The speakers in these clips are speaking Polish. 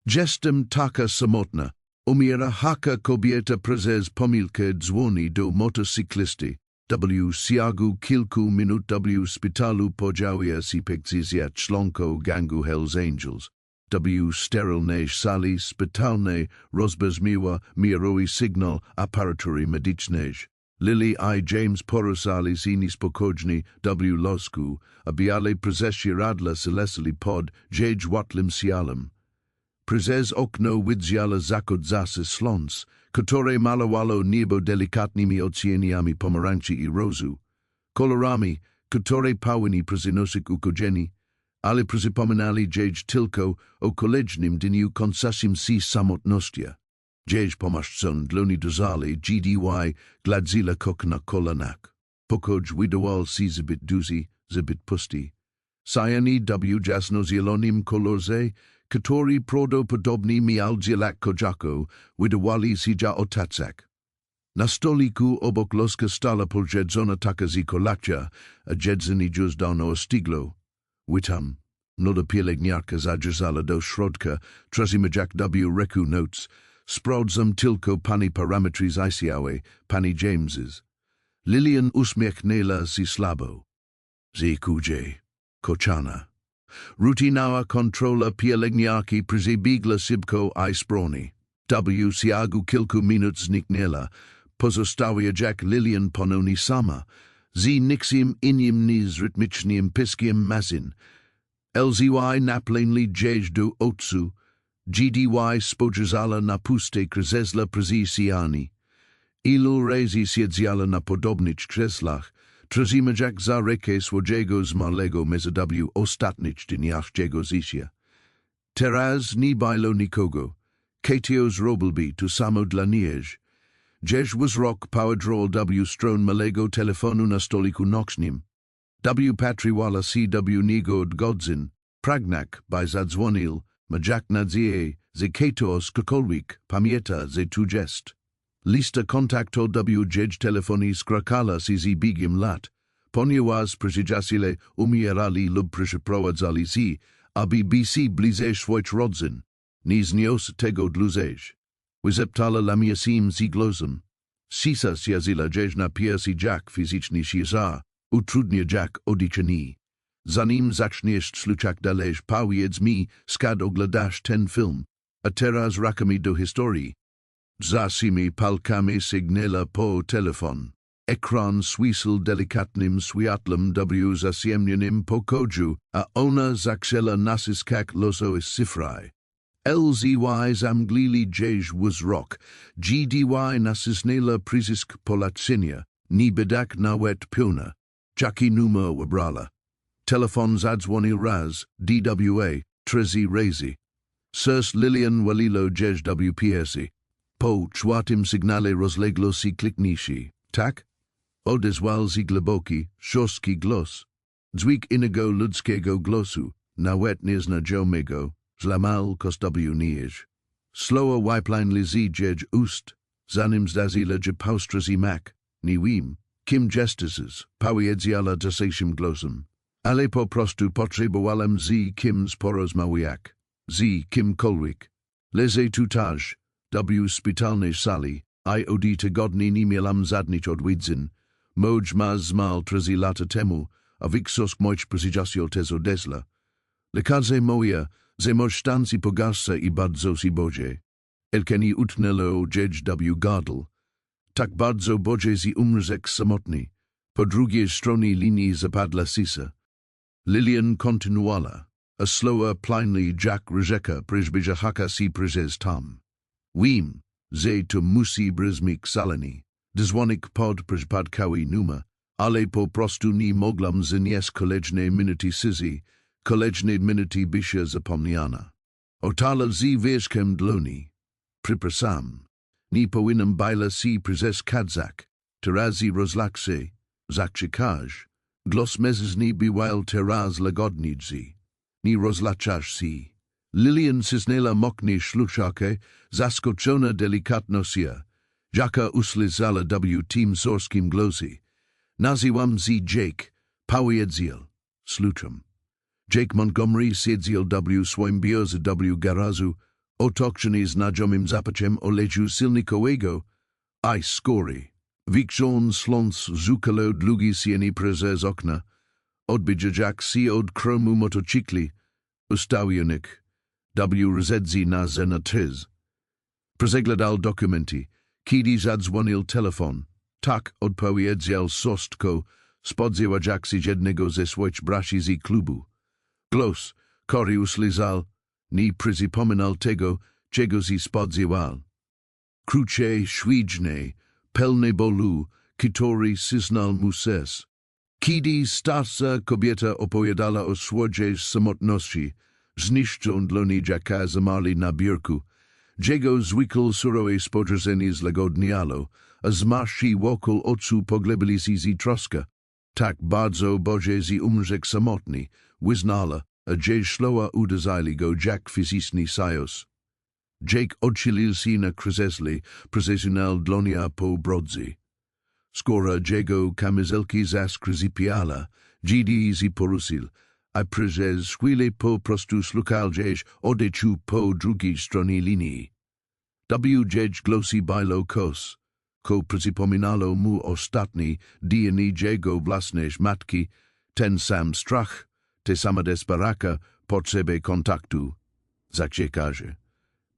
Jestem taka samotna. Umierająca kobieta przez pomyłkę dzwoni do motocyklisty. W ciągu kilku minut w szpitalu pojawia się członka gangu Hells Angels. W sterylnej sali szpitalnej rozbrzmiała mirowy sygnał aparatury medycznej. Lily I James porusali się niespokojnie w losku, a biale prześcieradla selesali pod łatwym sialem. Przez okno widziała zachód zasy slons, które malowało niebo delikatnymi odcieniami pomarańczy i rozu, kolorami, które pełni przynosik ukorzeni, ale przypominali tylko o kolejnym dniu kończącym się samotności. Pomaszczon dłoni dozali gdy gladzila kok na kolanach. Pokoż widywal się zbyt duży, zbyt pusty. Sajani w jasno-zielonym kolorze, który prawdopodobnie miał dzielać kojako, widywali się otacak. Na stoliku obok loska stala poljedzona taka kolacja, a jedzenie już dawno ostyglo. Witam. Młoda pielęgniarka zajrzała do środka, trzymając w ręku notes. Sprawdzam tylko pani parametry zajściowe, pani James's. Lilian uśmiechnęła się słabo. Zikuje, kochana. Rutinała kontrola pielęgniarki przebiegła szybko i sprawnie. W ciągu kilku minut zniknęła, pozostawiając Lilian ponownie sama, z niczym innym niż rytmicznym piskiem mazin. Lzy naplenli gdzieś do otsu, gdy spojrzała na puste krzesła prezesiani. Ilu razy siedziała na podobnych krzeslach, trzymając za rękę swojego zmarłego meza w ostatnich dniach jego życia. Teraz nie było nikogo. Katio zrobiłby to samo dla niej. Gdzieś wzrok podrał w stronę malego telefonu na stoliku nocnym. Patrywała się w niego od godzin, pragnak by zadzwonił, majak nadzieję, że Kato skokolwiek pamięta, że tu jest. Lista kontaktu w telefonii skrakala się z biegiem lat, ponieważ przyjaciele umierali lub przeprowadzali się, a BBC bliżej swoich rodzin. Nie zniósł tego dłużej. Wyzeptala lamiasim z głosem. Sisa zjazila na piersi jak fizycznie się za, utrudnia jak odliczenie. Zanim zaczniesz słuchać dalej, powiedz mi, skąd oglądasz ten film, a teraz rakami do historii. Zasimi palkami sygnała po telefon. Ekran swisł delikatnym światłem w zaciemnionym pokoju, a ona zaczęła naciskać losowe cyfry. Lzy zamglili gdzieś wzrok, gdy nacisnęła przycisk polecenia, nie biedak nawet pełna. Jaki numer wybrała. Telefon zadzwonił raz, DWA, 3 razy. Sirs Lilian walilo gdzieś w piersi. Po czwartym sygnale rozległo się kliknięcie. Tak? Odezwał się głęboki, szorstki głos. Dźwięk innego ludzkiego głosu, nawet nieznajomego, złamał kość Slowo wyplanli gdzieś ust, zanim zdazila paustrzy mak, nie wiem, kim jesteś, powiedziała dzisiejszym głosem. Ale po prostu potrzebowałem z kimś porozmawiać. Z kimkolwiek. Leze tutaj, w szpitalnej sali, I od tygodni nie miałam żadnych odwiedzin. Mąż ma zmarł 3 lata temu, a większość moich przyjaciół też odeszła. Lekarze moje, że moż stan się pogarsza i bardzo się boję. Elke nie utnęło gdzieś w gardle. Tak bardzo boję się umrzeć samotny. Po drugiej stronie linii zapadła cisza. Lilian kontynuowała, a slower plainly jak rzeka przybliżała się przez tam. Wiem, że to musi brzmieć szalenie. Dzwonik pod przypadkowy numer, ale po prostu nie mogłam znieść kolejne minuty ciszy, kolejne minuty bycia zapomniana. Otala z wierzchem dłoni. Przepraszam, nie powinnam bajla się przez kadzak, teraz rozlakse, zaczekaj. Głos mężczyzny był teraz łagodny, nie rozlaczasz się. Lilian cisnęła moknie szluczakę, zaskoczona delikatnością, jaka usłyszała w tym sorskim głosie. Nazywam się Jake, powiedział. Slucham. Jake Montgomery siedział w swoim biurze w garażu, Otoczony znajomym zapachem oleju silnikowego, I skory. Wikżon sląc zukalo długi sieni preze z okna, odbijak si od kromu motocykli, ustawionych, WRZZ na zenatyz. Przeglądał dokumenty, kiedy zadzwonił telefon, tak odpowiedział sostko, spodziewajak się jednego ze swoich braci z klubu. Głos, który usłyszał, nie przypominał tego, czego się spodziewał. Krótkie, szwidźne, pełne bólu, który syznał muses. Kiedy starsza kobieta opowiadała o swojej samotności, zniszczony jaka zamarli na biurku, jego zwykł surowe spojrzenie zlagodniało, a zmarszki wokół oczu poglebili się z troska. Tak bardzo Boże z umrzek samotny, wyznala, a że szloa uderzali go jak fizyczny sajos. Jake odchylił się na krzesle, profesjonal dłonia po brodze. Skoro jego kamizelki zaskryzipiala, GD z porusil, a przez chwilę po prostu slukal gdzieś odeczuł po drugiej stronie linii. Gdzieś głosy bajlo kos, ko przypominało mu ostatni dzień jego własnej matki, ten sam strach, te sama desperaka, potrzeby kontaktu. Zaciekaże.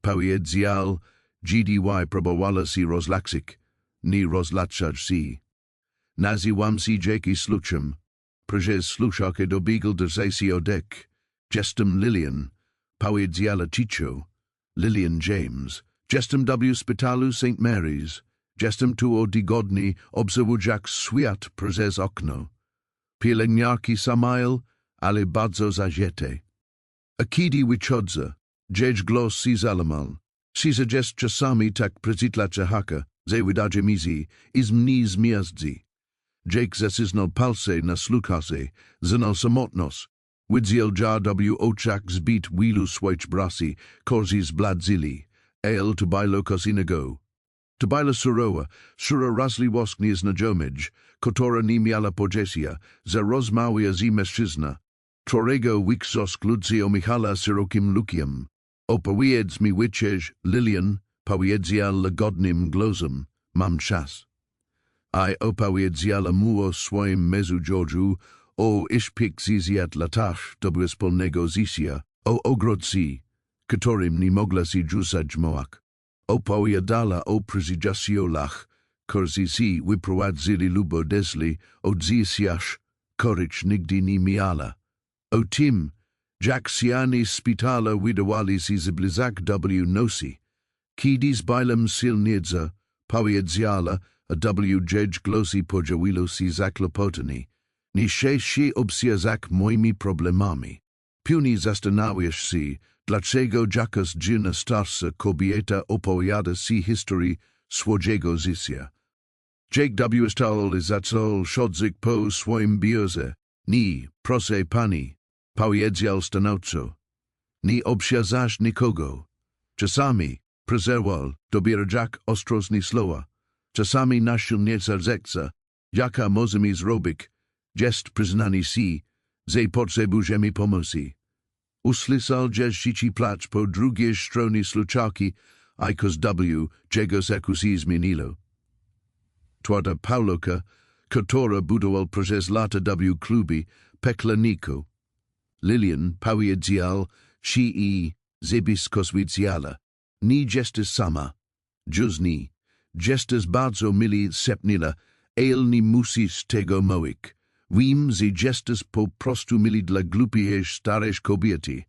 Powiedział, GDY próbowała się rozlaksić, nie rozlaczać się. Nazywam się Jake Sluchem, przez sluchawkę dobiegł do sesji odek. Jestem Lillian, powiedziała cicho. Lillian James. Jestem w szpitalu St. Mary's. Jestem tu o tygodni, obserwujak świat przez okno. Pielęgniarki samają, ale bardzo zajęte. A kiedy wychodzę, jej głos się zalamal. Siza jest czasami tak przytlaczę haka, że wydaje mi się, iz mnie zmiazdzi. Jake zasyznał palce na slukase, znał samotność. Widział ja w oczach zbit wielu swoich braci, korzy zbladzili, el tubajlo kosinego. Tubajla surowa, sura rasli wosknie znajomij, kotora nie miała pojesia, za rozmawia z mężczyzna. Trorego wiksos kludzio Michala syrokim lukiem. Opowiedz mi wyciesz, Lillian, powiedział lagodnym głosem, mam czas. I opowiedziała mu o swoim mezudżodżu, o iszpikzizjat latach do wspólnego życia, o ogrodzi, którym nie mogła się rzucać moak. Opowiadała o prezydiacjolach, którzy się wyprowadzili lubo desli od życiach, których nigdy nie miała. O tym, jak siani szpitala wydawali się z blizak w nocy, kiedy z bajlem silniedza, powiedziała, a jej głosy podziawiło się zakłopotani. Nie się obsierzak moimi problemami. Później zastanawiasz się, dlaczego jakaś dziwna starsza kobieta opowiada się historii swojego życia. Jake stał zaczął chodzik po swoim biurze. Nie, proszę pani, powiedział stanowczo. Nie obsierzasz nikogo. Czasami, przerwał, dobierak ostrożnie słowa. Czasami naszylnieca zechce, jaka możemy zrobić, jest przyznanie się, że potrzebujemy pomocy. Usłyszał, że życie plać po drugiej stronie sluchawki, a czego się zmieniło. Twarda Pauloka, która budował przez lata w klubie, pekla Niko. Lillian powiedział, że i zbyskoswidziała. Nie jesteś sama. Juzni. Jesteś bardzo mili sepnila, el nie musisz tego mówić. Wiem, że jesteś po prostu mili dla głupiej starej kobiety.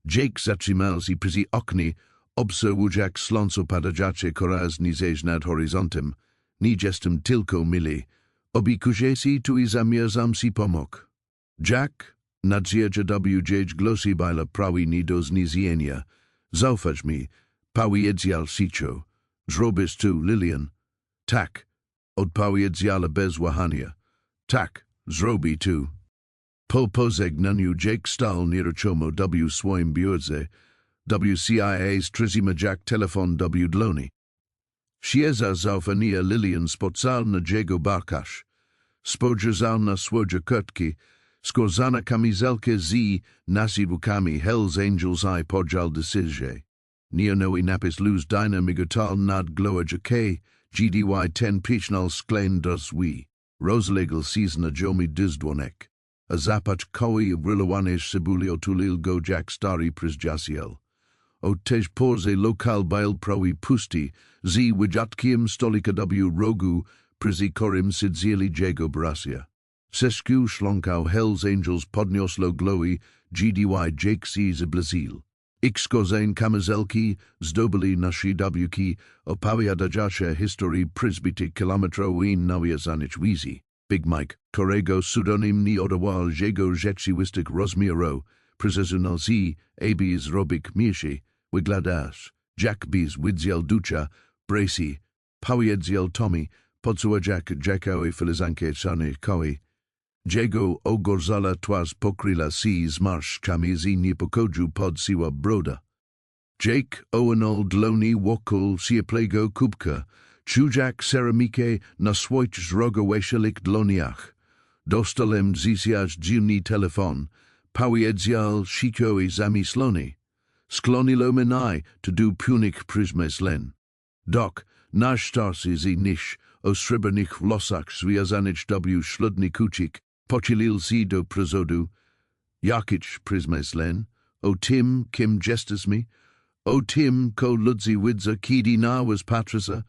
Jake zatrzymał się przy oknie, obserwujak sląco padające coraz niżej nad horyzontem. Nie jestem tylko mili. Obikuję się tu i zamierzam się pomóc. Jack, nadzierze jej głosy bajla prawi nie do zniesienia. Zaufać mi, powiedział cicho. Zrobisz tu, Lillian? Tak, odpowiedziała bez wahania. Tak, zrobi tu. Po pożegnaniu Jake stał nieruchomo w swoim biurze, CIA strzyma Jack telefon w dłoni. Sieza zaufania Lillian spotkał na jego barkasz. Spojrzał na swoje kurtki, skórzana kamizelkę z nasidłkami Hells Angels i podział decyzję. Neonoi napis luz dina migotal nad gloa jake, GDY 10 pichnal sklein dos we. Rosalegal season a jomi dizdwonek. A zapach koi rilawanesh sibulio tulil go jack stari prisjasiel. O tej porze local bail proi pusti, z wijatkium stolika w rogu, prizi korim sidzieli jego brasia. Sesku schlonkau hells angels podnioslo glowy, GDY jake c ziblazil. Ixkozain kamazelki, zdobili nashi wki, opawia dajasha history prisbiti kilometro in nawiazanich wizi. Big Mike, Korego pseudonym ni odawal jego rzeczywistych rozmiarów, przyzezunal z, abis robik mieshi, wygladas, Jack bis widziel ducha, bracy, powiedziel Tommy, podsuajak jackowi filizanke sany koi. Jego ogorzala twas pokryla si zmarsz kamizi niepokoju pod siła broda. Jake owenol dloni wokul siaplego kubka, Czujak ceramike na swoich zrogoweszelik dloniach. Dostalem zisiać dziwny telefon, powiedzial shiko I zamisloni. Sklonilo menai to do punik prismeslen. Dok, nasz starsi z nish, o srebrnych wlosach związanich w szludny kucik, pochilil si do prezodu. Jakich prismeslen, o tim kim gestes mi, o tim ko ludzi widza kidi na was patrisa,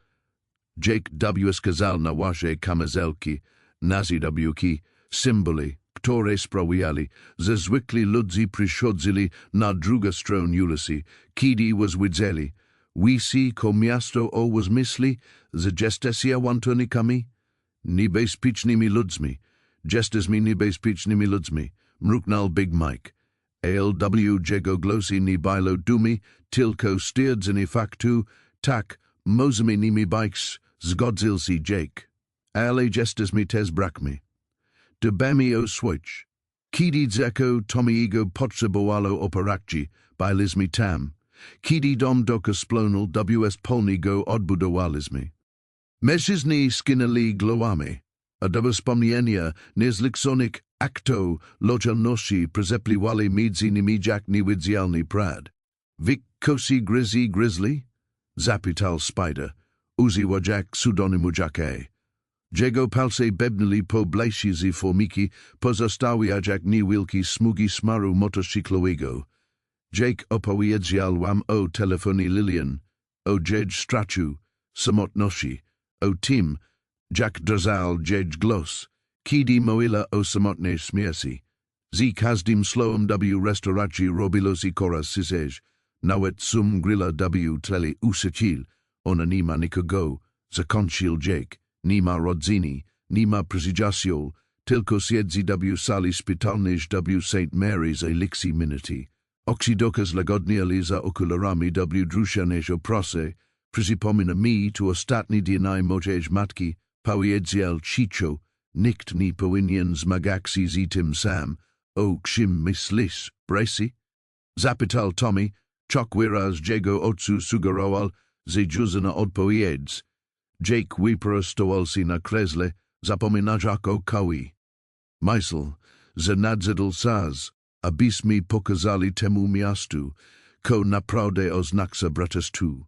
Jake W. Skazal na washe kamazelki, nazi wki, symboli, które sprawiali, ze zwykli ludzi przychodzili na druga stron ulicy, kidi was widzeli, wisi ko miasto o was myśli, ze gestesia wantonikami, niebezpiecznymi ludzmi, gestes niebezpiecznymi ludzmi, mruknal Big Mike, ALW jego glosi ni bailo dumi, tylko stwierdzeni faktu, tak, mozami nimi bikes, zgodzilsi Jake. Ale gestes mi tez brakmi. Dbami o switch. Kidi dzeko tomiego potrzebowalo operakci, bylizmi tam. Kidi dom doka splonal ws polnigo odbudowalizmi. Mężczyźni skinęli głowami, a do wspomnienia niezliksonych akto lojalności przyzepliwali między nimi jak niewidzialny prad. Wik kosi grizzly? Zapytal Spider. Uziwa jak pseudonimu jake. Jego palce bebnili po blasizy formiki, pozostawia jak niewilki smugi smaru motocyklowego. Jake opowiedział wam o telefonie Lilian, o jedź strachu, samotności, o tym, jak drzał jedź głos, kiedy mówiła o samotnej śmierci. Z każdym słowem w restauracji robilosi coraz syzej, nawet sum grilla w tleli usycil, ona nima nikogo, zakończył Jake, nima rodziny, nima przyjaciół, tylko siedzi w sali szpitalnej w St. Mary's elixir minuty. Oksidokas lagodnieli za okularami w drusianej oprose, przypomina mi tu ostatni dzień mojej matki, powiedział Chicho, nikt nie powinien zmagać się z tym sam, o czym myślisz, Bracy? Zapytal Tommy, czok wyraz jego otcu sugerował, że juzana odpowiedz. Jake wyprostował się na krzesle, zapominać o koi. Myśl, że nadzedal saz, abyśmy pokazali temu miastu, ko naprawdę oznaksa bratestu.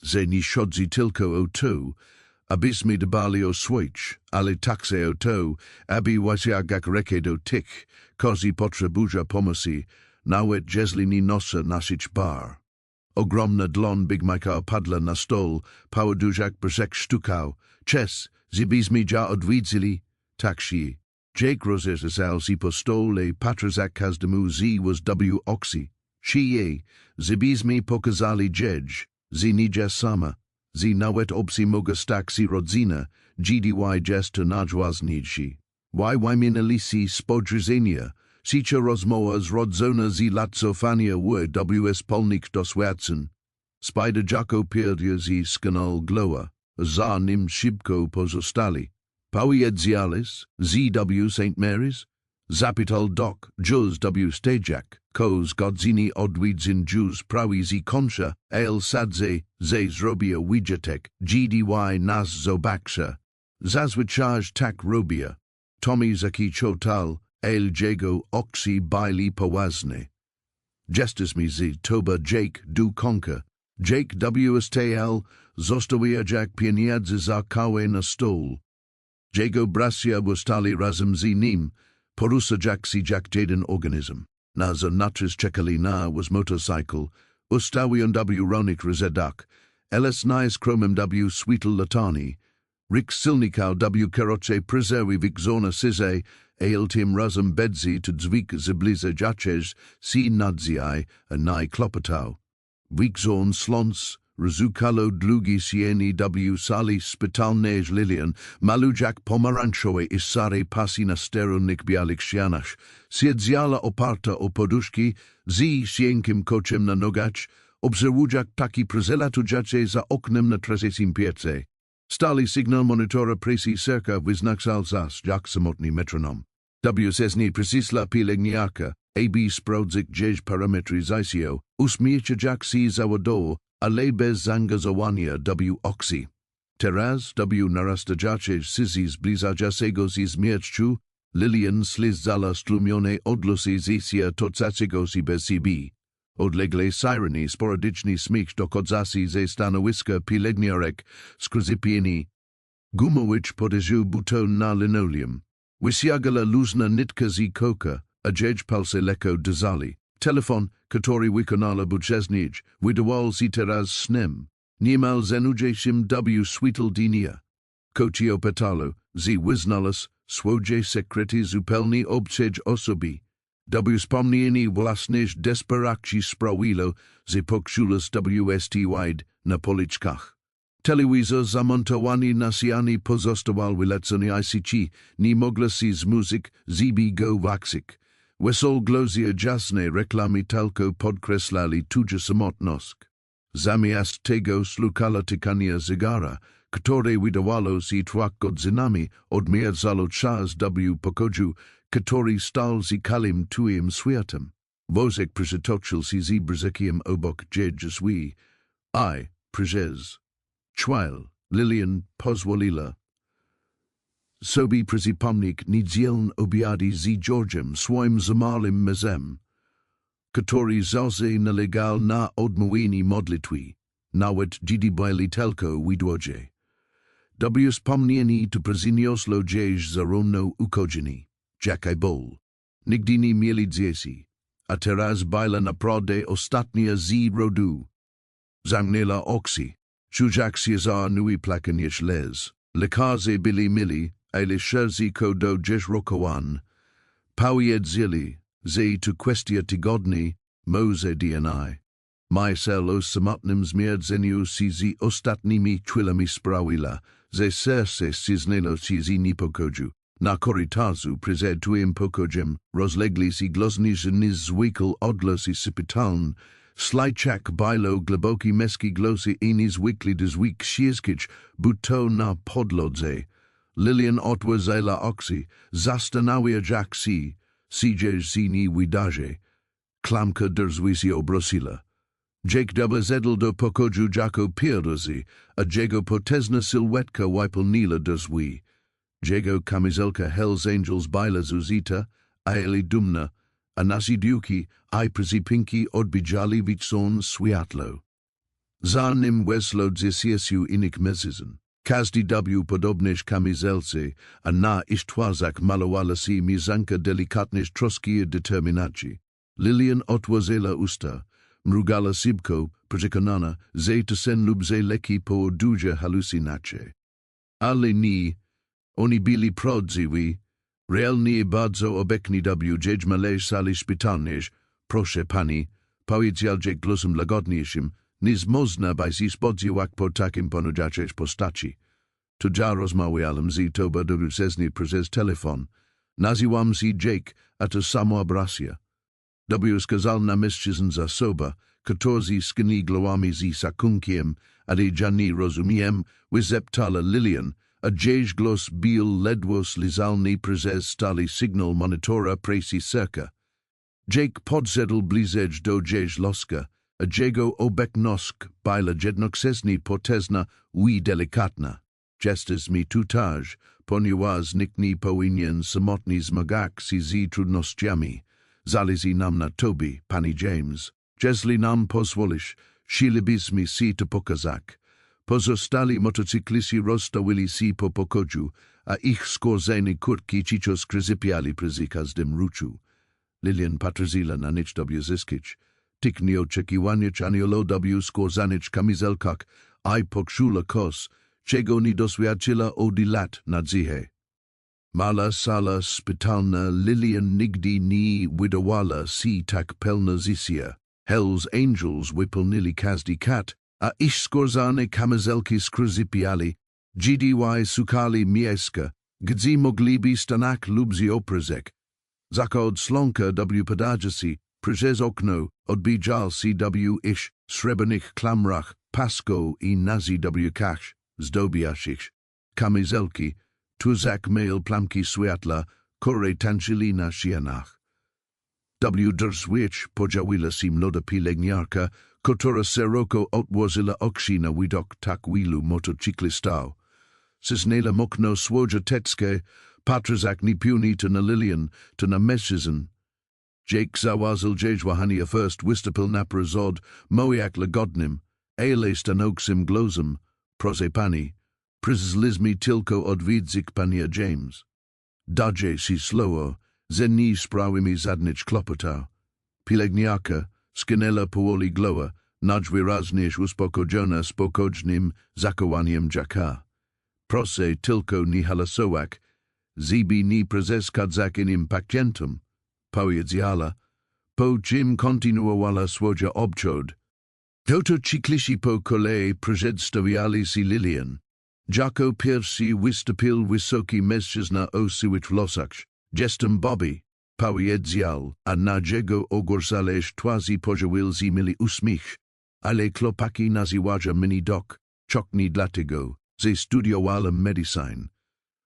Że nie chodzi tylko o to, abyśmy dbali o switch, ale także o to, aby wasiagak reke do tych, kozi potrzebują pomocy, nawet jeżeli nie nosa naszych bar. Ogromna dlon Big Mike'a opadła na stol, poładużak brzeg sztukał. Ches, żebyśmy ja odwiedzili, tak się. Jake rozezał się po stole, patrzak każdemu z was w oczy. Sije, żebyśmy pokazali jedź, że nie sama, że nawet obcy mogę stać się rodzina, GDY gesto najważniejszy się. Why minęli spodrzenia, sicia rozmowa zrodzona z latcofania ws polnik dosłacen. Spider jako pierdia z skanal glowa, za nim szybko pozostali. Powiedziałeś, w St. Mary's? Zapytal Doc, juz w stejak, ko zgodzini odwiedzin juz prawi z końca, el sadze, ze zrobia widziatek, GDY nas zobaksza. Zazwyczaj tak robia. Tommy zaki chotal, el jego oksi baili poważne. Gestes mi z toba Jake du konka, Jake WSTL, zostawia jak pieniądze za kawę na stol. Jego bracia wstali razem z nim, porusa jak si jak jeden organizm. Na za natris czekali na was motorcycle, ustawion w ronik rozedak, ls nias chromem w sweetel latani, Rick silnika w keroce prezewi wikzona size, ailtim razem bedzi to dzwik zbliza jaches, si nadziai, a nai klopotau. Wikzon slons, Rizukalo dlugi sieni w sali spitalnej Lilian, malujak pomaranchowe isare pasi na steronik bialik sianash, siedziala oparta o poduszki, zi sienkim kocem na nogach, obserwujak taki prezelatujace za oknem na tresesim piece. Stali signal monitora presi cerka wyznaczal zas jak samotny metronom. Wsesni precisla pielęgniarka, AB sprawdzik jej parametryzację, usmiecia jak si zawodowo, ale bez zaangażowania w oksi. Teraz w narastajacie sizi zbliżającego się śmierciu, Lilian slizzala stlumione odlosy zisia tocacego si bez siebie. Odlegle sireny sporadyczny smich dochodzasi ze stanowiska pielęgniarek, skryzypieni. Gumowicz podejrzył buton na linoleum. Wysiagala luzna nitka z koka, a jej palce lekko dozali. Telefon, który wykonala buczesnij, wydawal si teraz snem. Niemal zenujesim w sweetel dinia. Kocio petalo, zi wyznalas, swoje sekrety zupełnie obcej osobie. W wspomnieni własnych desperakci sprawilo, zi pokczulas wstyd na policzkach. Telewizor zamontowany na siani pozostawal wylecony ICT, nie mogla si z muzyk zibi go waksik. Wesol glozia jasne reklamy tylko podkreslali tuja samotność. Zamiast tego slukala tykania zygara, które wydawało si twak godzinami odmierzało czas w pokoju, który stał z kalim tuim światem. Wozek przytoczył si z brzykiem obok drzwi. Przez. Chwil, Lilian pozwoliła sobie przypomnieć niedzielne obiady z Georgiem swoim zamarłym mężem, który zauzy nalegal na odmówienie modlitwy, nawet gdy byli tylko w drodze. W wspomnienie to przyniosło jej zarówno ukodzenie, jak i ból. Nigdy nie mieli dzieci, a teraz była naprawdę ostatnia z rodu. Zamknęła oczy. Czujak się za nui plakaniesz les. Lekarze byli mili, ale szerziko do dziś rokowan. Powiedzili, że to kwestia tygodni, może DNA. Mysel o samotnym zmierdzeniu si z ostatnimi chwilami sprawiła, że serce cisnęło się z niepokoju. Na korytarzu przed twoim pokojem rozlegli się głośni, że niezwykle odlosy sypitalne. Slajczak bilo głęboki meski głosy niezwykle dozwik sieskich buto na podlodze. Lilian otworzyła oczy, zastanawia jak si, siedzież si nie wydarzy. Klamka drzwi się obrosila. Jake wzedł do pokoju jako pierwszy, a jego potężna sylwetka wypełniła drzwi. Jego kamizelka Hells Angels była zużyta, ale dumna, a nasi duki i przypinki odbijali widzą światło. Za nim weslo dziesięciu innych mężczyzn. Każdy w podobnej kamizelce, a na ich twarzach malowała się mieszanka delikatnej troski i determinacji. Lilian otworzyła usta, mrugała szybko, przekonana, że to sen lub że leki po duże halucynacje. Ale nie, oni byli prawdziwi. Realnie bardzo obecni w jedźmalej sali szpitalnej, proszę pani, powiedział Jake głosem łagodniejszym, nie można by się spodziewać po takim ponudziaczej postaci. To ja rozmawiałem z tobą dwuczesny przez telefon. Nazywam się Jake, a to samo bracia. Skazal na mężczyzn za soba, którzy skini głowami z sakunkiem, ale ja nie rozumiem, wyzeptala Lilian, a jej głos bil ledwo slizalny przez stali sygnał monitora presi cerka. Jake podszedł bliżej do jej loska, a jego obecność była jednocześnie potężna i delikatna. Gestes mi tutaj, ponieważ nikt nie powinien samotnie zmagać się z trudnościami. Zależy nam na tobie, pani James. Jeśli nam pozwolisz, Chcielibyśmy si to pokazać. Pozostali motocykliści rozstawili si po pokoju, a ich skórzane kurtki cicho skryzypiali przy każdym ruchu. Lilian patrzyła na nic w zyskić. Tik nieoczekiwanie aniolo w skórzanych kamizelkach, a poczuła kos, czego nie doświadczyła od lat na dzihe. Mala sala spitalna Lilian nigdy nie wydawała si tak pełna zisia. Hell's Angels wypełnili każdy kat, a ich skórzane kamizelki skryzypiali, gdy szukali miejsca, gdzie mogliby stanąć lub zioprezek. Zaka od członka w podaży przez okno odbijał si w ish srebrnych klamrach pasko i nazi w kasz zdobiaszych kamizelki, tuzak mail plamki światła, kore tańczyli na ścianach. W drzwiach podziawiła si młoda pielęgniarka, która szeroko otworzyła oczy na widok tak wielu motocyklistów. Cisnęła okno swoje teckie, patrzak nie piuni to na Lilian, to na mężczyzn. Jake zaważył jeżdżania first wystąpił na przód, mojak lagodnym, ale stanącym głosem, proszę pani, przyzliśmy tylko odwiedzik pania James. Daje si slowo, że nie sprawimy żadnych kłopotów. Pielęgniarka skinęła powoli głowę, najwyraźniej uspokojona spokojnym zachowaniem Jacka. Proszę tylko nie hałasować, żeby nie przeszkadzać innym pacjentom, powiedziała, po czym kontynuowała swój obchód. Motocykliści po kolei przedstawiali si Lilian. Jako pierwszy wystąpił wysoki mężczyzna o siwych włosach. Jestem Bobby, powiedział, a na jego ogłosaleś twarzy pojawił się mili uśmiech, ale chłopaki nazywają mnie Doc, czokni dlatego, że studiowałem medycynę.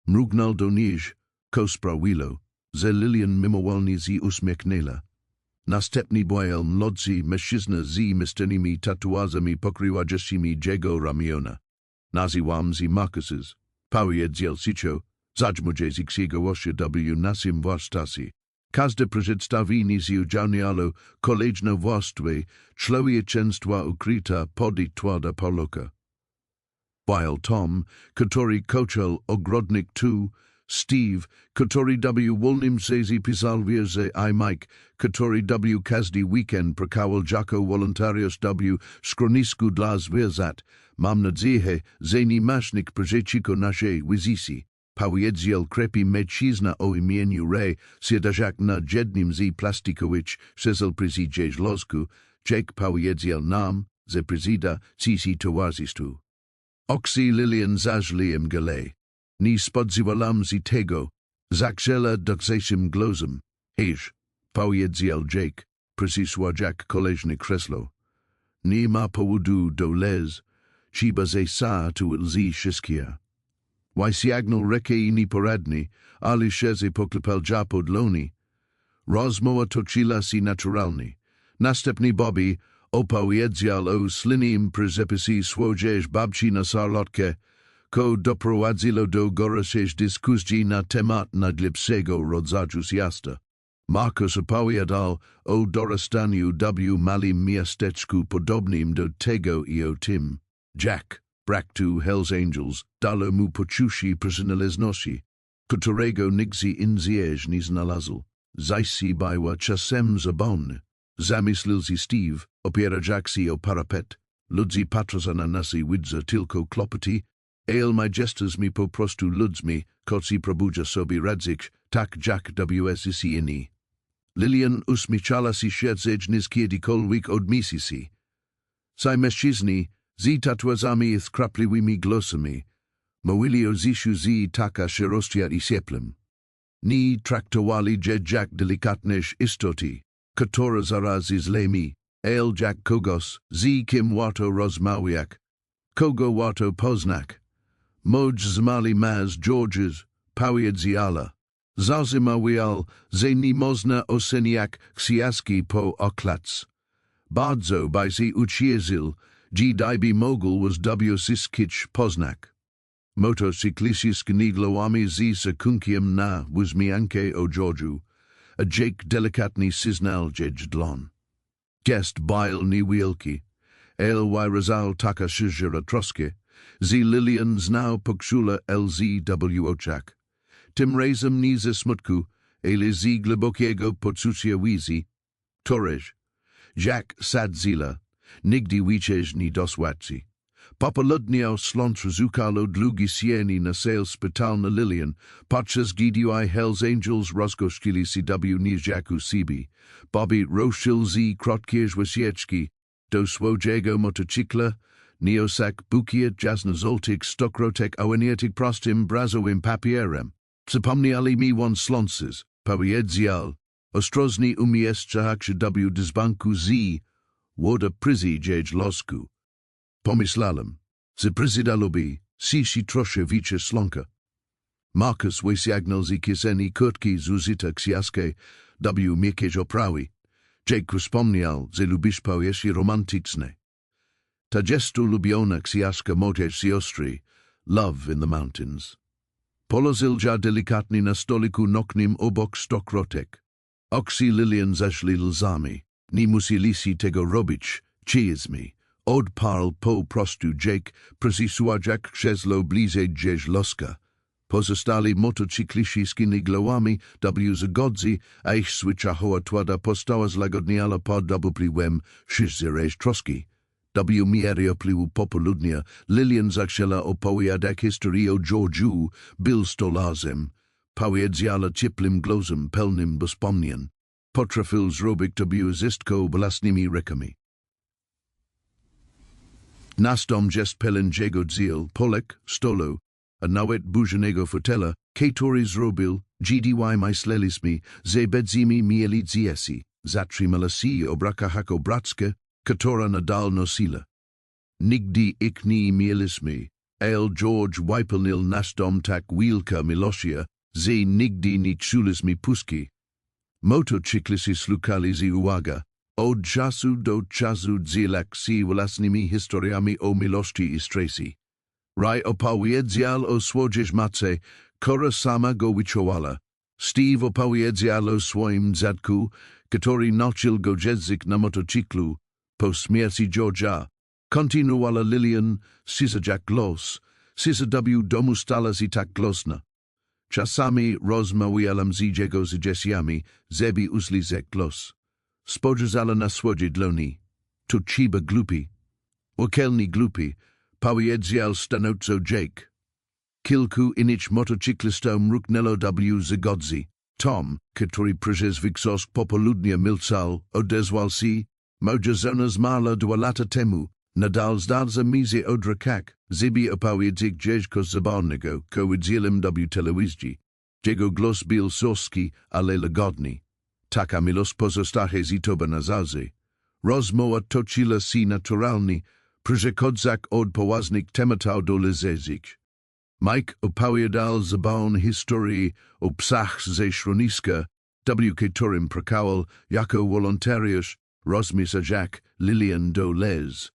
Mrugnął do nich, co sprawiło, że Lilian mimowolnie się uśmiechnęła. Następny bojel młodszy mężczyzna z mistymi tatuażami pokrywającymi jego ramiona. Nazywam się Marcus's, powiedział cicho, zadzmuję z księga w naszym warsztacie. Każde przedstawienie się udziałniało kolejne warstwy człowieczeństwa ukryta poditwada Poloka. While Tom, który kochał ogrodnik tu, Steve, który w wolnym czasie pisał wiersze i Mike, który w każdy weekend prakałał jako wolontariusz w schronisku dla zwierzat, mam nadzieję, że nie masz nikt przeciwko naszej wizycie. Powiedział krepki mężczyzna o imieniu Ray, siedząc na jednym z plastikowych krzeseł przy Żelazku, Jake powiedział nam, że prezida ci towarzystwu. Oczy Lilian zażli mgle. Nie spodziewałam się tego, zaczęła doksejszym głosem. Hej, powiedział Jake, przyszłajak kolejne krzesło. Nie ma powodu do łez, trzeba ze sa tu łzy wszystkie. Siagnął rękę i nieporadnie, ale się poklepał po dłoni. Rozmowa toczyła się naturalnie. Następnie Bobby opowiedział o slinim przepisie swojej babci na Sarlotkę, co doprowadziło do gorszej dyskusji na temat najlepszego rodzaju zjazda. Marcus opowiadał o dorastaniu w małym miasteczku podobnym do tego i o tym. Jack, brak tu Hell's Angels, dalo mu poczucie personalności, którego nigdy indziej nie znalazł. Zaisi była czasem zabawny. Zamyślił się Steve, opierając się o parapet. Ludzie patrzą na nas i widzą tylko kłopoty, ale majestazmi po prostu ludźmi, którzy probudza sobie radzik, tak Jack wsc inni. Lilian uśmiechała się siedzeć kiedykolwiek od miesięcy. Ci mężczyźni, z tatuażami i skrapliwymi głosami, mówili o życiu z taka szerością i cieplem. Nie traktowali Jack delikatność istoty, która zaraz zlemi, ale Jack kogos, z kim warto rozmawiać, kogo warto poznać. Moj zmali maz Georges, powiedziała. Zazymawial, że nie można oceniać książki po okładce. Bardzo by się ucieszył, gdyby mógł was wszystkich poznać. Motocykliści sknidlowami z sekunkiem na wzmiankę o Georgiu, a Jake delikatnie syznał dlon. Gest bile niewielki, ly razal taka szyżera troskie, z Lilian znał pokrzula lzw oczak. Tym razem nie ze smutku, ale z głębokiego poczucia wizy, toreż, Jack sadzila, nigdy widzisz ni dosłatci. Popoludniał slącz zukalo długi sieni na sale spitalna Lilian, podczas gdy Hells Angels rozgościli CW Nijaku Sibi, Bobby Roshil z Krotkierz Wasieczki, do swojego motocykla, Neosak bukiet jasnozoltik stokrotek awaniatik prostim brazowym papierem. Zapomniali mi won sląces, powiedzal, ostrożnie umieszczać w dysbanku z woda przyjdzieć losku. Pomyślałem, że przydałoby si trosze wicze slonka. Marcus wysiagnął z kieszeni kurtki zużyte książki w miekieś oprawy. Jake wspomniał, że lubisz powieści romantyczne. Ta gestu lubiona książka mojej siostry, Love in the Mountains. Położył ja delikatnie na stoliku noknym obok stokrotek. Oksi Lilian zaszli łzami. Nie musieli tego robić, cheers me. Odparł po prostu Jake, przysuwajak krzesło bliżej loska. Pozostali motocykliści z głowami w zgodzi, a ich switchahowa tłada postała zlagodniała pod wpływem szyżerej troski. W miarę upływu popołudnia Lilian zaczęła opowiadać historię o George'u, był stolarzem. Powiedziała ciepłym głosem pełnym wspomnień. Potrafił zrobić to wszystko własnymi rękami. Nastom jest pełen jego dzieł, Polek, stolo, a nawet burznego fotela, który zrobił, gdy myśleliśmy, że będziemy mieli dzieci, zatrzymała się obraka bracka, która nadal nosila. Nigdy ich nie mieliśmy, ale George wypełnił nastom tak wielka miłość, że nigdy nie czuliśmy pustki. Motocykliści slukali z uwagę, od czasu do czasu dzielili się własnymi historiami o miłości i stresie. Raj opowiedział o swojej matce, która sama go wyczuwała. Steve opowiedział o swoim dziadku, który nauczył go jeździć na motocyklu, po śmierci George'a. Kontynuowała Lilian, siza jak los, siza w domu stała się tak głośna. Czasami rozmawiałam z jego z dzieciami, żeby usłyszeć głos. Spojrzała na swoje dłoni. To chyba głupi. Okelni głupi, powiedział stanowczo Jake. Kilku innych motocyklistów mruknęło w zgodzi. Tom, który przez większość popołudnia milczał, odezwał się, moja żona zmarła 2 lata temu. Nadal zdarza mi się odrakać, żeby opowiedzieć dziecko zabawnego, co widziałem w telewizji. Jego głos był sorski, ale łagodny. Taka miłość pozostaje z tobą na zawsze. Rozmowa toczyła się naturalnie, przechodzak od poważnych tematów do leżeчих. Mike opowiadał zabawne historie o psach ze schroniska, w którym pracował jako wolontariusz, rozmyślał Lilian do les.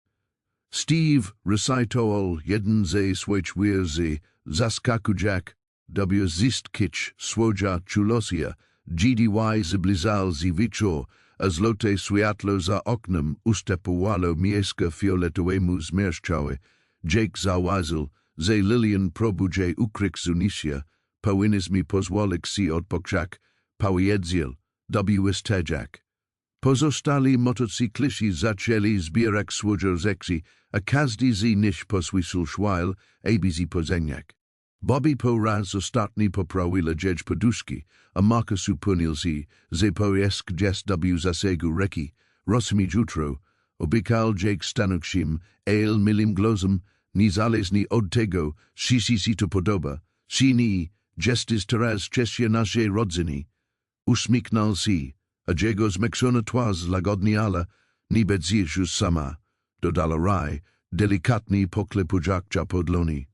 Steve recitował jeden ze swoich wierzy, zaskakujących, w zistkić swoja czulosia, gdy zbliżał się wieczór, a złote światło za oknem ustępowało miejsca fioletowemu zmierzchowi. Jake zauważył, że Lilian próbuje ukryć zunisie, powinniśmy pozwolić się odpocząć, powiedział, w Pozostali motocykliści zaczęli zbierać swoje rzeczy, a każdy z nich posłyszał szwajl, aby pozeniak. Bobby po raz ostatni poprawiła dzieć poduszki, a Marcus upomniał się, że pojesk jest w zasegu reki, rozmieć jutro, obiecał Jake stanowczym, ale milim głosem, niezależnie od tego, czy się to podoba, czy nie, jest teraz szczęście naszej rodziny. Uśmiechnął się, a jego zmęczona twarz łagodniała, nie będziesz już sama, dodała Raj, delikatnie poklepując po dłoni.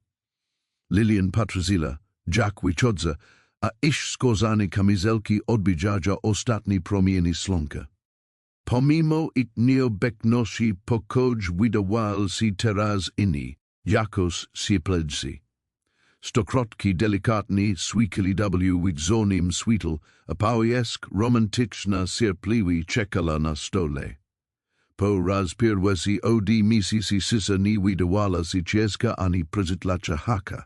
Lilian patrzyła, Jack wychodza, a iż skórzane kamizelki odbijała ostatnie promienie słonka. Pomimo ich nieobecności pochodź wydawał się teraz inni, jakoś ciepłejszy. Stokrotki delikatnie swikali w widzonym świetle, a powieść romantyczna cierpliwie czekała na stole. Po raz pierwszy od miesięcy sisa nie wydawała się czeska ani prezentacza haka.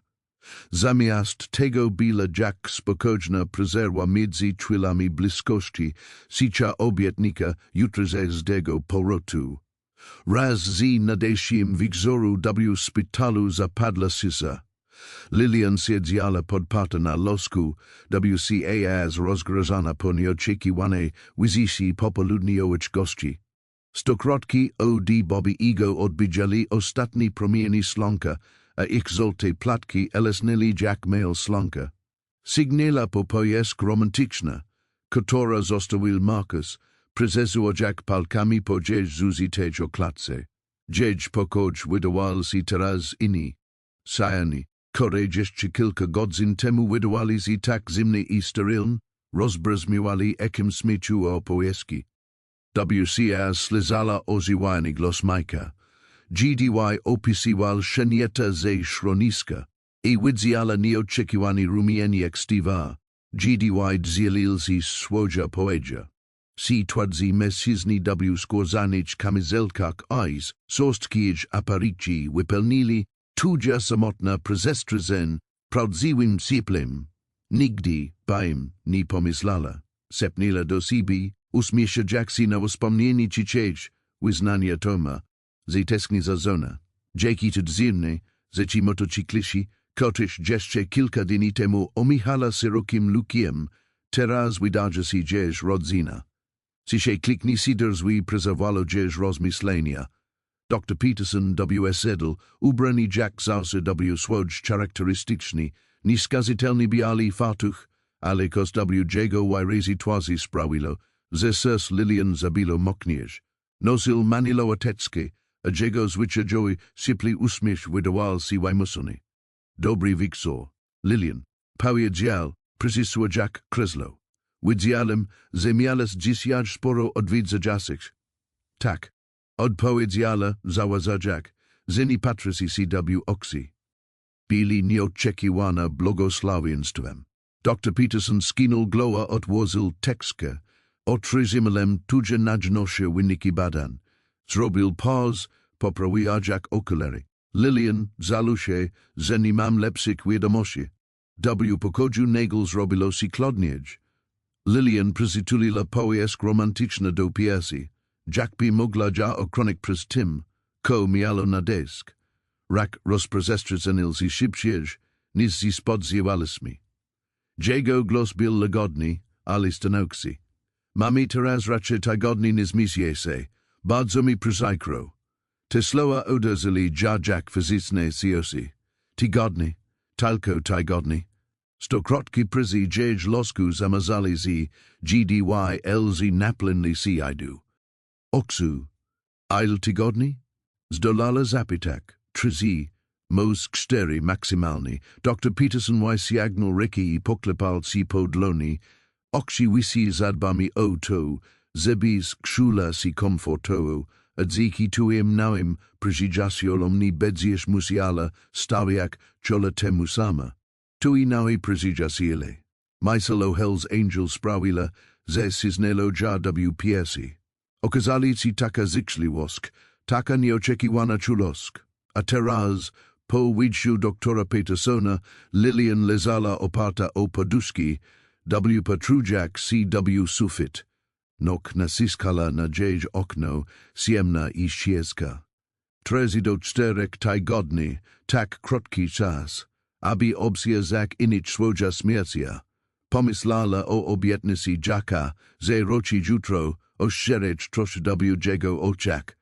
Zamiast tego bila Jack spokojna prezerwa między chwilami bliskości, sicia obietnika jutrzejszego powrotu. Raz z nadejściem wieczoru w szpitalu zapadła sisa. Lilian siedziała podparta na losku, WCAS rozgryzana po nieoczekiwanej wizycie popołudniowych gości. Stokrotki od Bobby Ego odbijali ostatni promieni slonka, a ich złote platki elesnili Jack mail slonka. Signela po pojesk romantyczna, która zostawił Marcus, prezesua Jack palkami po dzieć zuziteć o klatce. Dzieć pokoć wydawal si teraz inni. Sajani, jeszcze kilka godzin temu wydawali si tak zimny i steryln, rozbrzmiewali ekim smyciu o pojeski. WCAS slizala oziwani glosmajka. GDY opisywał szenieta ze środowiska. I widziała nieoczekiwani rumieniek Steve'a. GDY dzielil si swoja poezja. Si twadzi mężczyźni w skórzanych kamizelkach eyes, sostkij aparici wypełnili tudzia samotna prezestrzen prawdziwym cieplem. Nigdy bym nie pomyślała. Sepnila do siebie, uśmiesza Jacksi na wspomnienie cichej, wyznania Toma, że tęskni za zona. Dzięki to dzirne, że ci motocykliści, których jeszcze kilka dni temu omijała szerokim lukiem, teraz wydarza się dzież rodzina. Si się klikni sidrzwi prezerwalo dzież rozmyślenia. Dr. Peterson W.S. Edel, ubrany Jack zawsze w swój charakterystyczny, nieskazitelny biały fartuch, ale kos jego wajrezi twarzy sprawilo, ze sers Lilian zabilo moknierz. Nosil manilo ateckie, a jego zwyczajowy simply uśmiech wydawal si wajmusony. Dobry wieczór, Lilian, powiedział, prezesua Jack Kreslow. Widziałem, że miałeś dzisiaj sporo odwiedzających. Tak, odpowiedziała zawaza Jack, że nie patrzy si w oczy. Byli nieoczekiwana błogosławieństwem. Dr. Peterson skinął glowa odłożył tekskę, otrzymałem tudzia najnowsze wyniki badań. Zrobił pauz, poprawił Jack okulary. Lilian, zalusze, że nie mam lepszych wiadomości. W pokoju Nagel zrobiło si klodnieć. Lilian przytuliła pojesk romantyczna do pieśni. Jack by mogła ja okronik przez tym, ko miało na desk. Rak rozprezestrzenil si szybciej, niż si spodziewaliśmy. Jego głos był łagodny, ale stanowczy. Mamy teraz raczej tygodni niż miesiące, bardzo mi przykro. Te słowa uderzali Jack fizyczne siosy. Tygodni, tylko tygodni. Stokrotki przy dzień losku zamazali z GDY LZ naplinny siajdu. Oksu, il tygodni? Zdolala zapitak, trzeci, mos 4 maksymalny. Dr. Peterson siagnął ręki i poklepał si podloni. Oksi wisi zadbami o to, zebis krzula si komfortowo, a dziki tuim nauim przyjdziasiolom ni bedziesz musiala stawiak czola temu sama. Tui naui przyjdziasiele. Myselo Hells Angel sprawila, ze cisnelo ja WPSi. Okazali si taka zyczliwosk, taka nieoczekiwana czulosk. A teraz, po wyjściu doktora Petersona, Lilian lezala oparta o poduszki, patrujak CW sufit. Nok nasiskala na dzień okno, ciemna i ścieżka. 3 do 4 tygodni, tak krótki czas, aby obsieżak init swoja śmiercia. Pomyślała o obietnicy Jacka, że roci jutro, oszereć trosz jego oczach.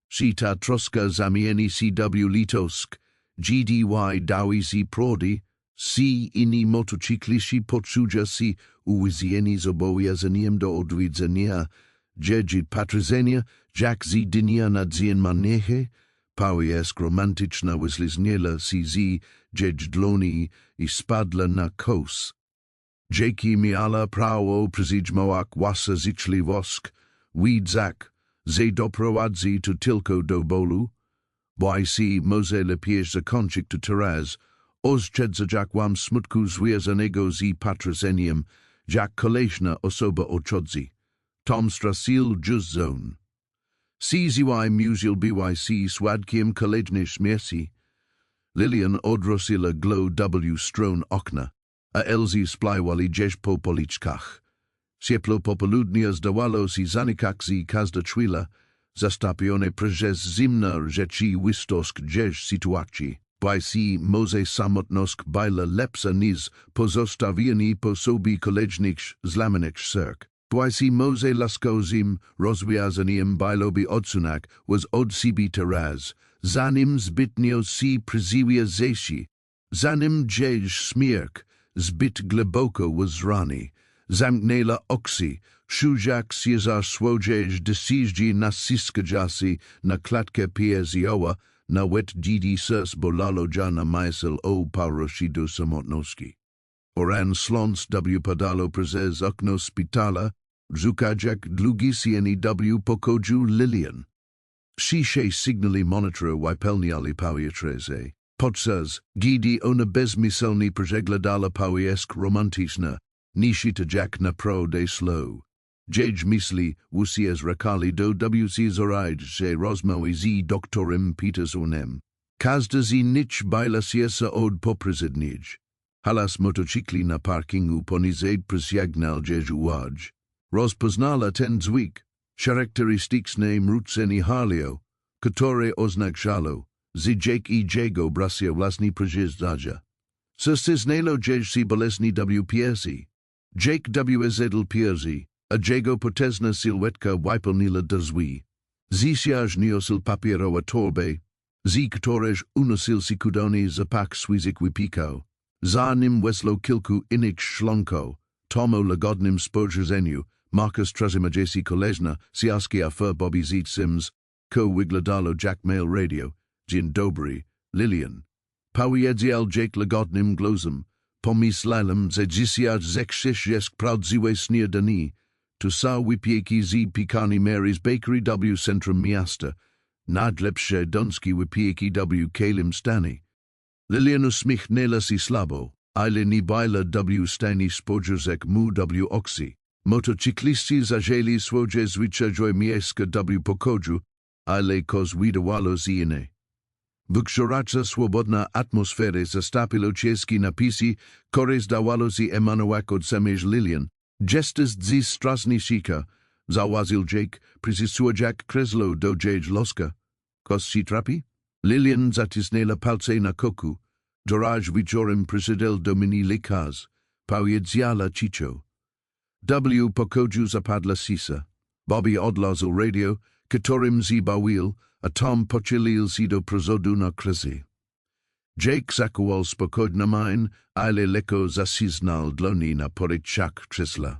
Si ta troska zamieni CW litosk, GDY dawi si prodi, si inni motocykliści poczucia si uwizieni zobowiązaniem do odwiedzenia, dziedzic patryzenia, Jack z dnia na dzień manieche, pojesk romantyczna wyslizniela si z dziedź dłoni i spadla na kos. Dzięki miała prawo przyzidźmować wasa życzliwosk, widzak, że doprowadzi to tylko do bólu, bo si może lepiej zakończyć to teraz, oszczędza Jack wam smutku związanego z patryzeniem, Jack kolejna osoba odchodzi. Tom stracił just zone. CZY musial BYC swadkiem kolejnych miesi. Lilian odrosila glow w stron okna, a LZ splywali gdzieś po policzkach. Ciepło popoludnia zdawało się zanikać każda chwila, zastapione przez zimne rzeczy wistosk gdzieś sytuacji. Bysi może samotność była lepsza niż pozostawienie po sobie kolejnych złamanych serc. Bysi może laskozim rozwiązaniem byłoby odsunak was od siebie teraz, zanim zbytnio si przyzwyczaiła się, zanim gdzieś śmierć zbyt głęboko was rani, zamknęła oczy, szużak się za swoje decyzje naciskające na klatkę piersiowa, nawet gdy serce bolało na myśl o powrocie do samotności. Oran sląc padało przez okno szpitala, szukajak długiesieni w pokoju Lilian. Się sygnali monitora wypełniali powietrze. Podczas gdy ona bezmyślnie przeglądała powieść romantyczna, nisita jak na pro de slow. Jej myśli wusie zrakali do wc zorajd, że rozmowy z doktorem Petersonem. Każda z nich była się od poprzednich. Halas motocykli na parkingu ponized przysiagnal jeżułaj. Rozpoznala ten dźwięk, charakterystyczne mrucenie harlio, które oznaczało, że Jake i jego bracia własni przyjeżdżają. Sestysnelo Jake si bolesni w piersi. Jake wzedł piersi, a jego potężna sylwetka wypełniła drzwi. Zisiarz niosil papierowa torbę, z której unosil si kudony zapach swizik wypikał. Za nim wesło kilku innych członków, tomu lagodnym spojrzeniu, Marcus Trzymadziesi koleżna, siaski afer Bobby Z. Sims, wyglądało jak mail radio, dzień dobry, Lilian. Powiedział Jake lagodnym głosem, pomyślałem, że dzisiaj zechciesz prawdziwe śniadanie, tu sa wypieki z pikani Mary's Bakery w centrum miasta, najlepsze donski wypieki w Kalim stanie. Lilian uśmiechnęła się słabo, ale nie była w stanie spojrzeć mu w oczy. Motocykliści zaczęli swoje zwyczajowe miejsca w pokoju, ale koz widywało z inne. Wykrzuraca swobodna atmosfery zastąpiło czeski napisy, które zdawało się emanować od samej Lilian. Gestes z strażniczka, zauważył Jake, przysuwajak krzesło do jej loska. Koz się trapi? Lilian zacisnęła palce na koku. Doraj wieczorem przyszedł do mnie lekarz. Powiedziała cicho. W pokoju zapadła cisza. Bobby odłożył radio, którym zbawił, a Tom pochylił się do przodu na krzesle. Jake zachował spokojny mind, ale lekko zacisnął dłoni na poryczach krzesła.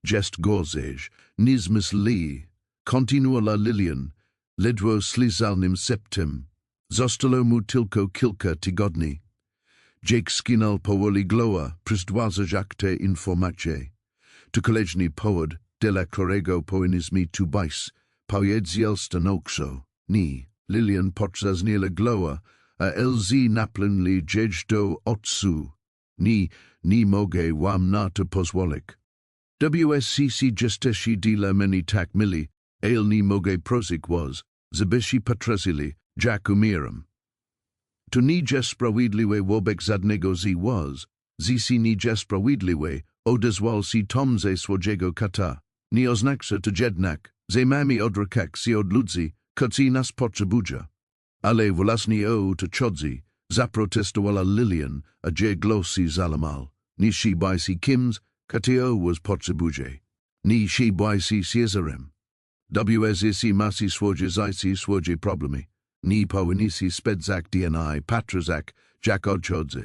Jest gorzej, niż myśli, kontynuowała Lilian, ledwo slizalnym septem. Zostało mu tylko kilka tygodni. Jake skinął powoli glowa, przyzdwazać te informacje. To kolejny powód, dla którego powinniśmy tu być, powiedział stanowczo. Nie, Lilian podczasnęła glowa, a LZ napłynęli gdzieś do otsu. Nie mogę wam na to pozwolić. WSCC jesteście dla mnie tak mili, ale nie mogę prosić was, żebyście patrzyli, jak umieram. To nie jest sprawiedliwe wobec żadnego z was, jeśli nie jest sprawiedliwe, odezwał się Tom ze swojego kata. Nie oznacza to jednak, że mamy odrekać się od ludzi, którzy nas potrzebują. Ale właśnie to chodzi, zaprotestowała Lilian, a jej głos się zalamal. Nie się boi się kimś, kto was potrzebuje. Nie się boi się Cezarem. WSC macie swoje zajcie swoje problemy. Nie powinniście spedzać DNA patrazak, jak odchodzi.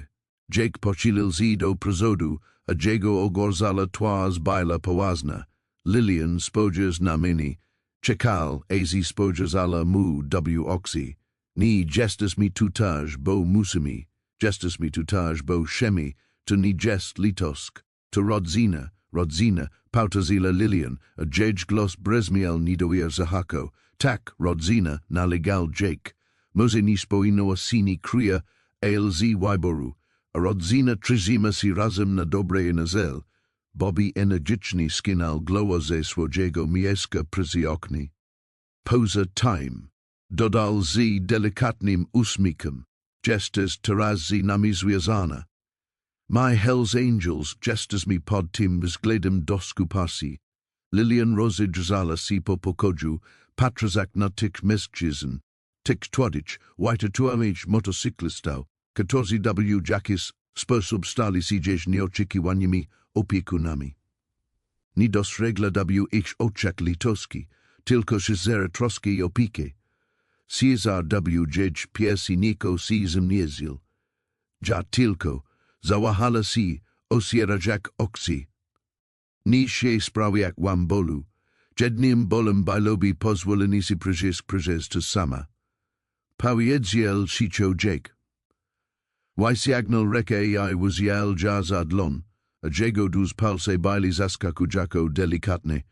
Jake pochylil się do przodu, a jego ogorzala twarz była poważna. Lilian spojrzała na mnie. Czekal, spojrzała mu w oczy. Nie jestes mi tutaj, bo musimy. Jestes mi tutaj, bo szemi, to nie jest litosk. To rodzina, powtórzyła Lilian, a jej głos brzmiał niedowier zahako. Tak, rodzina, nalegał Jake. Może nie spojino sini kria, LZ wyboru, a rodzina trzyma się razem na dobre i na zel. Bobby energicznie skinął glowa ze swojego mieszka przy oknie. poza time. Dodal z delikatnym uśmiechem, gestes teraz z nami związana. My Hell's Angels, gestes mi pod tym względem doskuparsi. Lilian Rozy drzala si po pokoju, patrazak na tych mężczyzn. Tych twadich, white tuamage motocyklistał, 14W jakis, sposób stali si gdzieś nieoczekiwanymi opiekunami. Nie dostrzegla W.H. oczak litoski, tylko się troski i opieki. Cesar W. Jedź piersi niko si zmniezil. Ja tylko, zawahala si, osierajak oksi. Ni się sprawiak wambolu, jednym bolem bailobi pozwoleni si prezes to sama. Pojedziel sicho jek. Wysiagnal reke I wuzial jazadlon, a jego dus palse baili zaskakujako delikatne.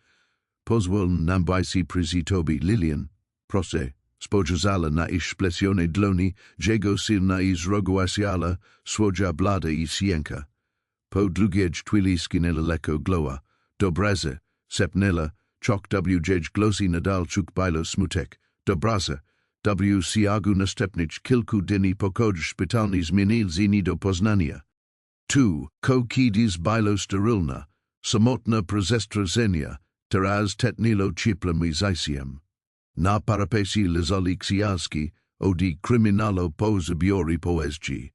Pozwol nam si prezitobi Lilian, prose. Spojrzala na expresione dloni, jego silna I zrogoasiala, swoja blada I sienka. Po drugiej twili skinela leko gloa, dobraze, sepnela, chok W. Glosi nadal chuk bailo smutek, dobraze, W. Siagu następnych kilku dni pokoj szpitalny zmienił zini do Poznania. Tu, ko kidis bailo sterylna, samotna prezestrozenia, teraz tetnilo ciplami zaisiem. Na parapesi lizoliksiaski, odi kryminalo po zabiori poezji.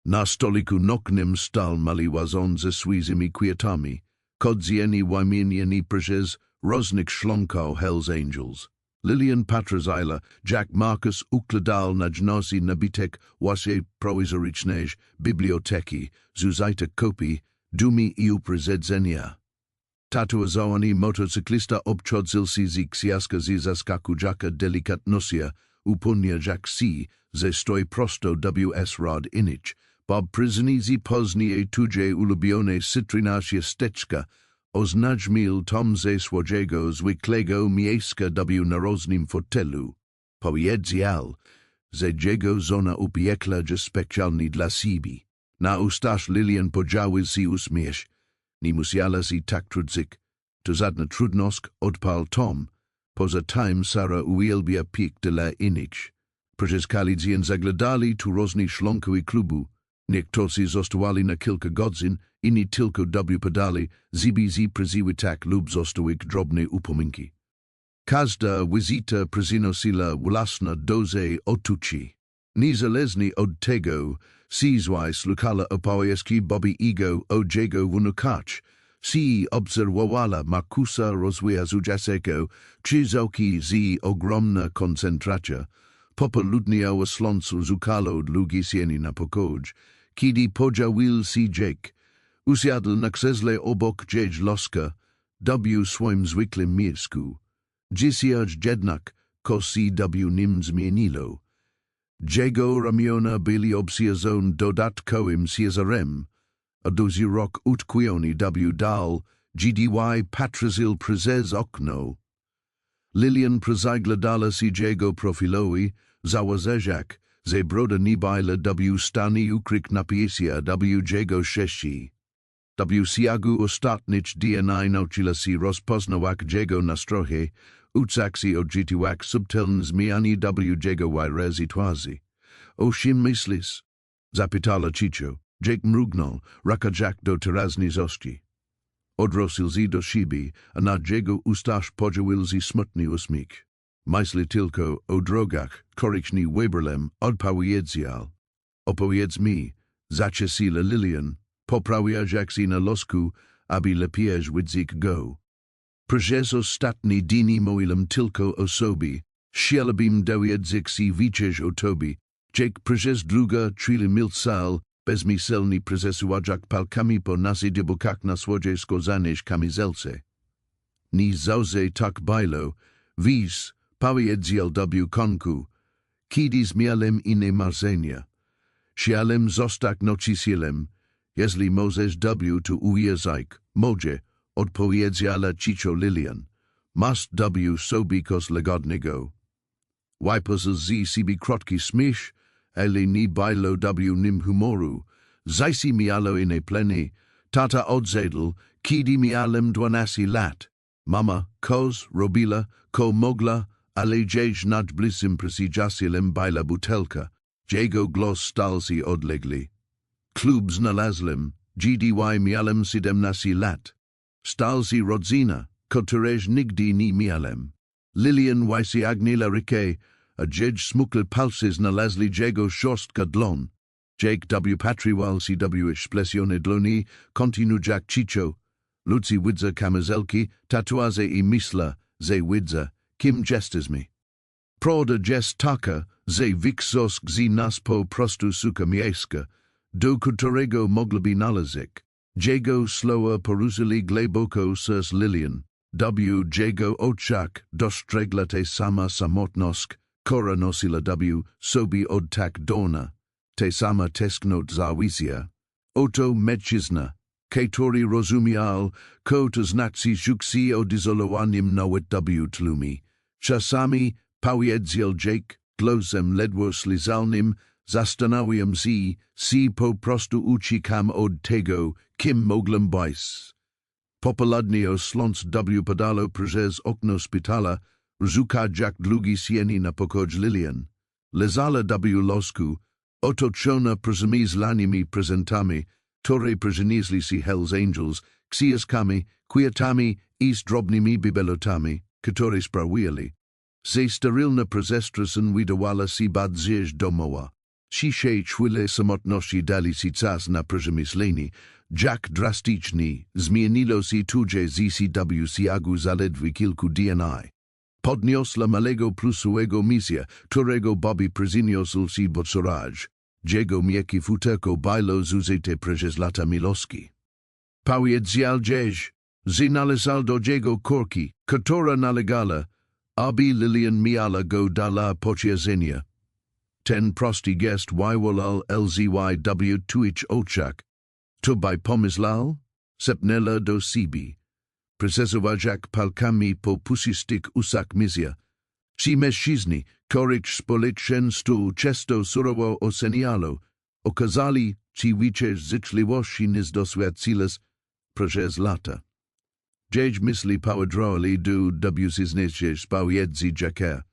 Na stoliku noknym stal maliwazon ze swymi kwiatami, kodzieni wyminieni prezes, roznik członka Hell's Angels. Lilian Patrazila, Jack Marcus ukladal najnosi nabitek wase prowizorycznej biblioteki, zuzaita kopi, dumi I uprezedzenia. Tatuazowani motocyklista obchodzil si ksiaska z zaskakujaka delikatnosia, upunia jak si, ze stoi prosto WS rod inich, bob pryznizi poznie tuje ulubione cytrinasia steczka, oznajmil tom ze swojego zwyklego miejska W naroznym fotelu. Pojedzial, ze jego zona upiekla je specjalni dla siebie. Na ustach Lilian podziały si uśmiech, nie musiała si tak trudzik, to żadna trudnosk odpal Tom, poza tym Sara uwielbia pik de la inich. Przecież kalidzien zaglądali tu różni członkowie klubu, niektórzy zostawali na kilka godzin, inni tylko W podali, zbz przywitak lub zostawik drobne upominki. Każda wizyta przynosiła własne doze otuci. Niezależnie od tego, sizwaj slukala opowieści Bobby Ego o jego wunukacz, si obserwowala Markusa rozwijającego, czyzoki z ogromna koncentracja, popoludniała sloncu zukalo długi sieni na pokój, kiedy podziawił si Jake, usiadł na krześle obok loska, W swoim zwyklym miejscu. Dzisiaj jednak, ko si W nim zmieniło. Jego ramiona byli obsadzone dodatkowym Cezarem, a duży rok utkwiony W dal, gdy patrazil prezes okno. Lilian przeglądała si jego profilowi, zawazeżak, ze broda niebajla W stani ukryk napisia W jego sześci. W siagu ostatnich dni nauczyła si rozpoznawać jego nastroje, utsaksi odżytiwak subteln zmiany W jego i twarzy. O czym myślisz? Zapytała cicho. Jake mrugnął, rakajak do teraźniejszości. Odrosil zi do siebie, a na jego ustach podziawił zi smutny uśmiech. Myśli tylko o drogach, których nie wybrałem, odpowiedział. Opowiedz mi, zaczęła Lilian, poprawiać si na losku, aby lepiej widzik go. Przecież ostatni dni mówiłem tylko o sobie, chciałabym dowiedzieć si więcej o tobie. Jake przecież druga trzyli milsal, bezmyselny prezesuajak palkami po nasi dybukach na swoje skórzane kamizelce. Nie zawsze tak było, wiesz, powiedział W konku, kiedyś miałem inne marzenia. Chciałem zostać nauczycielem, jeśli możesz W tu ujeżdżać, może, odpowiedziała cicho Lilian. Masz W sobie kos lagodnego. Wypozel z siebie krótki śmiech, ale nie było W nim humoru. Zaisi mialo inne pleny, tata odzedl, kiedy miałem 12 lat. Mama, kos, robila, ko mogla, ale dziś nad blisym przyjacielem bajla butelka, jego głos stalsi odlegli. Klub znalazłem, gdy miałem 17 lat. Stalsi rodzina, której nigdy nie miałem. Lilian wysiagnęła rękę, a dziś smukle palce znalazli jego szorstka dłoń. Jake W. Patrywal CW Explesione dłoni, kontinu Jack Chicho, Lucy widza kamizelki, tatuaże I myśla, że widza, kim jestes mi. Prawda jest taka, że wiksosk z nas po prostu suka miejska, do którego mogliby należeć. Jego słowa poruszyli głęboko serc Lilian. Jego oczach dostrzegła te sama samotność, która nosiła sobie od tak dawna. Te sama tęsknot za wizja. Oto mężczyzna, który rozumiał, to znaczy rzuci odizolowaniem nawet tlumi. Czasami powiedział Jake, głosem ledwo slizalnym, zastanawiam się po prostu uciekam od tego, kim mogłem być. Popołudnie sląc padało przez okno szpitala, rzuca Jack długi sieni na pokój Lilian. Leżała losku, otoczona przemyślanymi prezentami, które przynieśli si Hells Angels, książkami, kwiatami I drobnymi bibelotami, które sprawiali. Ze sterylna prezestrasen wydawała si badzież domowa. Się chwile samotności dali si czas na przemyślenie. Jack drastycznie zmieniło si tudzie ZCW siagu zaledwie kilku dni. Podniosła malego plusowego misja, którego Bobby przyniósł si bocoraj. Jego miękkie futerko bajlo zużyte przez lata miłości. Powiedział dziś, że należał do jego korki, która nalegała, aby Lilian miała go dla potwierdzenia. Ten prosty gest wywołał LZYW tuich oczach. To by pomyślał? Sepnęła do siebie. Prezesował Jack palkami po pusistych usach misja. Si mężczyźni, których społeczeństwo często surowo oceniało, okazali, że wicze życzliwości nie doświadczylas przez lata. Dziś myśli podrali do wzniesie spowiedzi Jacka.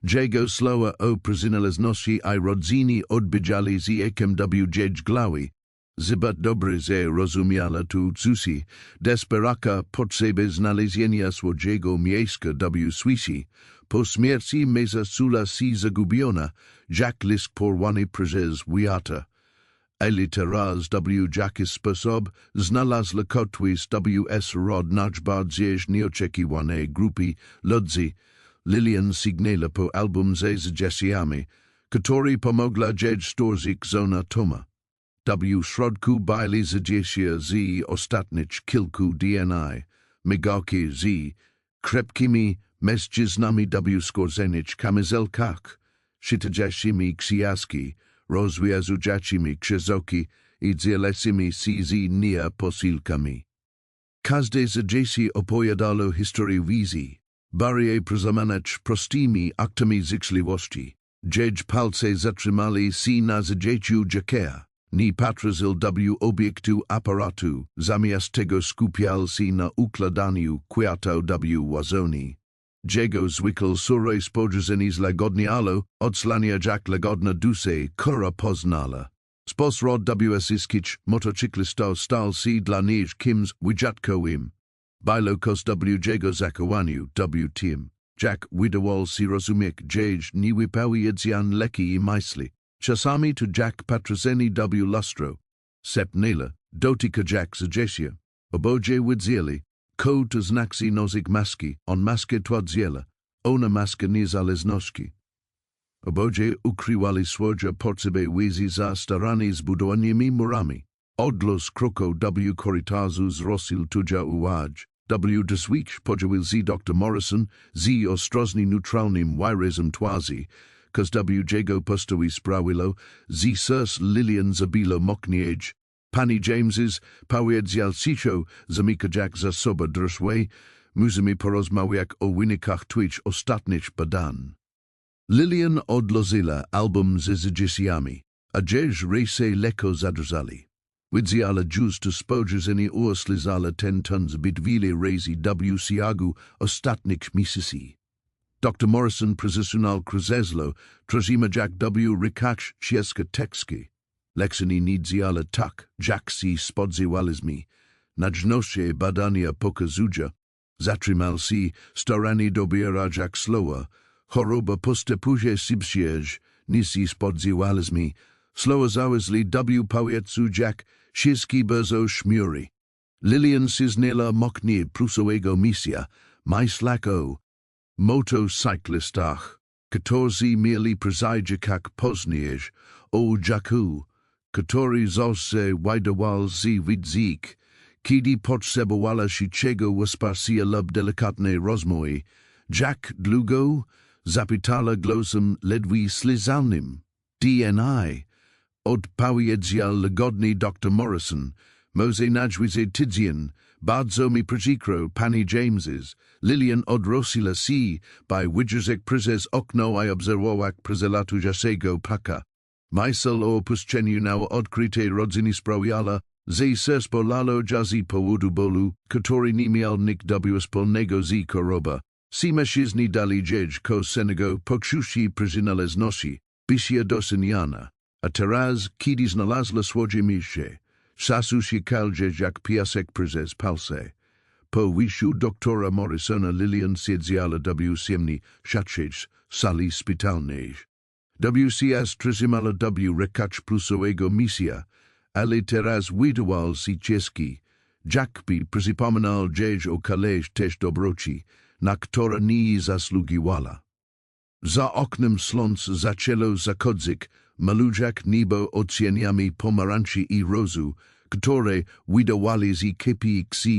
Jego słowa o przynależności I rodziny odbijali z jakim dziś glawi. Zbyt dobrze że rozumiała tu cusi, desperaka potrzeby znalezienia swojego miejsca w świecie. Po śmierci meza sula si zagubiona, Jack lisk porwany przez wiata. Ale teraz Jack's sposób znalazł kotwis WS rod najbardziej nieoczekiwane grupy ludzi. Lilian signała po album ze sugestiami, który pomogła dziś stworzyć zona toma. Środku byli suggestia z ostatnich kilku dni, migawki z krepkimi mężczyznami skórzanych kamizelkach, szytającymi książki, rozwiązującymi krzyżoki I dzielącymi się z nia posilkami. Każde suggestie opowiadało historię wizji, bardziej przezamanać prostymi aktami życzliwości. Dziś palce zatrzymali się na zdjęciu Jacka. Ni patrzył obiektu aparatu, zamiast tego skupiał się na układaniu kwiatów wazoni. Jego zwykle surowe spojrzenie zlagodniało, odslania Jack lagodna dusze, która poznala. Spośród wszystkich motocyklistów stał się dla nich kimś wyjątkowym. Było kos jego zakowaniu tym. Jack wydawał się rozumieć, że nie wypowiedział leki I myśli. Czasami to Jack patrzyli lustro. Sepnęła, dotyka Jack suggestia. Oboje widzieli, to znaczy nozik maski, on maskę twierdziela, ona maska niezależności. Oboje ukrywali swoje potrzeby wizy za staranie zbudowanymi murami. Odlos kroków korytarzu zrosil tudzia uwag. Doswicz podzielił z Dr. Morrison z ostrożnie neutralnym wyrazem twarzy, kos jego postowi sprawiło, z serc Lilian zabilo mokniej. Pani James's powiedział cicho, zamyka Jack za sobą drzwi, musimy porozmawiać o wynikach twych ostatnich badań. Lilian odlożyła album ze sugestiami, a dziś rejse lekko zadrżali. Widziała już to spojrzenie uoslizała ten ton zbyt wiele razy siagu ostatnich miesięcy. Dr. Morrison professional krześlo, trzyma Jack W. Rykacz cieska tekski. Leksini nidziala tak, Jack si spodziewalizmi. Najnowsze badania pokazują, zatrzymał si staranie dobiera Jack slowa. Choroba postępuje szybciej niż spodziewalizmi. Slowa zawisli W. Powiedzu Jack wszystkie bardzo szmury. Lilian Cisnela moknie plusowego misja, majslako. Motocyklistach, 14 mili przejedzie jak później, o Jacku, który zawsze wydawal si widzik, kiedy potrzebowała się czego wsparcia lub delikatnej rozmowy. Jack długo zapytała głosem ledwie slizalnym. DNI, odpowiedział łagodnie Dr. Morrison, może nazwisko tydzień, bardzo mi przykro, pani James's. Lilian odrosila si, by wyjrzeć przez okno I obserwować przelatującego paka. Myśl o opuszczeniu na odkryte rodziny sprawiała, że zespolalo jazzy powodu bólu, który nie miał nikt w wspólnego z choroba. Si mężczyźni dali dzieć kosenego poczucie przynależności, bysia doceniana. A teraz, kiedy znalazła swoje miejsce, sasu się kaldzie jak piasek przez palce. Po wyjściu doktora Morrisona Lilian siedziała w ciemni siatrzeć sali szpitalnej. WCS trzymała W. Rykacz plusowego misja, ale teraz wydawal si czeski. Jack by przypominał dzieć o kaleś też dobroci, na które nie zasługiwała. Za oknem słońce zaczęło zachodzić, maludziak niebo oceaniami pomarańczy I rozu, które wydawali z KPXC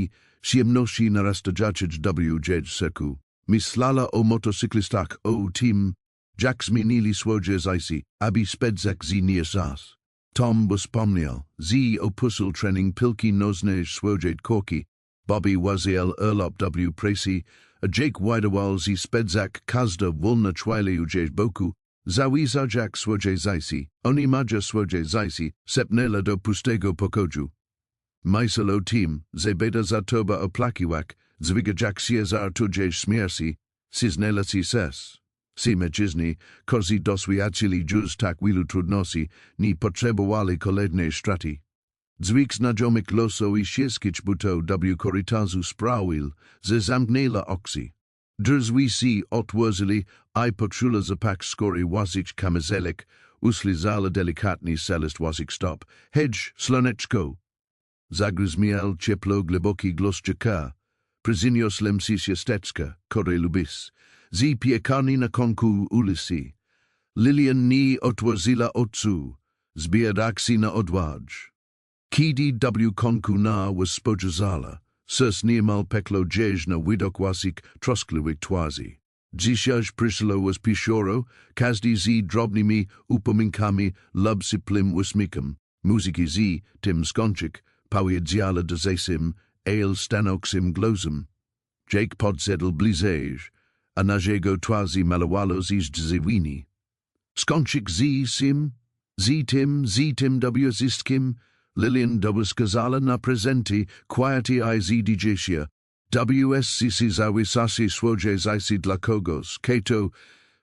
ciemności narastających w dzień seku. Myślała o motocyklistach o tym, jak zmienili swoje życie, aby spędzać z nie czas. Tom wspomniał, że opuścił trening pilki nożne swoje korki, Bobby waziel urlop w pracy, a Jake wydawal z spędzać każda wolna chwila udzieć boku, zawisał Jack swoje życie, oni mają swoje życie, sepnęła do pustego pokoju. Myśl o tym, że beda zatoba oplakiwak, zwiga Jack siezar tudziej śmierci, cisnęła si ses. Si mężczyźni, którzy doświadczyli już tak wielu trudności, nie potrzebowali kolejnej straty. Dźwig znajomych losu I wszystkich butów w korytarzu sprawił, że zamknęła oczy. Drzwi si otworzyli I poczula zapach skóry łazich kamizelek, uslizała delikatnie szelest łazich stop. Hedź, słoneczko! Zagryzmiał ciepło głęboki głos Jacka. Przyniosłem ci ciasteczka, które lubisz. Z piekarni na konku ulicy. Lilian nie otworzyła oczu, zbierak si na odwadź. Kiedy w konku na spodzierzała, ses niemal peklo dzień na widok łazich troskliwych twarzy. Dzisiaj przyszło z piszoro, każdej z drobnymi upominkami lub syplym uśmiechem. Muzyki z tym skończyk, powiedziała dezesym, ale stanoksim glosem. Jake podszedł bliżej, a na jego twarzy malawało zdziwienie. Skończyk z tym w wszystkim, Lilian wskazała na prezenty, kwiaty I z dzisiaj. WSCC zawisasi swoje życie dla kogoś, kto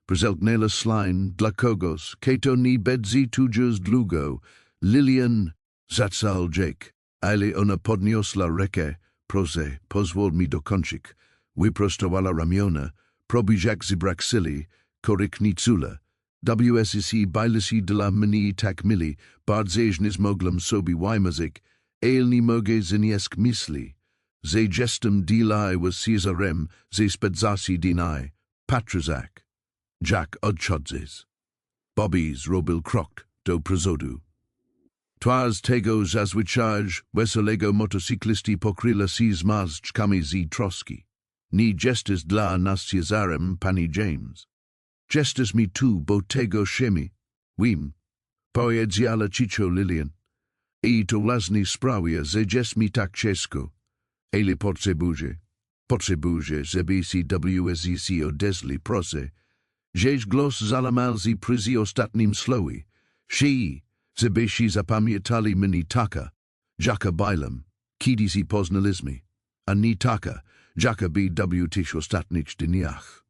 przelgnęła slain dla kogoś, kto nie będzie tuż długo. Lilian, zaczał Jake, ale ona podniosła rękę, proszę, pozwól mi dokończyć. Wyprostowała ramiona, probijak zbrak sili, koryknicula. WSCC bajlisi dla mnie tak mili, bardziej nie mogłem sobie wymarzyć, ale nie mogę znieść myśli. Ze gestem delay was Cezarem, ze spedzasi deny, patryzak. Jack odchodzes. Bobby zrobił krok do przodu. Twas tego zazwyczaj wesołego motocyklisty pokryla si z mazczkami z troski. Nie gestes dla nas Cezarem, pani James. Gestes mi tu, bo tego szemi. Wim. Powiedziała cicho Lilian. I to właśnie sprawia, że gest mi tak ciężko. Ale potrzebuje, żeby si WSCC odezli, proszę. Żeś głos zalamal z przy ostatnim słowie. Żeby si zapamiętali mnie taka, Jacka bajlem, kiedy si poznaliśmy. A nie taka, Jacka w tych ostatnich dniach.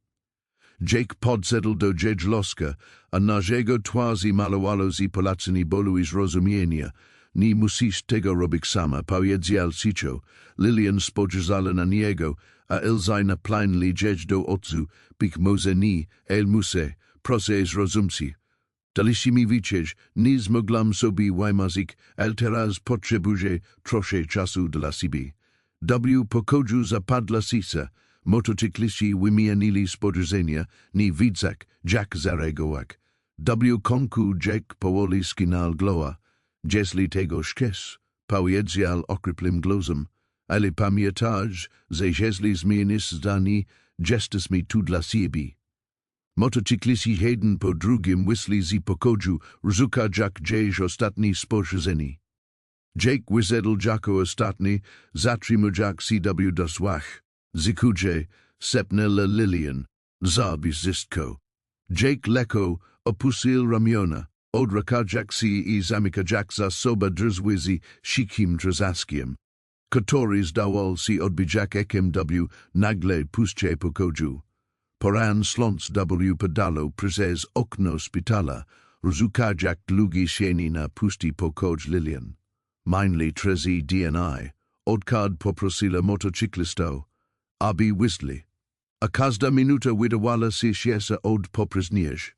Jake podsedł do Jedloska, a naszego twarzy malowalo z Polacyni bolu i zrozumienia. Nie musisz tego robić sama, powiedział Sicio. Lilian spojrzała na niego, a Elzina plainly jedź do otcu, być może nie, el muse, proszę zrozumci. Daliście mi widzieć, nie zmogłam sobie wymazić, ale teraz potrzebuję trochę czasu dla siebie. W pokoju zapadła cisza. Motocykliści wymienili spojrzenia, nie widzak, Jack zareagował. W konku Jack powoli skinął glowa. Jeśli tego chcesz, powiedział okryplym głosem, ale pamiętaj, że jeśli zmienisz zdanie, jesteś mi tu dla siebie. Motocykliści jeden po drugim wyszli z pokoju, rzuca Jack gdzieś ostatni spojrzenie. Jake wyzedł Jacko ostatni, zatrzymał Jack CW do swach. Zikuje, sepnęła Lilian, zabizistko. Jake lekko opuścił ramiona, odraka Jack i zamyka Jack za soba drzwizi sikim drzaskiem. Który zdawał się odbić Jack w nagle puszcze pokoju. Poran sląc W pedalo przez okno szpitala, rzuca Jack długi sieni na pusty pokoj Lilian. Mainly trezi DNI, odkad poprosila motocyklistą, aby wyszli. A każda minuta wydawała się siesa od poprzednich.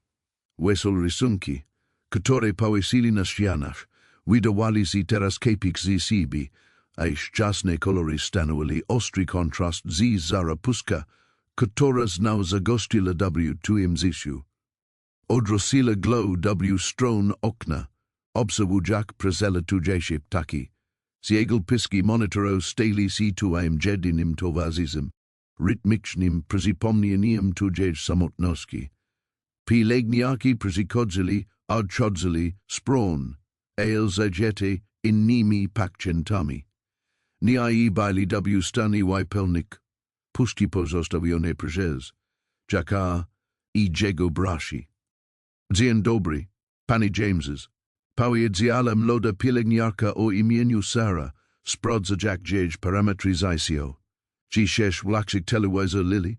Wesel rysunki, które powiesili na ścianach, wydawali się teraz kepik z siebie, a jasne kolory stanowili ostry kontrast z zarapuska, która znał zagościła W twoim życiu. Odrosila glow W stron okna, obserwu Jack prezela tujejsze ptaki. Z jego piski monitoro stali się twoim jedynym towarzysem, rytmicznym przypomnieniem tujej samotności. Pielęgniarki przychodzili, odchodzili, spron, ale zajęte innymi pacjentami. Nie byli W stanie wypełnić puszki pozostawione przez Jacka i jego braci. Dzień dobry, Pani James's. Powiedziała młoda pielęgniarka o imieniu Sara, sprawdza Jack gdzieś parametryzacją. Czy chcesz włączyć telewizor, Lily?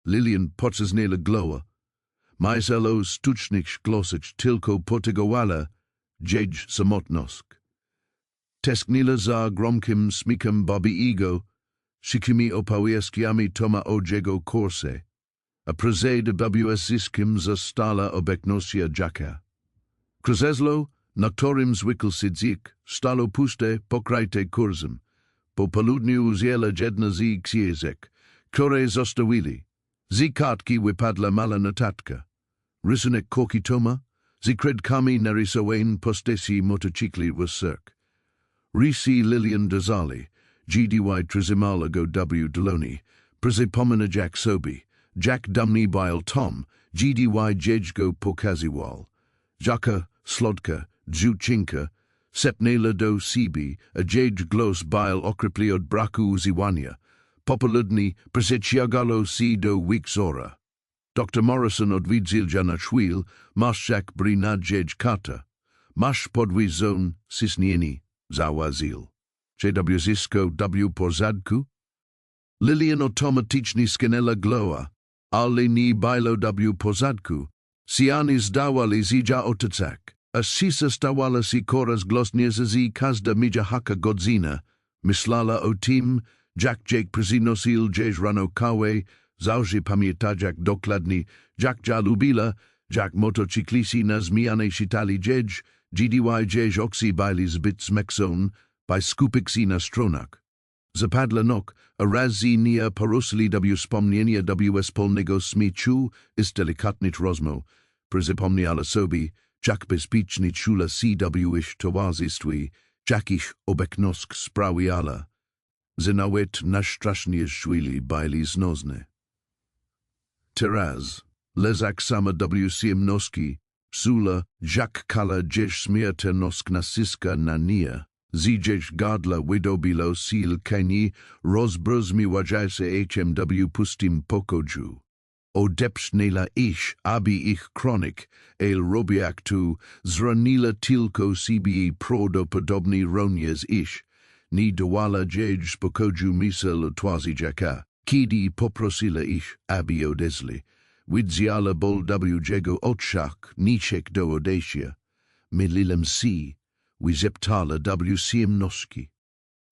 Lilian pocisnęła głowę. Majzelo sztucznych głosać tylko potygowała gdzieś samotność. Tęskniła za gromkim smikiem Bobby'ego, szykimi opowieściami Toma o jego kursie, a przed WS-iskiem zastała obecność Jacka. Krzesło, na którym zwykł siedzieć, stało puste, pokryte kurzem. Po południu zjęła jedna z książek, które zostawili. Z kartki wypadła mała notatka. Rysunek korki Toma, z kredkami narysowań postesi motocykli wysok. Rysy Lilian dozali, GDY trzymała go W dłoni, przypomina Jack sobie. Jack dumny bile Tom, GDY jedź go pokazywał. Jacka, slodka, dziewczynka, sepnęła do siebie, a jedź głos bile okrypli od braku używania. Popoludni przyciągało się do wieczora. Dr. Morrison odwiedził na chwilę, masz Jack brina jedź kata. Masz podwizon ciśnienie, zaważył. Czy zysko W porządku? Lilian automatycznie skinęła głowę, ale nie było W porządku. Siany zdawali się otacak, a sisa stawała się coraz głośniejsza z każda mija haka godzina. Myślała o tym, Jake przyznosił gdzieś rano kawę, zawsze pamięta Jack dokładnie, Jack lubila, Jack motocykliści na zmiany czytali gdzieś, GDY gdzieś oksy byli zbyt smekson, by skupić się na stronach. Zapadła nok, a razy nie poruszyli W wspomnienia W wspólnego śmieciu z delikatnych rozmów. Przypomniała sobie, Jack bezpiecznie czula CW-ish towarzystwie, Jack ich obecność sprawiała. Że nawet najstraszniejsze byli znozne. Teraz, lezak sama W ciemności, sula, Jack kala gdzieś śmiertelność naciska na nie. Gdzieś gadla wydobilo sil keni, rozbrzmiła się HMW pustym pokoju. Odepchnęła ich, aby ich kronik, el robiak tu, zranila tylko siebie prawdopodobnie również ich. Nie dawała gdzieś spokoju myśl o twarzy Jacka, kiedy poprosila ich, aby odeszli. Widziala bol jego oczach, niczek do odejścia. Mylilem si, wyzeptala noski.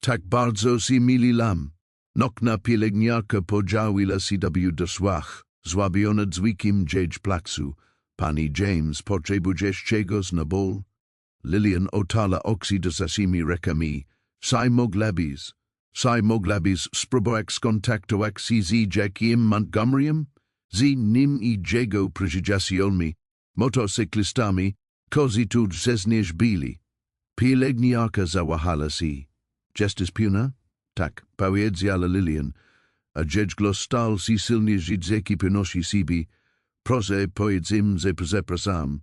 Tak bardzo si mylilam. Nokna pielęgniarka podziawiła si do słach, złabiona dzwikiem plaksu. Pani James potrzebujesz czegoś na bol? Lilian otala oxy do sasimi rekami. Sai moglabis spróbować skontaktować si z Jackiem Montgomeryem? Z nim I jego prejudiacjolmi, motocyklistami, kozi tu zezniesz bili. Pielęgniarka zawahala si. Justice Puna? Tak, powiedziała Lilian, a jedźglo stal si silnie żydzeki pynosi sibi, proze powiedzim ze przepraszam,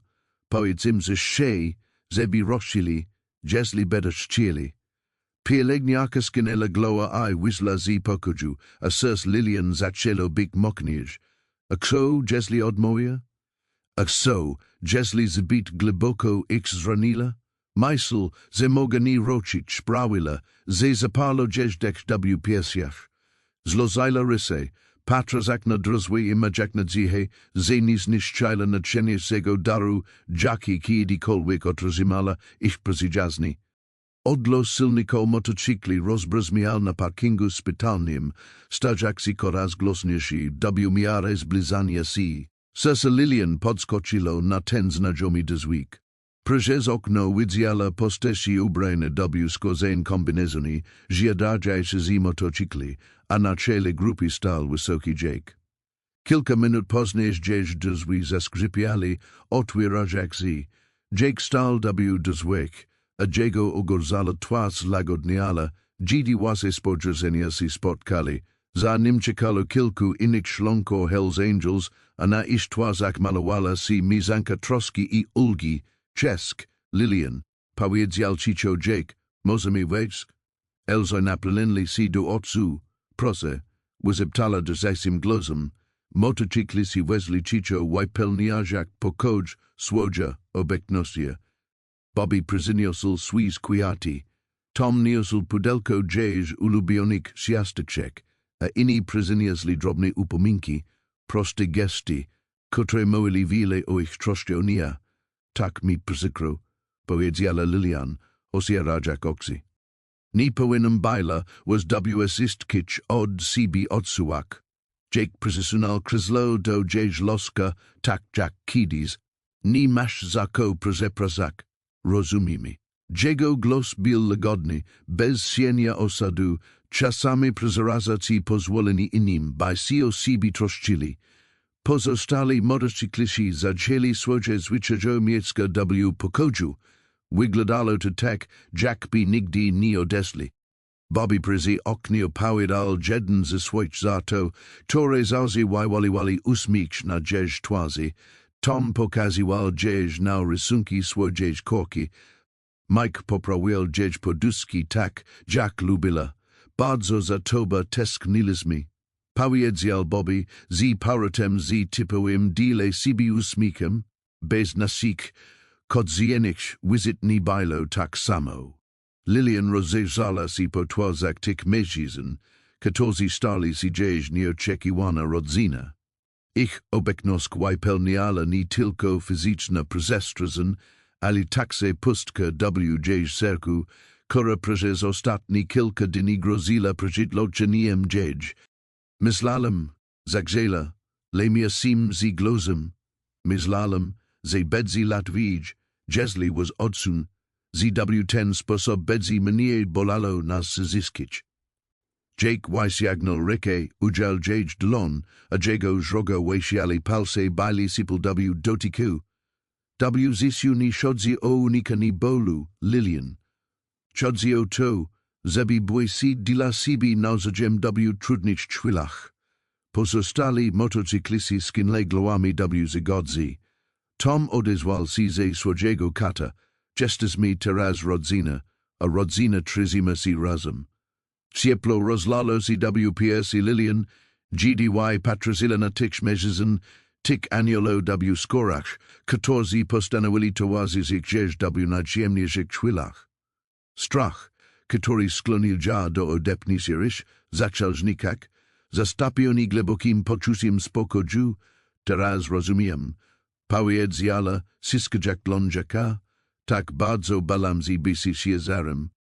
powiedzim ze szej, zebi roszili, jesli beda szczyli. Pielęgniarka skinęła gloa I wizla z pokoju, a sers Lilian zaczęło bik moknij. A kso jesli odmoja? A kso jesli zbit głęboko ich zranila? Mysl ze mogani ročić prawila, ze zapalo jezdek w piersiach. Zlozajla ryse, patrazak na drozwy imajak na dzihe, ze niszczajla na czenie sego daru, jaki kiedykolwiek otrzymala ich przyjaźni. Odlo silniko motocykli rozbrzmiał na parkingu spitalnym, stajak si coraz glosniejszy, miarę zblizania si. Sesa Lilian podskoczyło na ten znajomy dozwik. Przez okno widziała postaci ubrane w skórzane kombinezony, zjadające z motocykli, a na czele grupy stał wysoki Jake. Kilka minut później drzwi zaskrzypiali, otwierać się. Jake stał w drzwiach, a jego ugorzala twarz lagodniała, gdy łasy spodziewania się spotkali. Za nim czekało kilku innych członków Hells Angels, a na ich twarzach malowała się mizanka troski I ulgi. Czesk, Lilian, powiedział cicho Jake, możemy wejść? Elzo naplinli si do otsu, proszę, wyzeptala do zasim glozem, motocykliści wezli cicho wypełniarzak pokoju słodzia obecności. Bobby przyniósł swój kwiaty, Tom niósł pudelko jej ulubionych ciasteczek, a inni przyniosli drobne upominki, proste gesty, które mówili wiele o ich troszczonia. Tak mi przykro, powiedziała Lilian, osierajak oksy. Nie powinnam bajla was assistkić od siebie odsuwak. Jake przysunął krzesło do jej loska, tak jak kiedyś. Nie masz za ko przepraszać, rozumiemy. Jego głos był łagodny, bez sienia osadu, czasami przerażać pozwoleni innym, by si o siebie troszczyli. Pozostali motocykliści zaczęli swoje zwyciężomieckie w pokoju. Wyglądało to tak, jakby nigdy nie odeszli. Bobby przy oknie opowiadał jeden ze swoich żartów, które zawiewali uśmiech na jej twarzy. Tom pokazywał jej na rysunki swojej korki. Mike poprawił jej poduszki tak, jak lubila. Bardzo za tobą tęskniliśmy. Powiedział Bobby, z powrotem z typowym dile siebie uśmiechem, bez nasik, codziennych wizyt nie było tak samo. Lilian rozejrzała się po twarzach tych mężczyzn, którzy stali z jej nieoczekiwana rodzina. Ich obecność wypełniała nie tylko fizyczna przestrzeń, ale także pustka w jej sercu, która przez ostatnie kilka dni groziła przydloczeniem jej. Myślałem, zagrzela, lemia sim z glozem. Myślałem, że bedzi latwidź, jesli was odsun, w ten sposób bedzi mnie bolalo nas zyskić. Jake wysiagnął rękę, udział jej dłoń, a jego żroga wysiali palce bali sipl w dotyku. Zisiu ni shodzi o unika ni bolu, Lilian. Chodzi o to, żeby błysi dla siebie nawzajem w trudnych chwilach. Pozostali motocykliści skinęli głowami w zgodzi. Tom odezwał się ze swojego kata, jesteśmy teraz rodzina, a rodzina trzymamy się razem. Ciepło rozlalo się w piersi Lilian, GDY patrzyła na tych mężczyzn, tych aniolo w skórach, którzy postanowili towarzyszyć ich w najciemniejszych chwilach. Strach, który sklonił ja do odepnięcia zaczął znikać, zastapiony głębokim poczuciem spokoju, teraz rozumiem. Powiedzala siskajak lądziaka, tak bardzo balamzi bisi się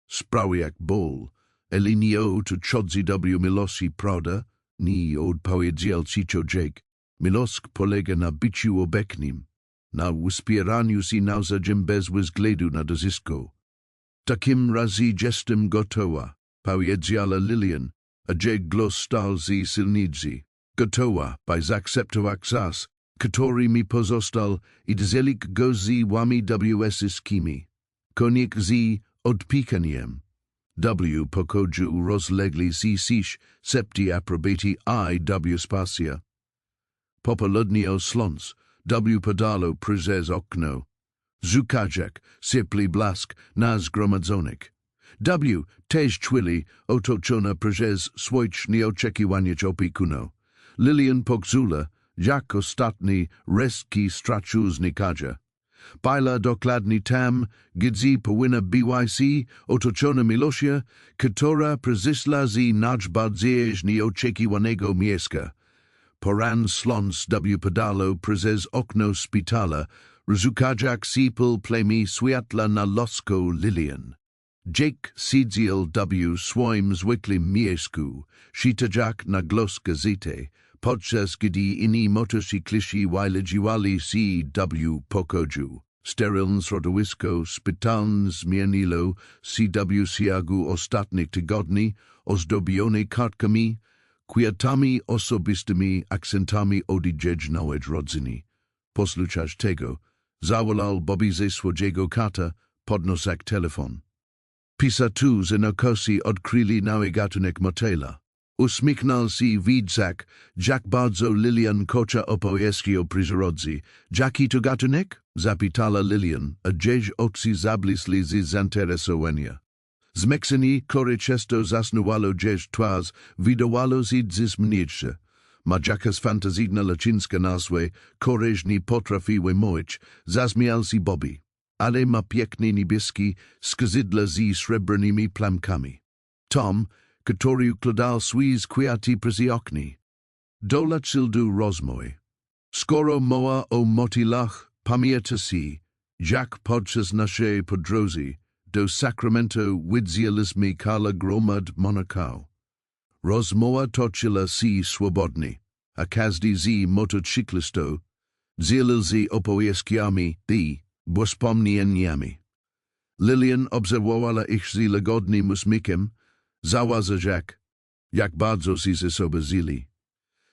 sprawy jak ból. Elinio to chodzi w milości prawda, ni od powiedział cicho Jake. Milosk polega na biciu obecnym, na uspieraniu si nawzajem bez względu na dozysko. Takim razie jestem gotowa, powiedziała Lilian, a Jake głos stał z silnicy. Gotowa, by zaakceptować zas, który mi pozostał I dzelik go z wami ws kimi. Konik z odpikaniem. W pokoju rozlegli siś septi aprobati I spacja. Popoludnio slons, w podalo przez okno. Zukajak, sypli blask, nas gromadzonek. Też chwili, otoczona przez swoich nieoczekiwanych opiekuno. Lilian pokzula, jak ostatni resztki strachu znikaja. Baila dokładnie tam, gdzie powinna BYC, otoczona milosia, która przysła z najbardziej nieoczekiwanego miejsca. Poran slons w podalo przez okno szpitala, rozukajak sipel plemi światła na losko Lilian. Jake siedział w swoim zwykłym miejscu, czytajak na głos gazety, podczas gdy inni motocykliści wylegiwali się w pokoju. Sterylne środowisko szpitalne zmieniło się w ciągu ostatnich tygodni, ozdobione kartkami, kwiatami osobistymi, akcentami odwiedzinowej rodziny. Posłuchać tego, zawołał Bobby ze swojego kata, podnosek telefon. Pisatuzy na kosi odkryli nowy gatunek motela. Uśmiechnął się widzak, jak bardzo Lilian kocha opowieści o przyrodzie. Jaki to gatunek? Zapytała Lilian, a jej oczy zabłysły z zainteresowania. Zmęczenie, które często zasnuwało jej twarz, wydawało się zmniejsze. Ma jakaś fantazijna lacińska nazwa, które nie potrafiły mówić, zaśmiał się Bobby. Ale ma piękne niebieskie skazydła z srebrnymi plamkami. Tom, który układał swoje kwiaty przez okno, dołączył do rozmowy. Skoro mowa o motylach, pamięta się, jak podczas naszej podróży do Sacramento widzieliśmy kala gromad monakał. Rozmowa toczyła się swobodnie, a każdy z motocyklistów dzielił się opowieściami wspomnieniami. Lilian obserwowała ich z lagodnym uśmiechem, zauważyła, jak bardzo się ze sobą zili.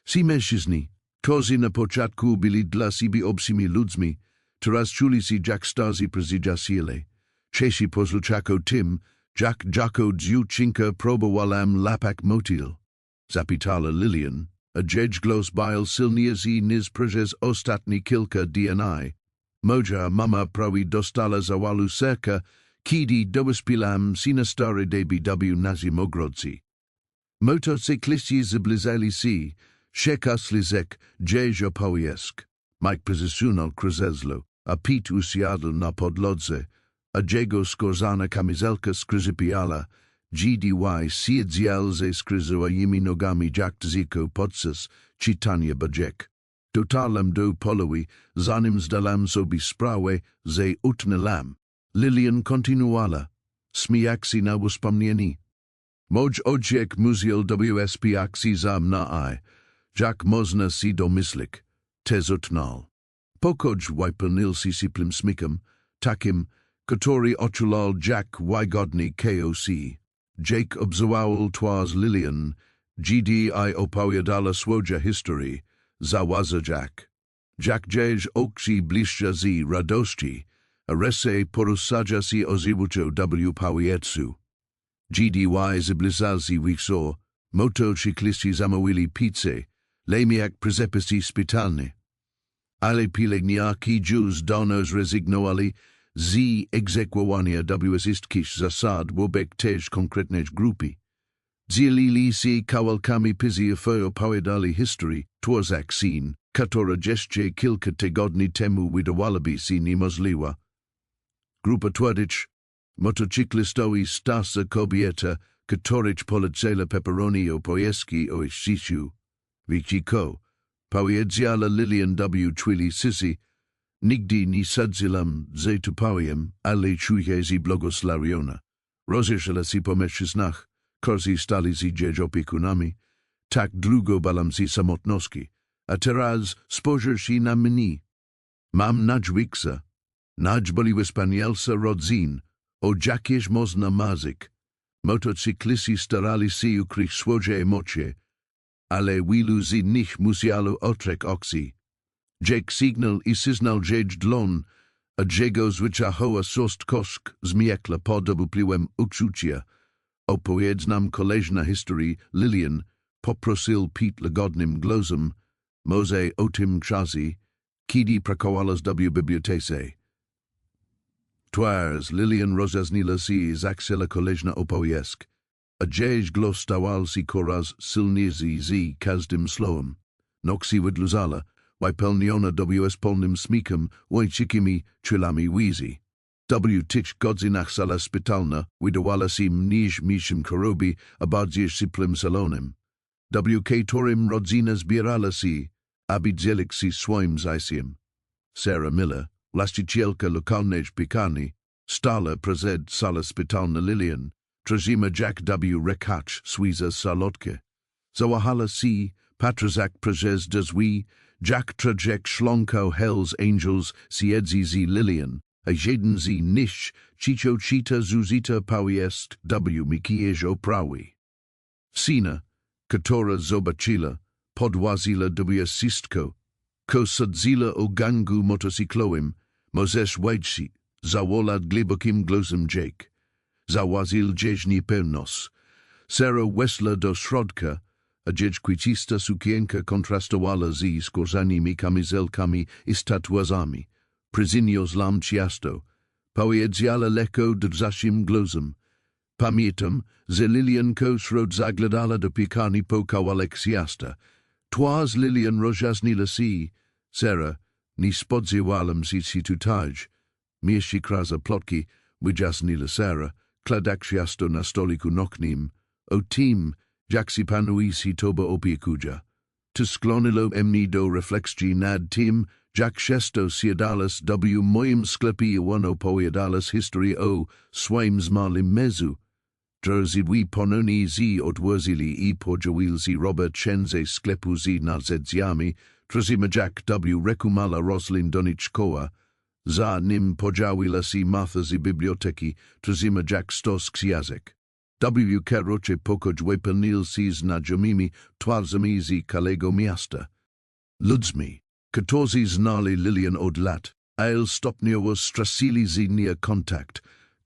Ci mężczyźni, którzy na początku byli dla siebie obcymi ludźmi, teraz czuli się jak starzy przyjaciele. Czesi posłuchać o tym, jak jako dziewczynka próbowałam lapać motyl. Zapytała Lilian, a jej głos był silniejszy niż przez ostatnie kilka dni. Moja mama prawie dostala zawalu serca, kiedy dospiałam się na stare w naszym ogrodzie. Motocykliści zbliżali się, czekali jej opowieść. Mike przysunął krzesło, a Pete usiadł na podłodze, a jego skórzana kamizelka skrzypiała, GDY siedział ze skryzowanymi nogami jak dziecko podczas czytania bajek. Dotarłam do polowy, zanim zdałam sobie sprawę, że utnęłam. Lilian kontynuowała, śmiejak się na wspomnienie. Moj ojciec musiał wspiać się za mną, jak można się domyślić, też utnął. Pokój wypełnił się syplym śmiechem, takim, który oczulał jak łagodny KOC. Jake obserwował twarz Lilian, gdy opowiadała swoje historie, zauważył jak jej oczy błyszcza z radości, a ręce poruszają się ozywczo w powietrzu. GDY zbliżał się wysoko, motocykliści zamówili pizzę, lemiak przepisy szpitalne. Ale pielęgniarki już dawno zrezygnowali z egzekwowania wszystkich zasad wobec też konkretnej grupy. Dzielili się kawałkami pisy opowiadali historii, tworzak scen, która jeszcze kilka tygodni temu wydawałaby się niemożliwa. Grupa tworzyć, motocyklistowi starsa kobieta, których polecała pepperoni opowieści o życiu. Wichiko, Pojawia Lilian w chwili sisi, nigdy nie sadziłam ze tupałem, ale czuję z błogosławiona. Rozeszła si po mężczyznach, którzy stali z dziejopiekунami, tak długo bałam si samotności, a teraz spojrzysz się na mnie. Mam nadźwiksa, nadźboli wyspanielsa rodzin, o jakież można mazyk. Motocykliści starali się ukryć swoje emocje, ale wielu z nich musiało otrzeć oczy. Jake signal i syznal jedź dlon, a jego zwyczajowa sost kosk zmiekla podobupliłem uczucia. Opowiedz nam koleżna historii Lilian, poprosil Pete lagodnym głosem, może o tym czasie, kiedy pracowałaś w bibliotece. Twarz Lilian rozeznila się z aksela koleżna opowiesk, a jeż głos stawal się coraz silniejszy z każdym słowem. Noxi wydluzala, wypełniona z polnym smikiem, łączykimi czulami łzy. W tych godzinach sala spitalna wydawała się mniejszym choroby, a bardziej syplym salonem. W którym rodzina zbierała się, aby dzielić się swoim zajściem. Sarah Miller, właścicielka lokalnej piekarni, stała przed sala spitalna Lilian, trzymała Jack w rękach swiza salotkę. Zawahala się, patrzak przez drzwi, Jack trzech członków Hells Angels siedzi z Lilian, a jeden z nich cicho czyta zuzita powieść w Mikiejo prawi. Sina, która zobaczyła, podłazila w systko, ko sadzila o gangu motocyklowym, możesz wejść, zawołał głębokim głosem Jake. Załazil jeż niepewność. Sarah weszła do środka, a dzieć kwiecista sukienka kontrastowała z skórzanymi kamizelkami i statuazami. Przyniosłam ciasto. Powiedziała lekko drżącym głosem. Pamiętam, że Lilianko śród zaglądała do piekarni po kawałek ciasta. Twarz Lilian rozjaśniła się. Sarah, nie spodziewałam się tutaj. Mieści kraza plotki, wyjaśniła Sarah, kladak ciasto na stoliku noknym. O tym, jak si panuje si toba opiekuja. To sklonilo mnie do refleksji nad tym, jak często siadalas w moim sklepie opowiadalas historii o swoim zmarłym mężu. Drzwi ponownie otworzyli i pojawił się Robert Chen ze sklepu z narzędziami, trzyma Jack w ręku mała roślin doniczkowa. Za nim pojawiła się Martha z biblioteki, trzyma Jack stos książek. W kierocie pokoju wypełnił się znajomymi twarzami z całego miasta. Ludźmi, którzy znali Lilian od lat, ale stopniowo stracili z niej kontakt.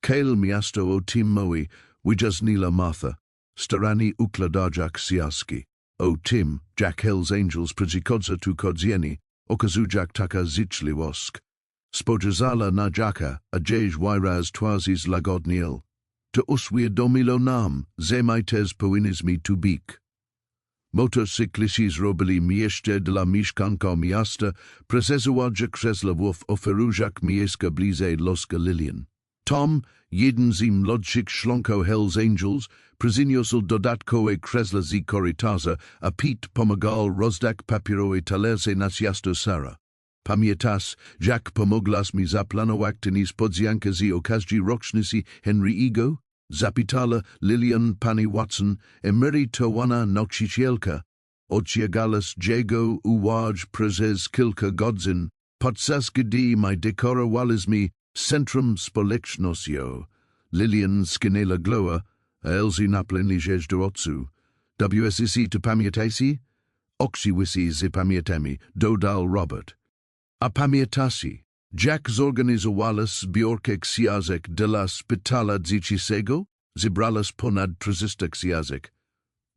Całe miasto o tym mówi, wyjaśniła Martha, starani układać książki. O tym, jak Hells Angels przychodzi tu codziennie, okazuje taka życzliwość. Spojrzała na Jacka, a jeż wyraz twarzy zlagodnił. To uświadomilo nam, że my też powinniśmy tu być. Motocykliści zrobili miejsce dla mieszkanka miasta, prezesując krzesła w oferużach miejska bliżej loska Lilian. Tom, jeden z młodszych członków Hells Angels, przyniósł dodatkowe krzesła z korytarza, a Pete pomagał rozdać papierowe talerze na ciasto Sarah. Pamiętasz, jak pomogłaś mi zaplanować tę niespodziankę z okazji rocznicy Henry'ego? Zapytała Lilian pani Watson, emerytowana nauczycielka. Odciągałaś jego uwagę przez kilka godzin, podczas gdy my dekorowaliśmy centrum społecznościowego. Lilian skinęła głowę, a Elsie naplęli rzecz do oczu. WSC to pamiętajcie? Oczywiście zapamiętamy, dodał Robert. A pamiętacie, jak zorganizowałaś zbiórkę książek dla szpitala dziecięcego? Zebrałaś ponad 300 książek.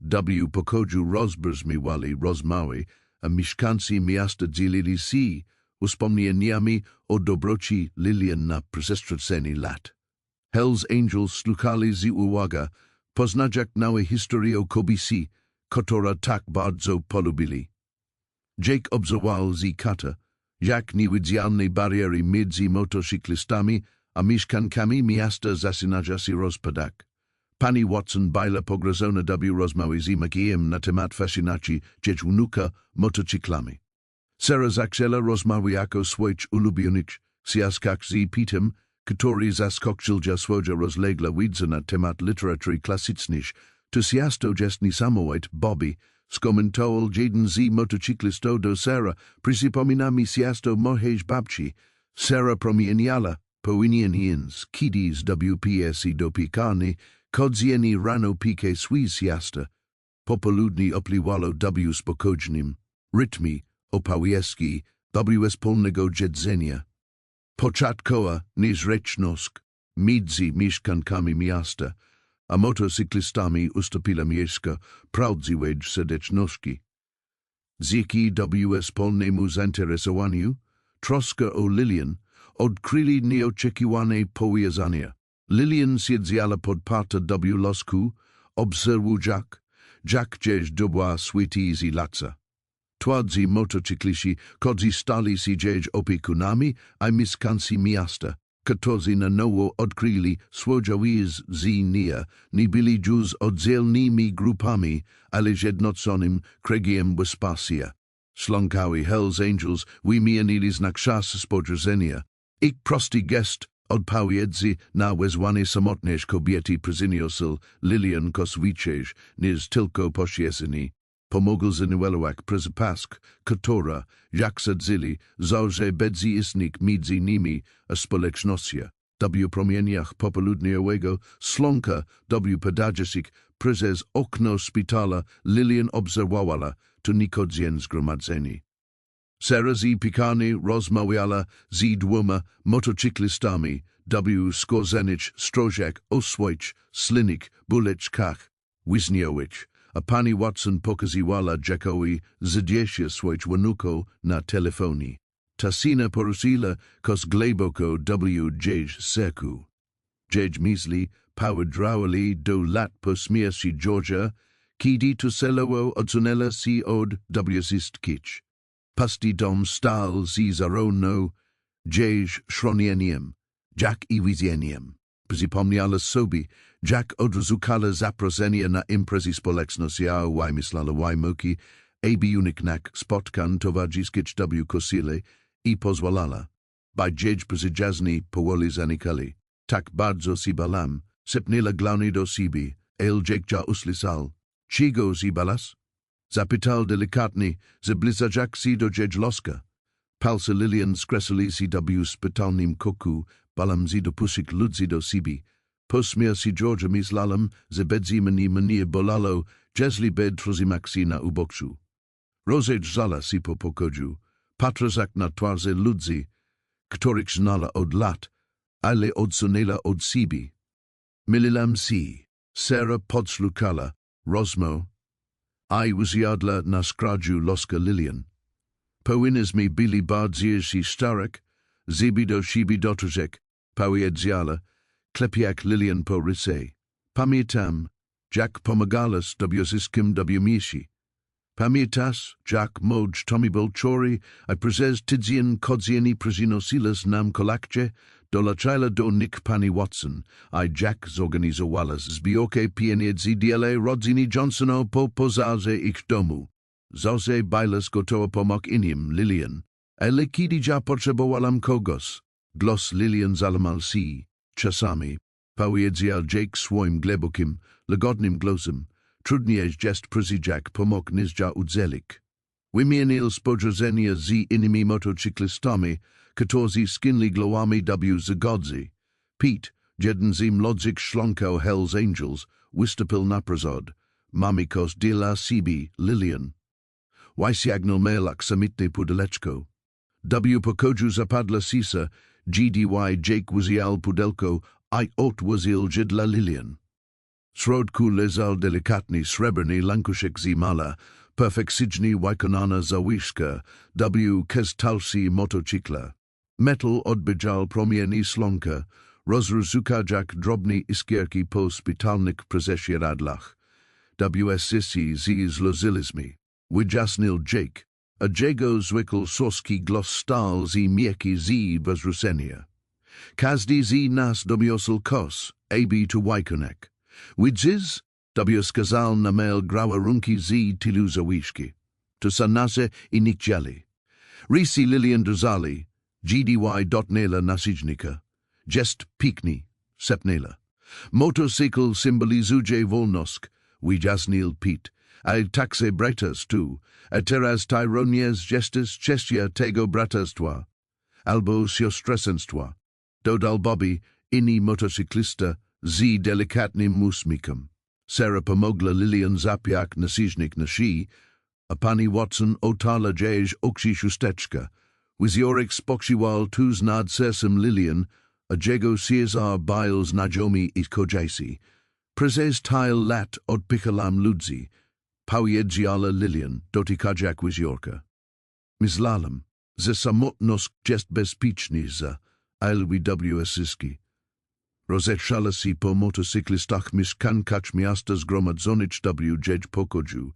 W pokoju rozbrzmiewali rozmowy, a mieszkańcy miasta dzielili się wspomnieniami o dobroci Lilian na przestrzeni lat. Hells Angels słuchali z uwagą, poznać nowe historie o kobiecie, która tak bardzo polubili. Jake obserwował z kata, jak niewidzialne bariery między motocyklistami a mieszkankami miasta zaczynają się rozpadać. Pani Watson baila pogrozona w rozmawi z magiem na temat fascynacji dziećunuka motocyklami. Sara zaczęła rozmawi jako swoich ulubionych zjawiskach z pitem, który zaskoczył swojego rozległa widza na temat literatury klasycznych, to zjasto jest niesamowite Bobby skomentował jeden z motocyklistów do Sara, przypominami zjasto mojej babci. Sara promieniala powinien jens, kiedy z WPS do pikani, kodzieni rano pike swój zjasta. Popoludni opliwalo w spokojnym rytmie opowieści z polnego jedzenia. Początkowa niezręczność między mieszkankami miasta a motocyklistami ustąpiła miejsca prawdziwej serdeczności. Dzięki polnemu zainteresowaniu, troska o Lilian odkryli nieoczekiwane powiązania. Lilian siedziała podparta w losku, obserwując Jack gdzieś dobła świeci z laca. Twadzy motocykliści korzystali z gdzieś opiekunami a mieszkańcy miasta, którzy na nowo odkryli swojego wiedzenia, nie byli już oddzielnymi grupami, ale zjednoczonym kręgiem bezpasia. Slonkawi Hells Angels wymienili znak czas spodziewania. Ich prosty gest odpowiedzi na wezwanie samotnej kobiety przyniósł Lilian koswiczej, niż tylko poświęcenie. Pomogł zaniwelować przypask, która, jak sadzili, zawsze będzie istnieć między nimi a społecznością. W promieniach popołudniowego slonka w pedagogik przez okno szpitala Lilian obserwowała to niecodzienne zgromadzenie. Sara z pikani rozmawiała z dwoma motocyklistami w skórzanych strożach o swoich silnik buleczkach wisniowych, a pani Watson pokazywała Jackowi zdjęcie swoich wnuków na telefonie. Ta scena poruszyła kos głęboko w dziejś sercu. Dziejś myśli powodrawali do lat po śmierci George'a, kiedy to selo odsunęło się od wszystkich. Pusty dom stał z zarówno dziejś schronieniem, jak i widzieniem. Przypomniała sobie, jak odrzucała zaproszenie na imprezy społecznościowe, myślała łajmuki, aby uniknąć spotkań towarzyskich w kościele i pozwalała, by dziejś przyjazny powoli zanikali. Tak bardzo si balam, sypnęła glany do siebie, dziejcia usłyszał. Czego si balas? Zapytał delikatnie, zbliżać się do loska. Palce Lilian skresali się w szpitalnym koku, balam się dopuścić ludzi do siebie. Po śmierci George'a myślałam, że będzie mnie bolalo, jeżeli bed trzymak się na uboczu. Rozejrzała się po pokoju, patrząc na twarze ludzi, których znała od lat, ale odsunęła od siebie. Myliłam się. Sara podslukała rozmowę. I wysiadła na skraju loska Lilian. Powinniśmy byli bardziej się starać, żeby do siebie dotrzeć, powiedziała, klepiak Lilian po rysce. Pamiętam, jak pomagałaś w wszystkim w mieście. Pamiętasz, jak mąż Tommy Bolchory, a przez tydzień codziennie przynosiłaś nam kolację, dolacała do nich pani Watson, a jak zorganizowałaś zbiórkę pieniędzy dla rodziny Johnsona po pożarze ich domu. Zawsze byłaś gotowa pomóc innym, Lilian, ale kiedy ja potrzebowałam kogoś, głos Lilian zalamal się, czasami, powiedział Jake swoim głębokim, łagodnym głosem, trudniej jest przyjść pomóc niż udzielić. Wymienił spodziewania z innymi motocyklistami, którzy skinli głowami w zagodzi. Pete, jeden z młodszych członków Hells Angels, wystąpił naprzód, mamikos dla siebie Lilian. Wysiagnął melak samitny pudeleczko. W pokoju zapadła cisza, gdy Jake wziął pudelko, a odłożył je dla Lilian. W środku leżał delikatny srebrny lankuszek z mala, perfekcyjnie wykonana zawieszka w kestalsi motocykla. Metal odbijał promienie slonka, rozrzucał jak drobne iskierki po szpitalnych prześcieradlach. W sesji zloziliśmy. Wyjasnił Jake, a jego zwykł soski głos stał z miękki z wzruszenia. Każdy z nas doniósł kos, aby to wykonać. Widzisz, w skazal na mel grała z tylu zawiszki. To sanase I nikjali. Risi Lilian Dozali, GDY dotnela nasidnika. Jest pikni, sepnela. Motorcycle symbolizuje wolnosk, wijasnil pit. A taxe bratas tu, a teraz tyronies gestes chestia tego bratastwa. Albo siostresenstwa. Dodal Bobby, inni motocyklista, z delikatnym musmikum. Sarah pomogla Lilian zapiak nasijnik nashi, a pani Watson otala jej oksi shusteczka. Wiziorik spoksiwal tuz nad sesam Lilian, a jego Caesar biles najomi I kojasi. Prezes tile lat od pichalam ludzi. Pawiedziala Lilian, dotikajak wiziorka. Mislalam, ze samotnost jest bezpieczny za LWSiski. Rozet shalasi po motocyklistach mieszkankach miasta zgromadzonich w pokoju.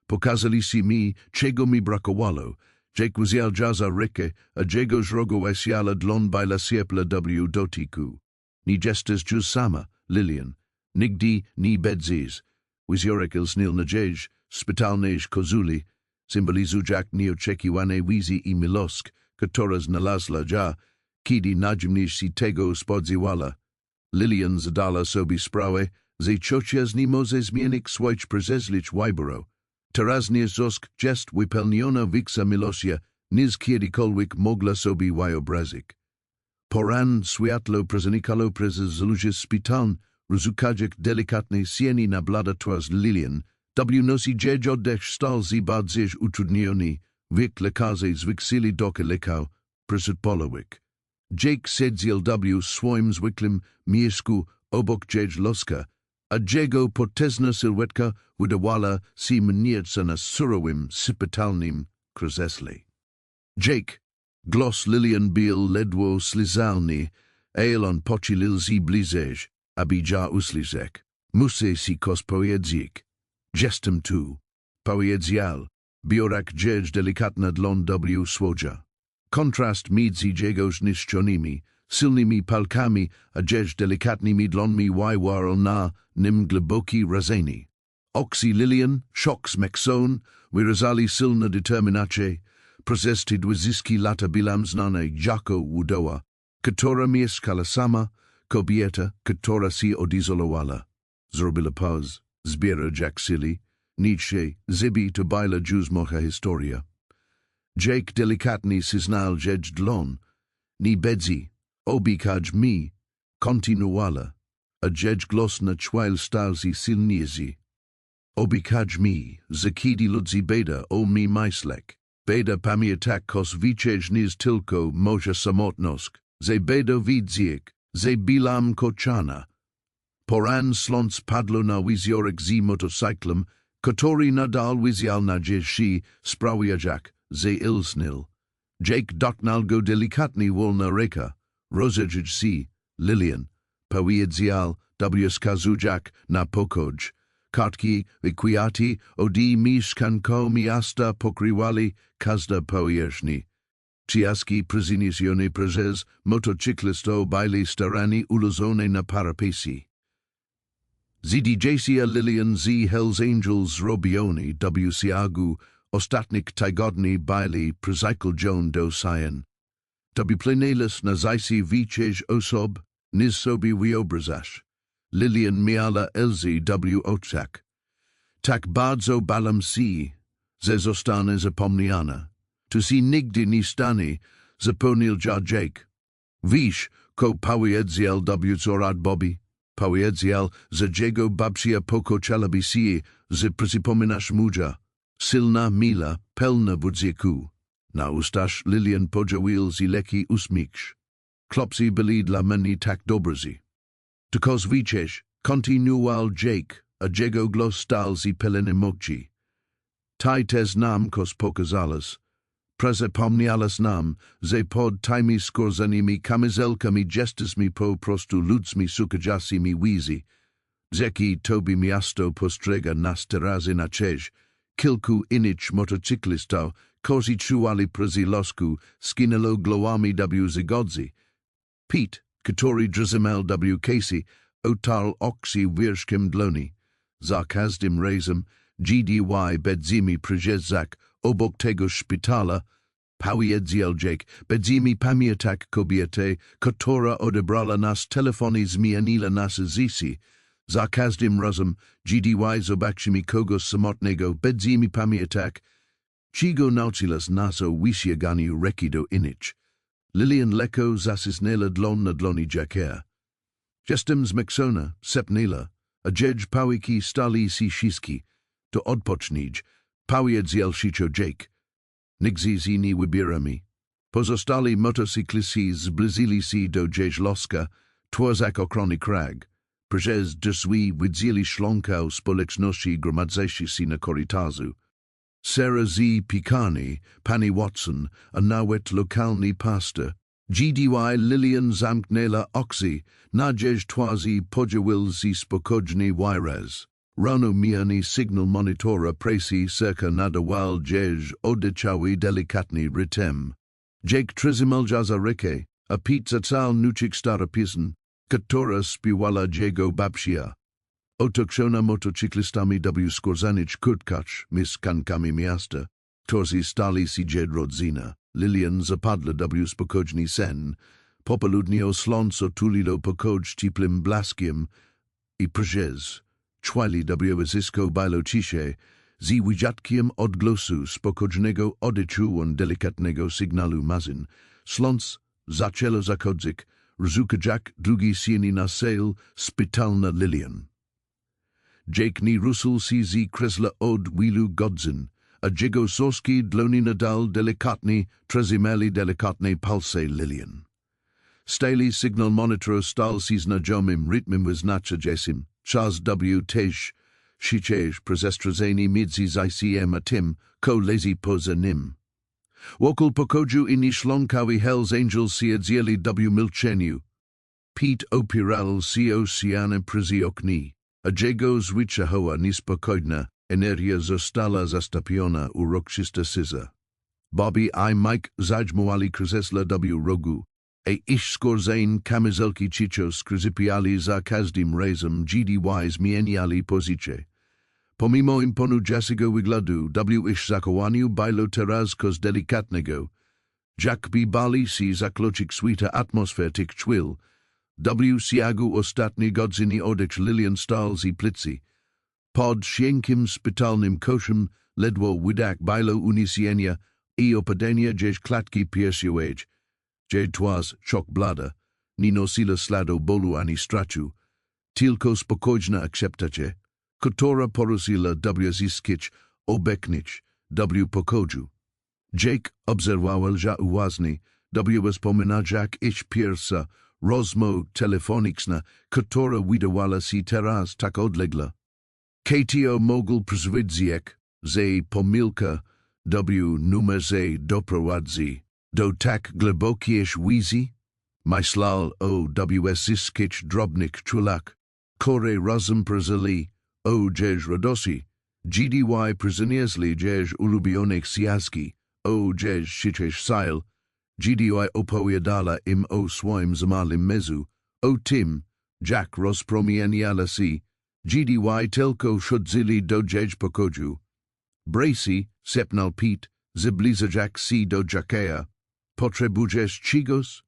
Pokazali si mi, czego mi brakowało, jak wziął jaza rykę, a jego żrogo esiala dlon bajla siepla w dotiku. Ni gestes juz sama, Lilian, nigdy ni bedzis, wiziorek ilsnil na jej, spitalnej kozuli, symbolizujak ni oczekiwane wizi I milosk, ktoraz nalazla ja, kiedy najmniej si tego spodziewala. Lilian zadala sobie sprawę, że chociaż nie może zmienić swoich prezeslich wyboro. Teraz nie zosk jest wypełniona wiksa milosia, niż kiedykolwiek mogla sobie wyobrazić. Poran światło prezenikało przez zluzie spitaln, rozukajek delikatnej sieni na blada twarz Lilian, nosi jej oddech stal z bardziej utrudniony, wiek lekarze zwiksili doke lekał, przedpolowik. Jake sedziel w swoim zwykłym miejscu obok jej loska, a jego potężna sylwetka wydawała si mniejsza na surowym, sypitalnym krzesle. Jake, głos Lilian był ledwo slizalny, on pochylil z blizej, aby ja uslizek. Muszę si kos pojedzić. Jestem tu. Powiedział, biorek jej delikatna dlon w swoja. Kontrast między jego zniszczonymi, silnymi palkami a jej delikatnymi dlonmi wywarł na nim głęboki rażenie. Oksi Lilian, szok smekson, wyrazali silna determinację, prezesty dwudziestki lata bilam znane jako udoła, która mieszkała sama, kobieta, która si odizolowała. Zrobila pauz, zbiera jaksili, Nietzsche, zibi to bajla juzmocha historia. Jake delikatny syznal jej dlon, ni bedzi, obikaj mi, kontinuala, a jej glosna chwail stalzi silniezi. Obikaj mi, zakidi ludzi beda o mi myslek, beda pamiętak kos wichej niz tylko moja samotnosk, ze beda widziek, ze bilam kochana. Poran slons padlo na wiziorek z motocyklem, który nadal wizial na jeshi sprawiajak, ze ilsnil. Jake doknalgo delikatny wolna reka, rozejij si, Lilian, powiedział wskazujak na pokoj, kartki wyquiati odi mieszkanko miasta pokrywali każda powierzchni. Ciaski prezinizione prezes motocyklisto baili starani ulozone na parapesi. ZDJCA Lilian z Hells Angels robioni w ostatnik tygodni baili precycle Joan do Cyan. Plenelis na zaisi wichej osob, niz sobie wyobrazasz. Lilian miala elzi oczak. Tak bardzo balam si, ze zostane zapomniana. Tu si nigdy nie stanie, zapomniał ja Jake. Wiesz, ko powiedział zorad Bobby. Powiedział, że jego babcia pokochała si, że przypominasz muja. Silna mila, pełna wodzyku. Na ustach Lilian podziawił z leki uśmiech. Klopsi byli dla mnie tak dobrzy. Tukos wichej, kontinuował Jake, a jego głos stał z pełnym moci. Taj też nam kos pokazalas. Przypomnialas nam, że pod tymi skórzanymi kamizelkami gestismi po prostu ludzmi sukajasimi wizy. Zeki tobi miasto postrega nas teraz inaczej. Kilku innych motocyklistów, kozi czuwali przy losku, skinęło głowami w zgodzi. Pete, który zrozumiał w Casey, otal oxy wierzchiem dloni, za każdym razem, gdy bedzimi przyjeżdżak obok tego szpitala, pojedzieldziek, bedzimi pamiętak kobiety, która odebrała nas telefony zmieniła nasze życie. Za każdym razem, gdy zobaczymy kogoś samotnego, bedzimi pamiętak, czego nauczyłaś nas o wysieganiu reki do innych. Lilian lekko zasisnęła dłoń na dłoni Jacka. Jestem zmęczona, sepnęła, a dzień pałiki stali si wszystkie. To odpocznij, pojedziel szycio Jake. Nigdy z nie wybieramy. Pozostali motocykliści zbliżyli się do Żelaznego Twozak ochrony krag. Przez drzwi widzieli członka społeczności gromadzającej się na korytarzu. Sarah Z. Pikani, Pani Watson, a nawet lokalny pastor. GDY Lilian zamknęła oczy, nadzież twarzy podzielił się spokojnie wyraz. Rano mijany sygnał monitora presji cerca nadawal jeż odeczały delikatny rytm. Jake trzymał za rękę, a pizza cal nucik stara pisn, która spiewała jego babcia. Otoczona motocyklistami skorzanić kurtkacz mieszkankami miasta, którzy stali się rodzina. Lilian zapadła spokojny sen. Popołudnie osląco tuliło pokój ciepłym blaskiem i przez chwili zyskał bajlo ciszę, z wyjętkiem odgłosu spokojnego odeczu delikatnego sygnalu mazyn. Sląc zaczęło zachodzić, rozukajak drugi sieni na sail spitalna Lilian. Jake nie ruszył się z kresla od wielu godzin, a jego soski dłoni nadal delikatnie trzymali delikatne palce Lilian. Stali sygnał monitor stal się znajomym rytmem wyznaczającym. Czas też siecieć przestrzeżenie między ICM a tym, ko lezi poza nim. Wokół pokoju inni członkowie Hells Angels siedzieli milczeniu. Pete opiral się oceana przyziokni, a jego zwyczajowa niespokojna energia została zastąpiona uroczysta syza. Bobby I Mike zaćmuali krzesła rogu, a iż skorzeń kamizelki cicho skryzypiali za każdym razem gdy zmieniali pozycję. Pomimo imponującego wyglądu, iż zachowaniu bajlo teraz kos delikatnego, Jack by bali si zakloczyk swita atmosfer tych chwil, siagu ostatni godziny odecz Lilian stal z plicy. Pod sienkim spitalnym koszem ledwo wydak bajlo unisienia I opadenia gdzieś klatki piersiowej, gdzie twas szok blada, nie nosila slado bolu ani strachu, tylko spokojna akceptacja, która porusila zyskić obeknić pokoju. Jake obserwował że uważnie, wspominał iż pierwsza rozmowa telefoniczna, która wydawała się teraz tak odległa. KTO mogul przyzwydziek, że pomilka numer że doprowadzi do tak głębokiej wizy? Myślał o zyskić drobnych czulak, które razem prozili, o jeż radości, gdy przyznieśli jeż ulubionych zjazki, o jeż siecieć sail, gdy opowiadala im o swoim zamalym mezu, o tym, Jack rozpromieniala si, gdy tylko szudzili do jeż pokoju. Bracy, sepnal Pete, zbliżać si do Jacka. Potrzebujesz czegoś?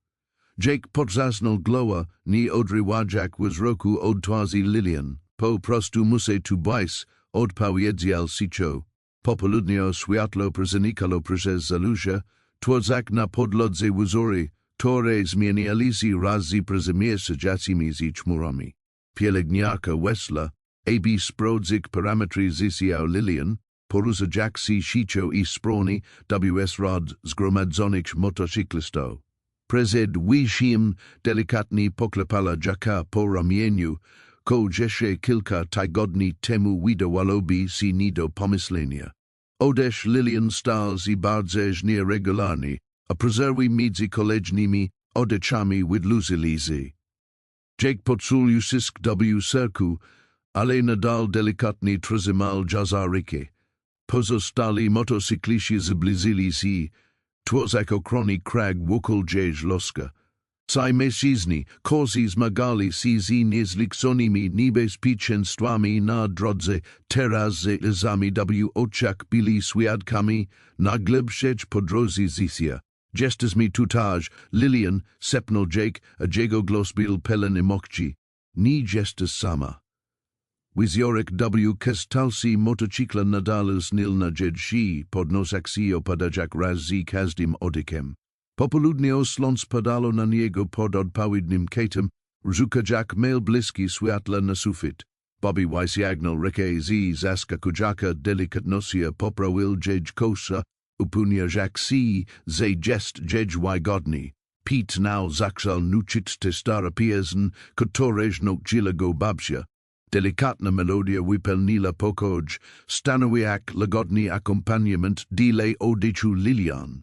Jake podzasnął glowa, nie odrywaczak wzroku od twarzy Lilian. Po prostu muszę tu bajs, odpowiedział sicio. Popołudnie światło przenikało przez zaluże, twozak na podlodze wzory, które zmieniali się razy przez mieszczacimi z chmurami. Pielęgniarka Wesla, aby sprawdzić parametry zdrowia Lilian, poruszyć się sicio I sproni rad zgromadzonych motocyklistów. Prezed wysiłkiem delikatnie poklepala Jacka po ramieniu, ko jeszcze kilka tygodni temu wydawaloby się nie do pomyślenia. Odesz Lilian stal się bardzo nieregularnie, a przerwy między kolejnymi odeczami wydluzili się. Jake poczuł ucisk sercu, ale nadal delikatnie trzymał za rękę. Pozostali motocykliści zbliżyli się, twozak ochrony krag wokół Żelaznego. Sai mesizni, korzis magali sizi niezliksonimi niebezpieczeństwami na drodze, teraz ze łzami w oczach byli świadkami najglębszej podróży życia. Jestes mi tutaj, Lilian, sepnął Jake, a jego głos był pełen emocji. Nie jestes sama. Wizorek w kastalsi motocykla nadalus nil na jedzi podnosakcji opadajak raz z każdym oddychem. Popołudnio sląc padało na niego pod odpowiednim kątem, rzucajak mail bliski światła na sufit. Bobby wysiagnął rękę z zaskakujaka delikatnosia poprawił jej kosa, upuniajak si ze jest jej wygodny. Pete now zaksal nuchit te stara pieśń, której nauczyła go babcia. Delikatna melodia wypełniła pokój, stanowiak lagodny akompaniament dile odyczu Lilian.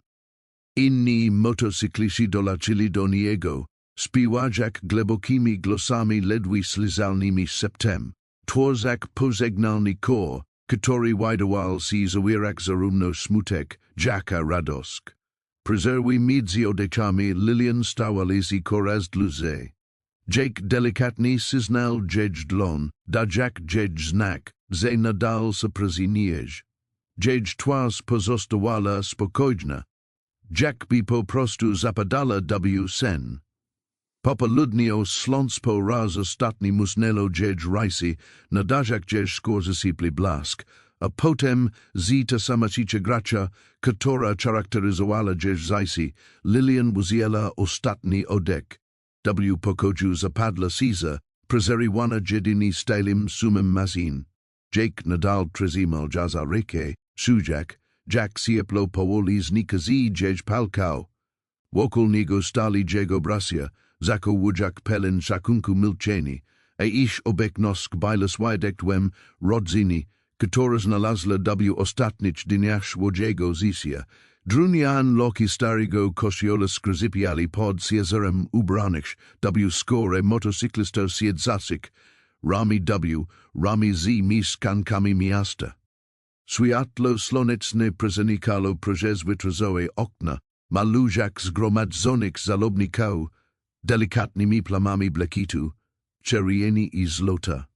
Inni motocykliści dołączyli do niego, śpiewajak głębokimi głosami ledwie słyszalnymi septem. Tworzak pożegnalny kor, który wydawał się zawierać zarówno smutek, jak i radość. Prezerwi między oddechami Lilian stawali się coraz dłużej. Jake delikatnie syznał jej dłoń, dajak jej znak, że nadal się przeziniejesz. Jej twarz pozostawała spokojna. Jack by po prostu zapadala w sen. Popołudnio sląc po raz ostatni musnęło jej rajsy, nadajak jej skorzystny blask, a potem zita samasicia gracza, która charakteryzowała jej zajsy, Lilian wzięła ostatni oddech. W pokoju zapadła cisza, prezerywana jedynie stylem sumem mazin. Jake nadal trzymal za rękę, sujak, Jack sieplo powoli znika z jej palkał. Wokół niego stali jego bracia, zakołujak pełen szacunku milczeni, a iż obecność była świadectwem rodziny, która znalazła w ostatnich dniach swojego życia. Drunian loki starego kościoła skryzypiali pod Cezarem ubranych w skórę motocyklista siedzących, rami z mieszkankami miasta. Światło słoneczne przenikało przez witrazowe okna, malużak zgromadzonych zalobników, delikatnymi plamami blekitu, czerwieni i złota.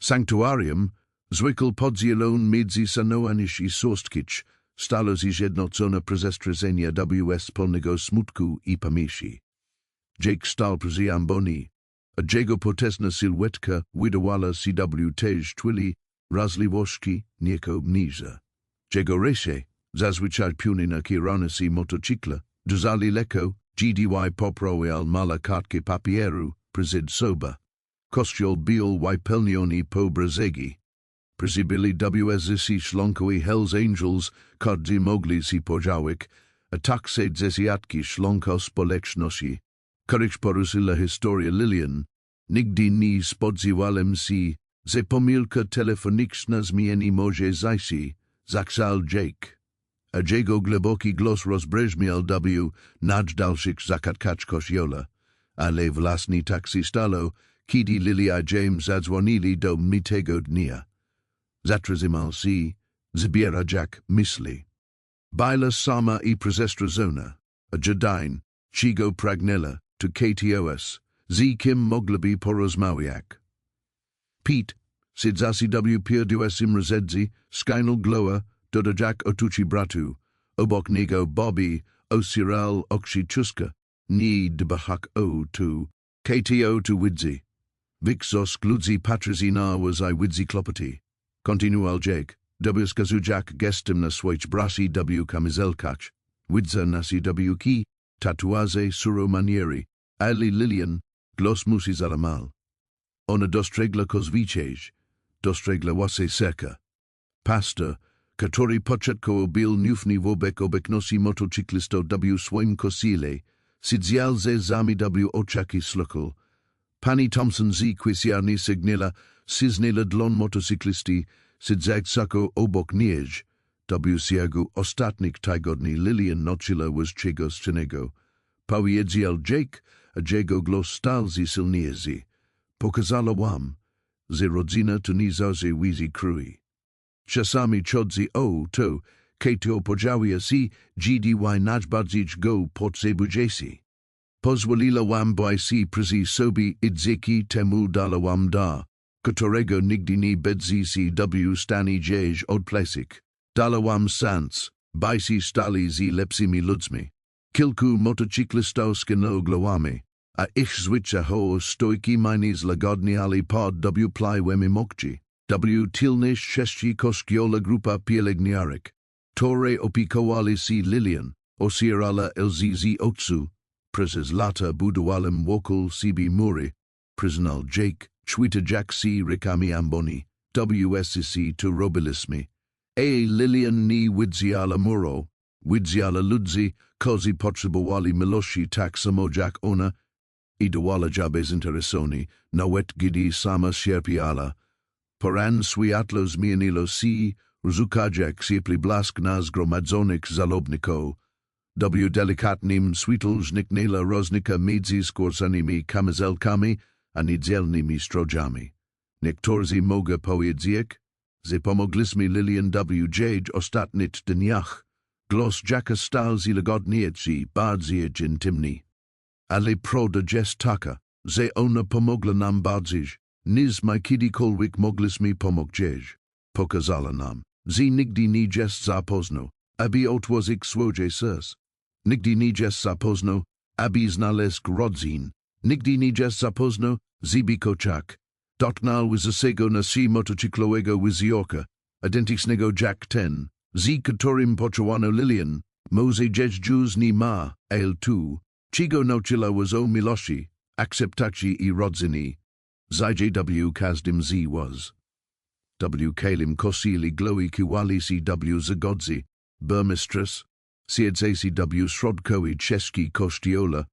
Sanktuarium, zwykle podzielone między sanoanisz i sostkicz, stało zjednoczone przez strzeżenia wspólnego smutku i pamięci. Jake stał przy amboni, a jego potężna sylwetka wydawała się też twili wrażliwości nieko mniejsza. Jego ręce, zazwyczaj pione na kierownicy motocykla, drzali lekko, gdy poprawiał małe kartki papieru, przed sobą. Kościół był wypełniony po brzegi. Przybili wsc szlonko i Hells Angels, każdy mogli się podziałać, a tak se dziesiątki szlonko społeczności. Których poruszyła historia Lilian, nigdy nie spodziewałem się, że pomyłka telefoniczna zmieni może zajść, zaksal Jake. A jego głęboki głos rozbrzmiał w najdalszych zakatkach kościoła, ale właśnie tak się stało, kiedy Lily i James zadzwonili do mnie tego dnia. Zatrzymał się, zbierajak myśli. Była sama i przestraszona, a jadain, czego pragnęła, to KTOS, z kim mogłaby porozmawiać. Pete, siedzący w pierwszym rozedze, skinął glowa, dodajak otuci bratu, obok niego Bobby, osieral oczy czuska, nie dbachak o tu, KTO tu widzi. Wixos gludzi patryzina was I widzi klopoti. Continual Jake, wskazujak gestem na swoich brasi w kamizelkach, widza nasi w ki, tatuaże suro manieri, ali Lilian, glos musi zalamal. Ona dostrzegła kozwiczej, dostrzegła łasy serka. Pastor, który początkowo był nufny wobec obecności motocyklistów w swoim kościele, siedział ze zami w oczach i slukał. Pani Thompson z kwestiarni sygnela syznela dłoń motocyklisty, siedzającego obok niej, w ciągu ostatnich tygodni Lilian nauczyła was czegoś cennego. Powiedział Jake, a jego głos stał się silniejszy. Pokazała wam, że rodzina to nie zawsze wizy krui. Czasami chodzi o to, kto pojawia się, gdy najbardziej go potrzebujecie. pozwolila wam bajsi przyzi sobie idziki temu dala wam da, którego nigdy nie bedzisi w stanie dziś odplasik. Dala wam sans, bajsi stali z lepsimi ludźmi. Kilku motocyklistów skinął wami, a ich zwycza ho stojki minis lagodni ali pod plajwemi mokci. Tylnish sześci koskiola grupa pielęgniarek. Tore opikowali si Lilian, osierala lzz otsu, prezes lata budowalem wokół sibi muri, przyznal Jake, czwita Jack si rikami amboni, wsc tu robilismi. Lilian ni widziala muro, widziala ludzi, kozi potrzebowali miloshi tak samo jak ona, I dawala jabez interesoni, nawet gidi sama sierpiala. Poran swiatlo zmienilo si, rozukajak siepli blask na zgromadzonych zalobniko. Delikatnym sweetlżniknela roznika między skórsanymi kamizelkami a niedzielnymi strożami. Niektórzy mogę powiedzieć, że pomogliśmy Lilian w ostatnich dniach. Głos Jacka stał zilagodniejszy, bardziej intymny. Ale prawda jest taka, że ona pomogła nam bardziej, niż my kiedykolwiek mogliśmy pomogć. Pokazała nam, że nigdy nie jest za późno, aby otworzyć swoje serce. Nigdy nie jest za późno, aby znaleźć rodzin. Nigdy nie jest za późno, żeby kochać. Dotknął wysokiego nasi motocyklowego wyziorka, identycznego jak ten, z którym poczęłano Lilian, może jeździć nie ma, ale tu. Czego nauczyła was o miłości, akceptacji I rodziny. Zjw każdym z was. Kalim kosili glowi kiwali si zagodzi, burmistress, siedzasi środkowi czeski kościoła,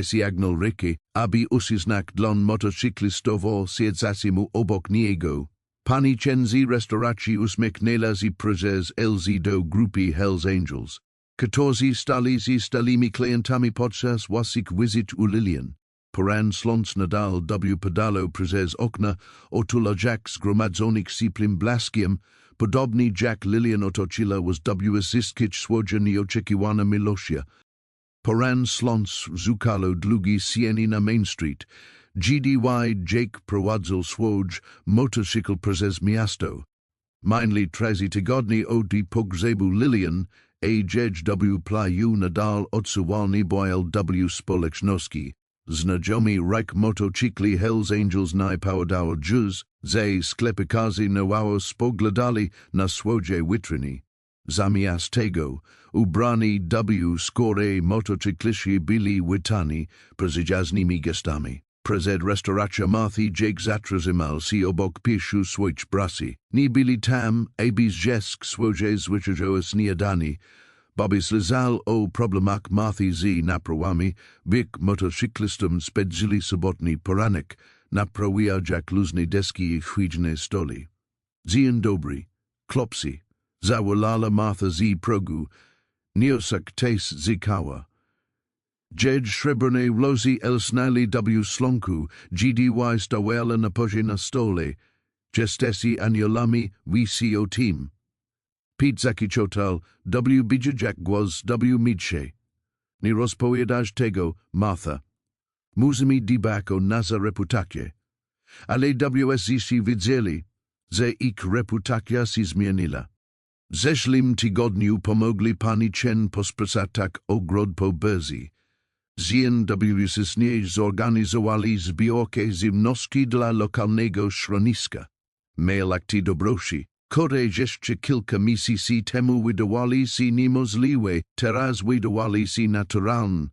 si agnol ryki, aby usiznak dla motocyklistowo siedzasimu obok niego. Pani chenzi restauracji uśmiechnęła si prezes lz do grupy Hells Angels. 14 stalimi klientami podczas wasich wizyt u Lilian. Poran sląc nadal pedalo prezes okna otula jak zgromadzonych siplim blaskiem, podobnie jak Lilian otoczyła was zyskać swoje nieoczekiwane miłości. Poran sląc zukalo długi sieni na Main Street, gdy Jake prowadzał swój motocykl przez miasto. Mainly trazy tygodni od pogrzebu Lilian, w plaju nadal odsuwalny boil społeczności. Znajomi reich motocykli Hells Angels najpowiadało juz, ze sklepikarzy nowało spoglądali na swoje witryny. Zamiast tego, ubrani skóre motocykliści byli witani przyjaźnymi gestami. Przed restauracja Marthy Jake zatrzymał si obok piszu swoich brasi. Nie byli tam, aby zjeść swoje zwyczajowe śniadanie. Bobby slizal o problemach Marthy z naprawami, wiek motocyklistom spędzili sobotni poranek, naprawiał jak luzne deski I chwiejne stoly. Dzień dobry, klopsi, zawolala Martha z progu, nieosak tes z kawa. Jed srebrne lozi snali slonku, gdy stawela na porze na stole, jestesi aniolami wisi o team. Pizzaki chotal, bijajak głos midsze. Nie rozpowiadasz tego, Martha. Musimy dbać o nasza reputację. Ale wsc widzieli, że ich reputacja się zmieniła. W zeszłym tygodniu pomogli pani Chen posprzątać tak ogród po Bersji. ZNWSnie zorganizowali zbiórkę żywności dla lokalnego schroniska. Mielakti dobroci, które jeszcze kilka miesięcy temu wydawali się niemożliwe, teraz wydawali się naturalne.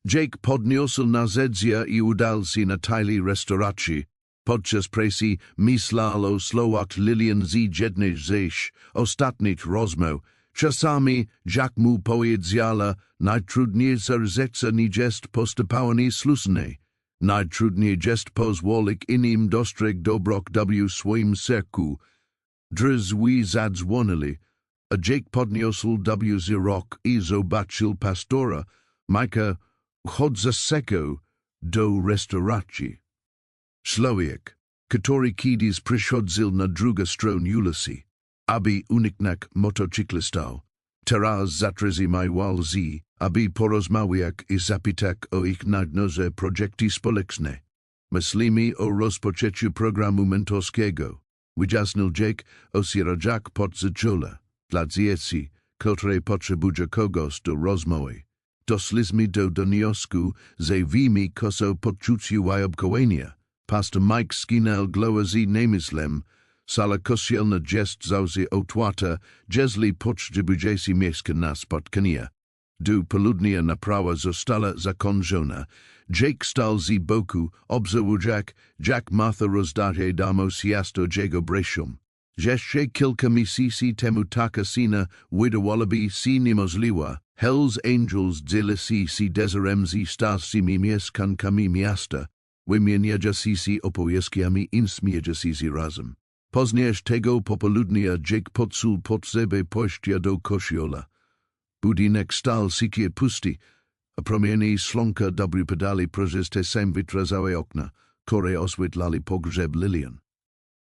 Jake podniósł narzędzia I udał się na tajli restauracji. Podczas presji myślał o słowach Lilian z jednej z ostatnich rozmów. Czasami, jak mu powiedziała, najtrudniejsza rzecz nie jest postępowanie słuszne. Najtrudniej jest pozwolić innym dostrzec dobrok w swoim sercu. Drzwi zadzwonili, a Jake podniósł wzrok I zobaczył pastora, Majka chodzącego do restauracji. Człowiek, który kiedyś przychodził na drugą stronę ulicy, aby uniknąć motocyklistów, Teraz zatrzymaj walzi, aby porozmawiać i zapytać o ich najnowsze projekty społeczne. Myślimy o rozpoczęciu programu mentorskiego. Wyjaśnił Jake osierdziak podzaczula. Dla dzieci, które potrzebują kogoś do rozmowy. Doszliśmy do wniosku, że wiemy koso poczuciu wyobkowania. Pastor Mike skinął głowę z namysłem. Sala kościelna jest zawsze otwarta, jeżeli potrzebujecie miejsca na spotkania. Do południa naprawa została zakończona. Jake stał z boku, obserwował, jak Martha rozdaje damos jasno jego breszom. Jeszcze kilka miesięcy temu taka scena wydawałaby się niemożliwa. Hells Angels dzielili się desirem starsimi mieszkankami miasta, wymieniając się opowieściami i śmiejąc się razem. Później tego popołudnia Jake poczuł potrzebę pójścia do kościoła. Budynek stał sikie pusty, a promienie slonka dobry pedali przez te sam wytrazały okna, które oswietlali pogrzeb Lilian.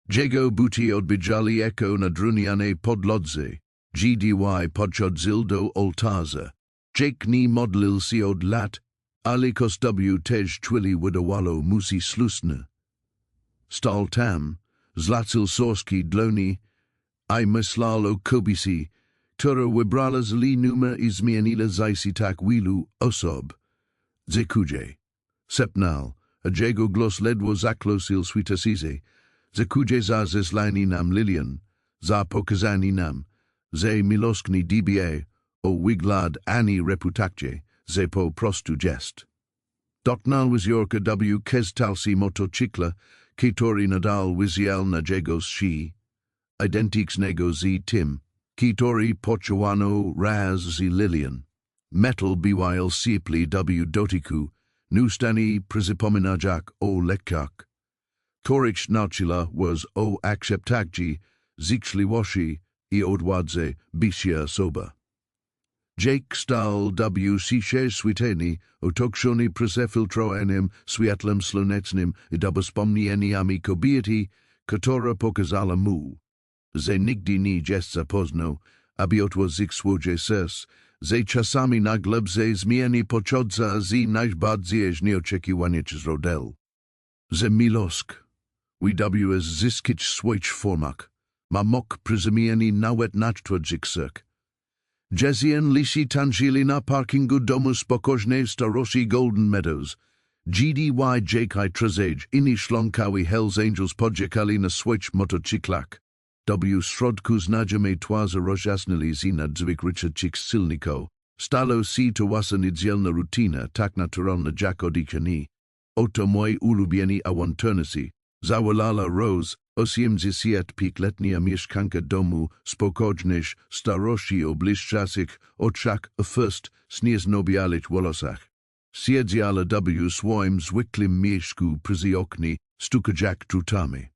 Jego buty odbijali echo na drunianej podlodze, GDY podchodzil do ołtarza. Jake nie modlił się od lat, ale kościół też chwili wydawało musi slusne. Stał tam, zlatil sorski dłoni, a myślał o kobiecie, która wybrała z numer i zmieniła się tak wielu osob. Zekuje. Sepnal, a jego głos ledwo zakłócił świtasize. Zekuje za zeslanie nam Lilian, za pokazanie nam, że miloskni dba, o wygląd ani reputacje, że po prostu jest. Dotknął wziorka w keztalsi motocykla, który nadal wisiał na jego si, identycznego z tym, który pochowano raz z Lilian. Metal biwil siepli w dotyku, nustani przypominajak o lekach. Korich nauczyła was o akceptacji, zyczliwości i odwadze bycia soba. Jake stał w ciszy świetnej, otoczony przefiltrowanym światłem słonecznym i do wspomnieniami kobiety, która pokazała mu, że nigdy nie jest za późno, aby otworzyć swoje serce, że czasami nagle zmiany pochodzące z najbardziej nieoczekiwanych źródeł. Że miłość, wydobyła zyskać swój formak, ma mógł przyzmienić nawet nadchodzących. Jezien lisi tangili na parkingu domu spokojnej starości Golden Meadows. GDY Jake trzej inni szlonkawi Hells Angels podjechali na swoich motocyklach. W środku znajdziemy twarze rozjasnili z nadzwyczajnych silników. Stało się to wasza niedzielna rutina, tak naturalna jak oddychanie. Oto moi ulubieni awanturnicy. Zawolala Rose, 85-letnia mieszkanka domu spokojnych starości o błyszczących oczach a first śnieżno-białych włosach. Siedziała w swoim zwykłym mieszku przy oknie, stukając drutami.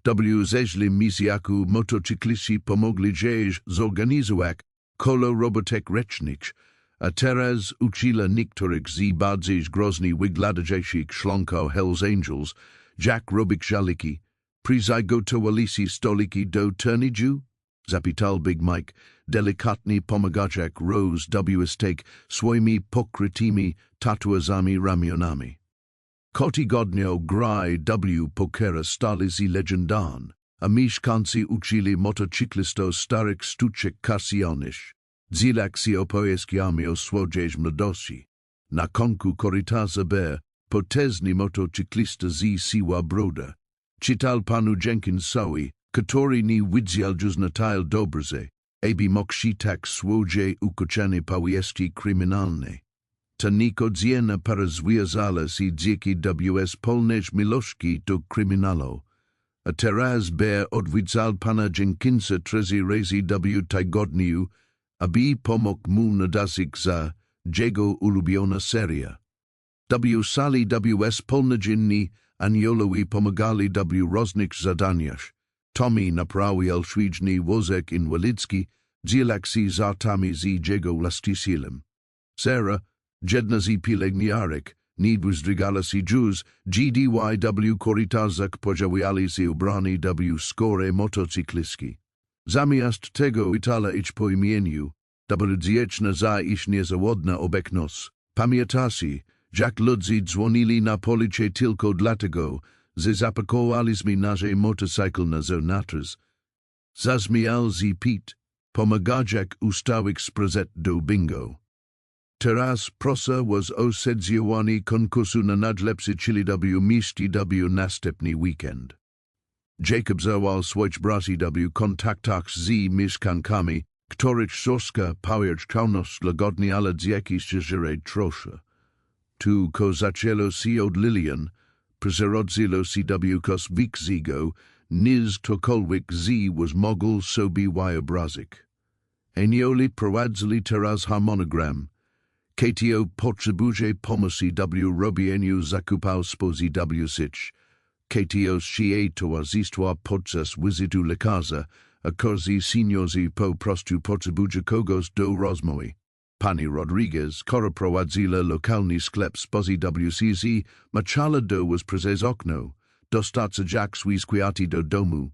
W zeźlim misiaku motocykliści pomogli jej zorganizować kolo robotek ręcznych, a teraz uczyła niektórych z bardziej groźnie wyglądających członków Hells Angels, jak robić żaliki. Przygotowali stoliki do turnieju? Zapytał Big Mike, delikatnie pomagając Rose w stek swoimi pokrytymi tatuażami ramionami. Cotygodnio graj w pokera stali z legendarn, a mieszkańcy uczyli motocyklistów starych sztuczek kasjonych. Dzielak się opowieściami o swojej młodości. Na konku korytarza B, potężny motocyklista z siła broda. Czytał panu Jenkinsowi, który nie widział juznatil dobrze, aby mógł czytać swoje ukochane powieści kryminalne. Ta niecodzienna para związała się dzięki ws polnej miłości do kryminalu. A teraz bear odwiedzał pana Jenkinsa 3 razy w tygodniu, aby pomógł mu nadać za jego ulubiona seria. W sali ws polnodzienni aniołowi pomagali w różnych zadaniach. Tommy naprawiał świetny wózek inwalidzki, dzielak się żartami z jego właścicielem. Sarah, jedna z pielęgniarek, nie wyzdrygała się już, gdy w korytarzach pojawiali się ubrani w skóre motocyklistki. Zamiast tego witała ich po imieniu, wdzięczna za ich niezawodna obecność. Pamiętasi, jak ludzie dzwonili na policie tylko dlatego, że zapakowaliśmy nasze motorcycle na zonatres. Zazmiał z Pete, pomagać jak ustawić sprzęt do bingo. Teraz prosa was o sedziowanie konkursu na najlepszy czyli mieści następny weekend. Jacob zawal swoich braci kontaktach z mieszkankami, których soska powierzchowność lagodnie ale z jakiejś trosza. Tu ko zaczęło się od Lilian, przerodziło się kos wiksigo, niz ktokolwiek z was mogł sobie wyobrazić. Enioli prowadzili teraz harmonogram. KTO potrzebuje pomocy robieniu zakupów spozy sitch. KTO się towarzystwa podczas wizytu lekarza, a korzy seniorzy po prostu potrzebuje kogoś do rozmowy. Pani Rodriguez, która prowadziła lokalny sklep spozy WCZ, machala do was przez okno, dostarcza jak swiss kwiaty do domu.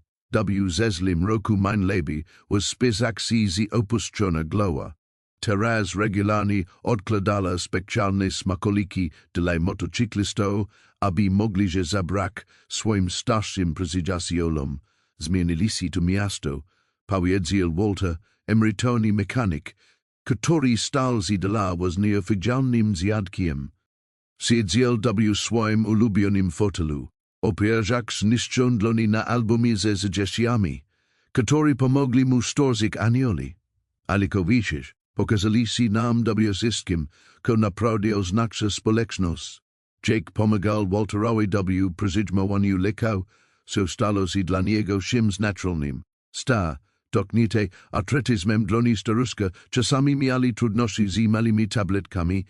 Zeslim roku mein lebi was spisak z opuszczona glowa. Teraz regularnie odkładala specjalne smakoliki dla motocyklistów, aby mogli je zabrak swoim starszym przyjacielom. Zmienili się to miasto, powiedział Walter, emerytowany mechanik, który stał z dala was nieoficjalnym zjadkiem. Siedział swoim ulubionym fotelu, opierzak zniszczony na albumie ze sugestiami, który pomogli mu storzyć anioli. Ale widzisz, pokazali się nam wszystkim, ko naprawdę oznacza społeczność. Jake pomagał Walterowi przyzmowaniu lekał, so stało się dla niego czymś naturalnym. Doknite, atretyzmem dla staruszka, czasami mieli trudności z małymi tabletkami,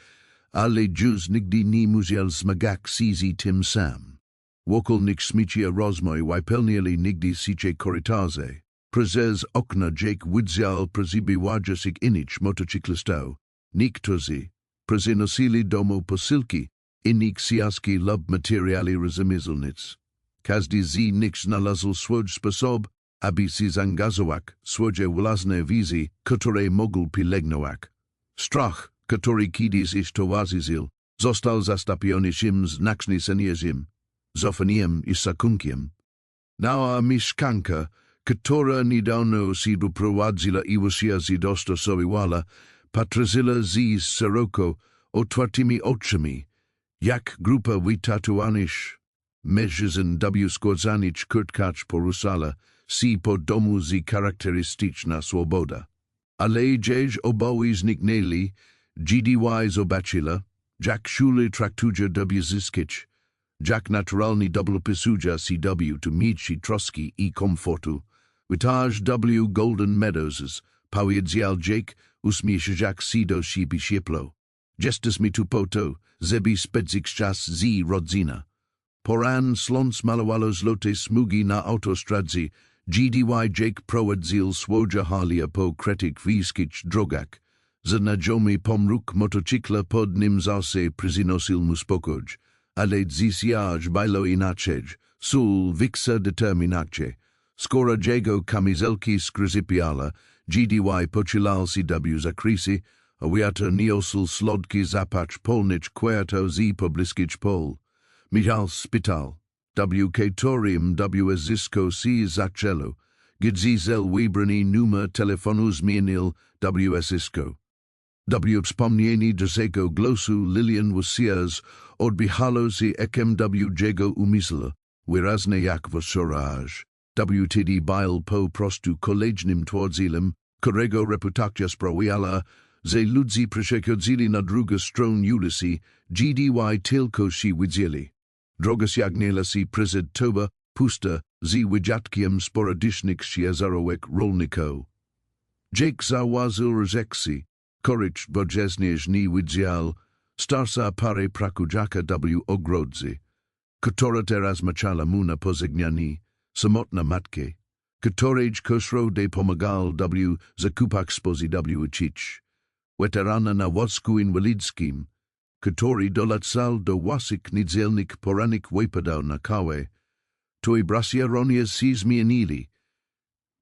ale już nigdy nie musiał zmagać się z tym sam. Wokół nich smycia rozmoj wypełniali nigdy sicie korytarze. Przez okna Jake widział przybywają się innych motocyklistów. Niektórzy przynosili domu posyłki, innych siaski lub materiali rozmyślnic. Każdy z nich znalazł swój sposób, aby się zangażować, swoje własne wizje, które mógł pielęgnować. Strach, który kiedyś ich towarzyszył, został zastąpiony czymś znaczniejszym, zofaniem i sakunkiem. Nała mieszkanka, która niedawno się doprowadziła i się dostosowywała, patrzyła z szeroko otwartymi oczami, jak grupa wytatuowanych mężczyzn składzanych kurtkach poruszała się po domu z charakterystyczna swoboda. Ale gdzieś oboje zniknęli, GDY zobaczyła, jak szule traktuje zyskać, jak naturalnie dopisuje się to mieć troski i komfortu. Wytaż Golden Meadows, powiedział Jake, uśmieszać się do siebie ciepło. Jestes mi tu po to, żeby spędzić czas z rodzina. Poran slons malowalo złote smugi na autostradze, GDY Jake prowadził swoje halia po kretych wiejskich drogach. Znajomy pomruk motocykla pod nim zase przynosil mu spokój, ale dzisiaj było inaczej, sul wiksa determinacja. Skoro jego kamizelki skryzypiala, GDY pochylal się zakrisy, a wiatr niosł slodki zapach polnych kwiatów z pobliskich pol. Michal spital, katorium zysko si zaczęło, gdy zel wybrany numer telefonu zmienił zysko. Wspomnienie drzego głosu Lilian Wasiers odbywało się ekiem jego umysłu, wyrazne jak wczoraj. Tedy byl po prostu kolejnym twórcem, którego reputacja sprawiała, że ludzie przechodzili na drugą stronę ulicy, GDY tylko się widzieli. Droga sięgnęła się przez toba pusta z wyjątkiem sporadycznych ciężarówek rolników. Jake zauważył rozekcji, których bodzieżnie nie widział, starsza parę prakujaka ogrodzy, która teraz maczala mu na pożegnanie. Samotna matkę, której koszro de pomagal zakupach spozy uczyć. Weterana na wózku inwalidzkim, który dolatcal do łasik niedzielnych poranek wypadał na kawę, to i brasiaronie się zmienili.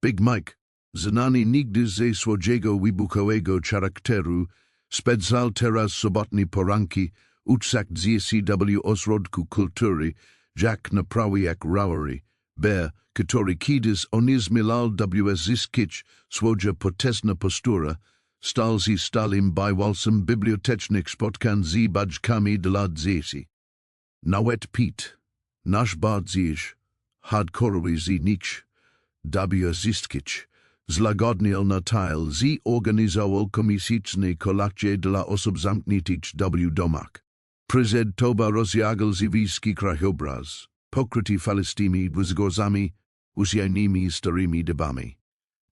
Big Mike, Znani nigdy ze swojego wybuchowego charakteru, specjal teraz sobotni poranki, utsak zjw osrodku kultury, jak naprawi jak rawery, bear, który kiedyś onizmilal zyskić swoja potesna postura, stal si stalim bywalsem bibliotecznych spotkan z badźkami dla dzieci. Nawet Pete, nasz bardziej hardkorowy znikć, zyskić, zlagodniel na tyle z organizował komisyczne kolacje dla osób zamkniętych w domach. Przyzed toba rozjagal zjawiski krajobraz, pokryty falistimi wzgórzami, usiajnymi starymi dybami.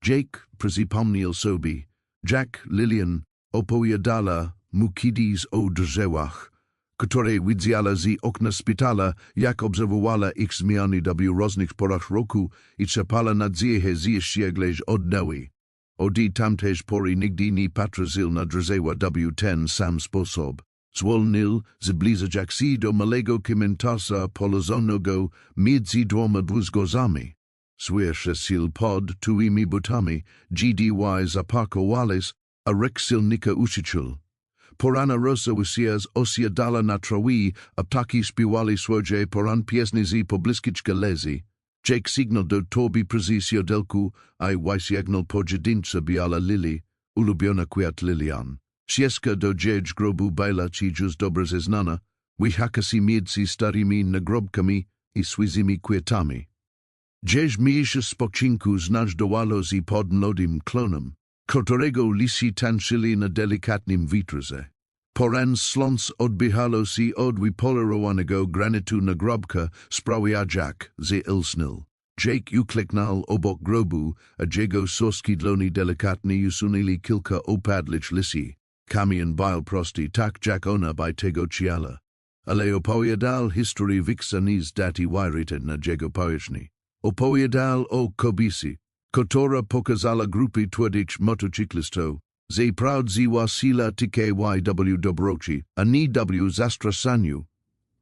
Jake przypomniał sobie, Jack Lillian opowiadala mu kiedyś o drzewach, które widziała z okna szpitala, jak obserwowała ich zmiany w różnych porach roku i czepala nadzieję zjeściegleś odnowi. Odi tamteż pory nigdy nie patrzył na drzewa w ten sam sposób. Zwolnił, zbliżać się do malego komentarza położonego między dwoma wzgórzami. Słyszy sil pod tymi butami, gdy zaparkowałeś, a rek silnika usiczył. Porana rosa usias osiadala na trawi, a ptaki śpiewali swoje poran piesny z pobliskich galezi. Jake signal do tobi prezisio delku, a wysiagnal pojedyncze biala lili, ulubiona kwiat Lilian. Sieska do dziedź grobu bajla ci już dobrze znana, wyhakasi między starymi nagrobkami i swyzymi kwiatami. Dzież mniejsze spoczynku znajdowało z pod młodym klonem, którego lisi tańczyli na delikatnym witrze. Poran sląc odbychało się od wypolerowanego granitu nagrobka sprawia Jack z ilsnil. Jake ukliknął obok grobu, a jego soski dłoni delikatnie usunęli kilka opadlich lisi. Kamień bile prosty tak Jack ona by tego ciala. Ale opowiadal historii wiksani z dati wajrite na jego pojeczny. Opowiadal o kobiecie, która pokazała grupy tłodych motocyklistów, ze prawdziwa sila tkyw dobroci, a nie w zastraszaniu.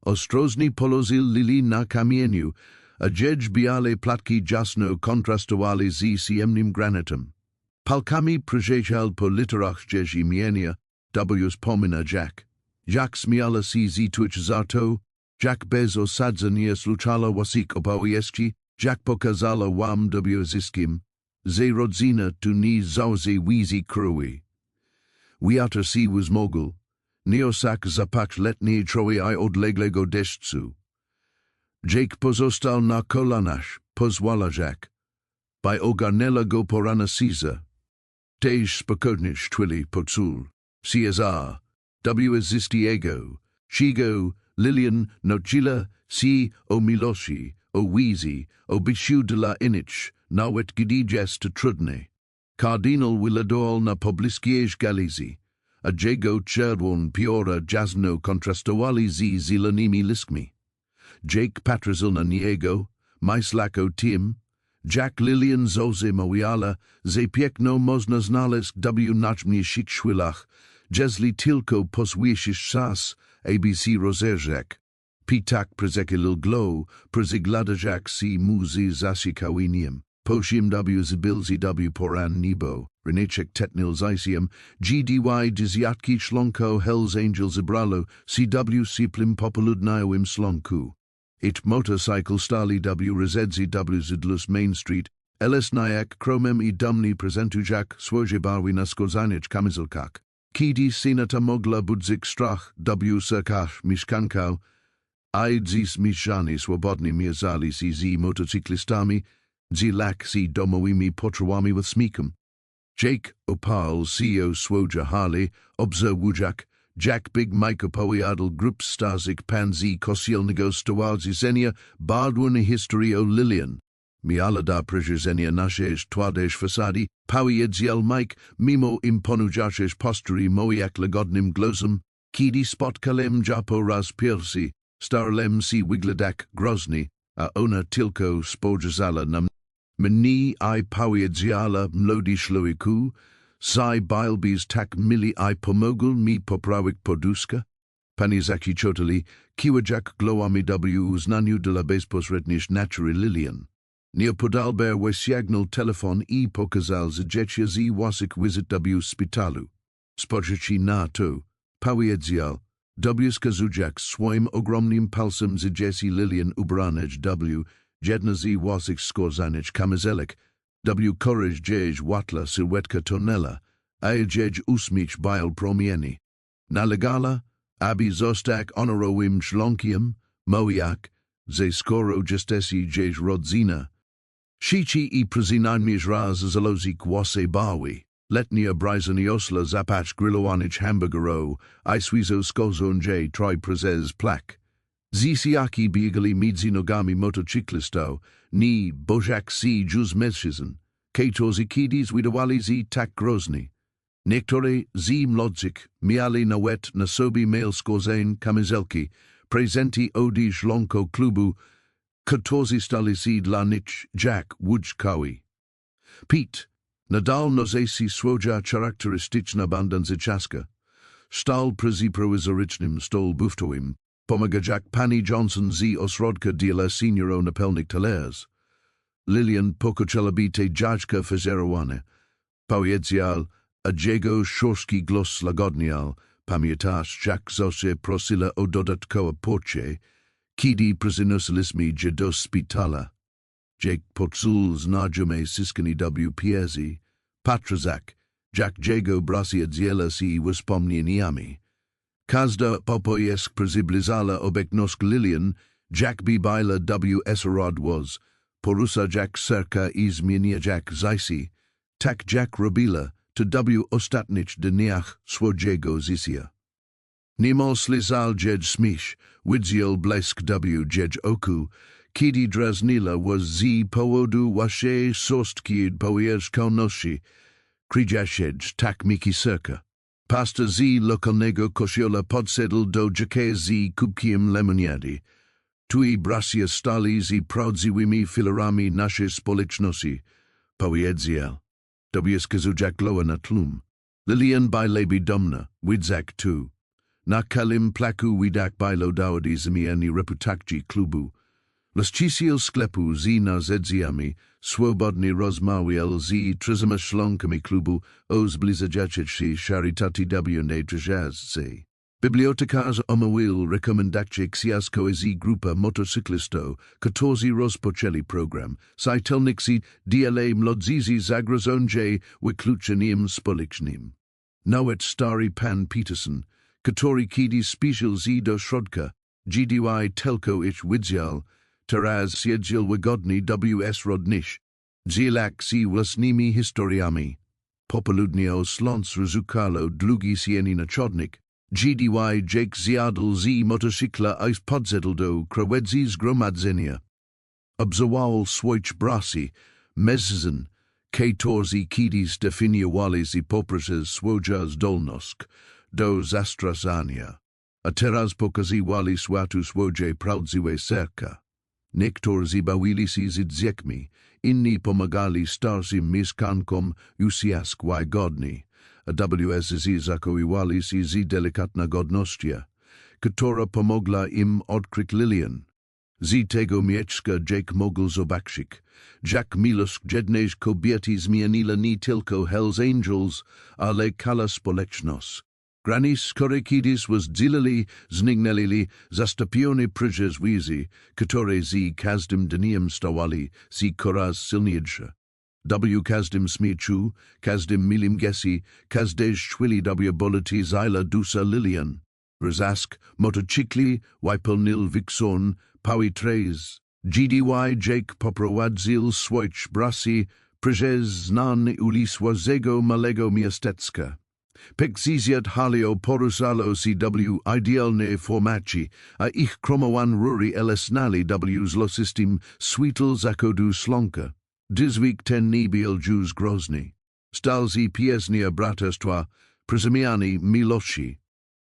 Ostrożnie polożył lili na kamieniu, a dziedź biale platki jasno kontrastowali z ciemnym granitem. Palkami przyjeżdżał po literach dzież imienia, w wspomina Jack. Jak śmiała się z twitch zarto, Jack bez osadzenia sluczala wasik opowieści, Jack pokazala wam w zyskim, ze rodzina tu nie zawsze wizy krówi. Wiatr si wzmogł, nieosak zapach letniej trochę I odległego deszczu. Jake pozostał na kolanach, pozwala Jack. By ogarnęła go porana Caesar. Tež spokojnie twili poczuj. CSR, zistiego, Shigo, Lilian, Nocila, si o miloshi, o wizi, o bishu de la inich, nawet gdy jest trudny. Kardinal wyladol na pobliskiej Galicji, a jego czerwon piora jasno kontrastowali z zielonymi liskmi. Jake patrzył na niego, myślał tym, Jack Lillian zozy mawiala, ze piękno można znaleźć w najmniejszych chwilach, jeśli tylko posłyszysz czas, ABC rozerżek. Pitak przekilil glow, przegladajak si muzy zasikawiniem, poshim zbilzi poran nibo, renechek tetnil zisium, gdy dziziatki członko Hells Angels ibralo, cw populudnioim slonku. It motorcycle stali rezedzi zidlus Main Street, ls nayak kromem I dumni prezentujak swoje barwi na skozanic kamizlkak. Kiedy sinata mogla budzik strach serkach mieszkankał, I dzis mieszani swobodni miezali si z motocyklistami, lak si domowymi potrawami with smikum. Jake opal CEO swoja Harley, obserwujak, Jack Big Mike opowiadal grup stazik panzi kosielnego stowarzyszenia Bardwany Historii o Lilian. Mialada przyrzenia naszej twarzej fasady, powiedzał Mike, mimo imponujących postury moich lagodnym głosem, kiedy spotkałem po raz pierwszy, starałem się wyglądać groźnie, a ona tylko spojrzała na mnie I powiedzała młody człowieku, Sai Bilbis tak mili I pomogł mi poprawić poduszkę? Pani zakichotali, kiwajak gloami w uznaniu de la bezpośrednich natury Lilian. Neopodalber wysiagnął telefon i pokazał zdjęcie z własnych wizyt w szpitalu. Spojrzawszy na to, powiedział, wskazując swoim ogromnym palcem zdjęcie Lilian ubranecz jedna z własnych skórzanych kamizelek, courage dziś łatla sylwetka tonela, a dziś uśmiech był promienny. Nalegala, aby zostać honorowym członkiem, mojak, ze skoro justesi dziś rodzina. Shichi i przyznajmy raz zalozik głosy bawi, letnia bryzani osla zapach grillowanich hamburgero, I swizo skozon j troj prezes plak. Zisiaki biegali między nogami motocyklisto, ni bojak si juz mężczyzn, katorzy kidis widywali z tak grozni. Niektóre z młodzik mieli nawet na sobie męskie kamizelki, prezenti odi członka klubu, katorzy stali si dla nich Jack Wódźkowi. Pete, nadal nozesi swoja charakterystyczna bandanzyczaska, stal przy prowizorycznym stol buftowym, pomaga Jack Pani Johnson z osrodka dla senioro napelnik talers. Lilian pokoczelabite dziadka fazerowane, powiedział, a jego szorski głos lagodniał, pamiętasz Jack zose prosila o dodatkowe poczuj, kiedy przynosiliśmy cię do szpitala. Jake poczuł znajomy syskani piezi, patrazak, Jack jego bracia dziela si wspomnieniami. Każda opowieść przybliżala obecność Lilian, Jack bibila esrod was, porusa Jack serka i zmienia Jack zajsi, tak Jack robila, to ostatnich dniach swojego życia. Niemal slizal jedź śmiech, widział blesk jedź oku, kiedy drażnila was z powodu waszej sostki powierzchowności, krzyżasiedź tak miki serka. Pasta z lokalnego kościoła podsedł do jakiej z kubkiem lemoniady. Tui bracia stali z prawdziwymi filarami naszej społeczności, powiedział. Wskazu Jack loa na tlum. Lilian by lebi domna, widzak tu. Na kalim plaku widak bilo dawadi zmieni reputakci klubu. Lascisiel sklepu z na zedziami, swobodny rozmawial z trzema członkami klubu o zbliżającej charytatywnej drzazce. Bibliotekarz omówił rekomendacje książkowe z grupa motocyklistów, którzy rozpoczęli program, sajtelnicy dla młodzieży zagrożonej wykluczeniem społecznym. Nawet stary pan Peterson, który kiedyś spieszył z do środka, gdy tylko ich widział, teraz siedział wygodnie rodnisz, dzielak z własnymi historiami. Popoludnio sląc rozukalo długi sieni na chodnik, gdy Jake zjadł z motocykla i podszedł do krawędzi zgromadzenia. Obserwował swoich braci, mężczyzn, którzy kiedyś definiowali z poprzez swoją zdolność do zastraszania, a teraz pokazywali światu swoje prawdziwe serca. Niektórzy bawili się z dziećmi, inni pomagali starszym mieszkankom usiask godni, a WSZ zachowywały się z delikatna godnością, która pomogła im odkryć Lilian. Z tego miejsca Jake mogł zobaczyć, jak miłość jednej kobiety zmieniła nie tylko Hells Angels, ale cała społeczność. Granis kiedyś dzielili zniknęli zastapione przyzwizy, które z każdym dniem stawali z coraz silniejsze. Każdym śmieciu, każdym milim gesi, każdej chwili bolety zajla dusa Lilian. Rozask, motocykli, wypełnil Wixon, pawi trez. Gdy Jake poprowadził swoich braci, przez znany ulic łazego malego miasteczka. Pekzizjat halio porusalo CW idealne formaci, a ich kromowan ruri elesnali zlosystim sweetel zakodu slonka. Dizwik ten nibiel Jews grozny. Stalzi piesnia braterstwa, przyzemiani miloshi.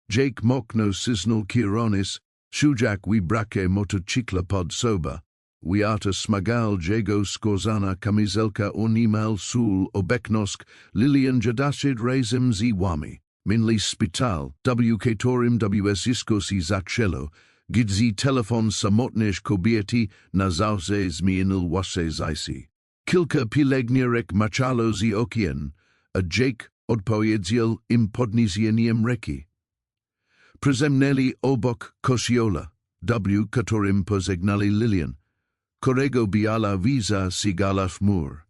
Jake mokno sysnul kironis, szujak wi brake motocykla pod soba. Wiata smagal jego skorzana kamizelka onimal sul obeknosk Lilian jadashid razem z wami. Minli spital, katorim wsisko si zaczęło, gdy telefon samotnej kobiety na zawsze zmienił wasze życie. Kilka pielęgniarek machało z okien, a Jake odpowiedział im podniesieniem ręki. Przezemnęli obok kościoła, którym pożegnali Lilian, którego biała wiza sigala w mur.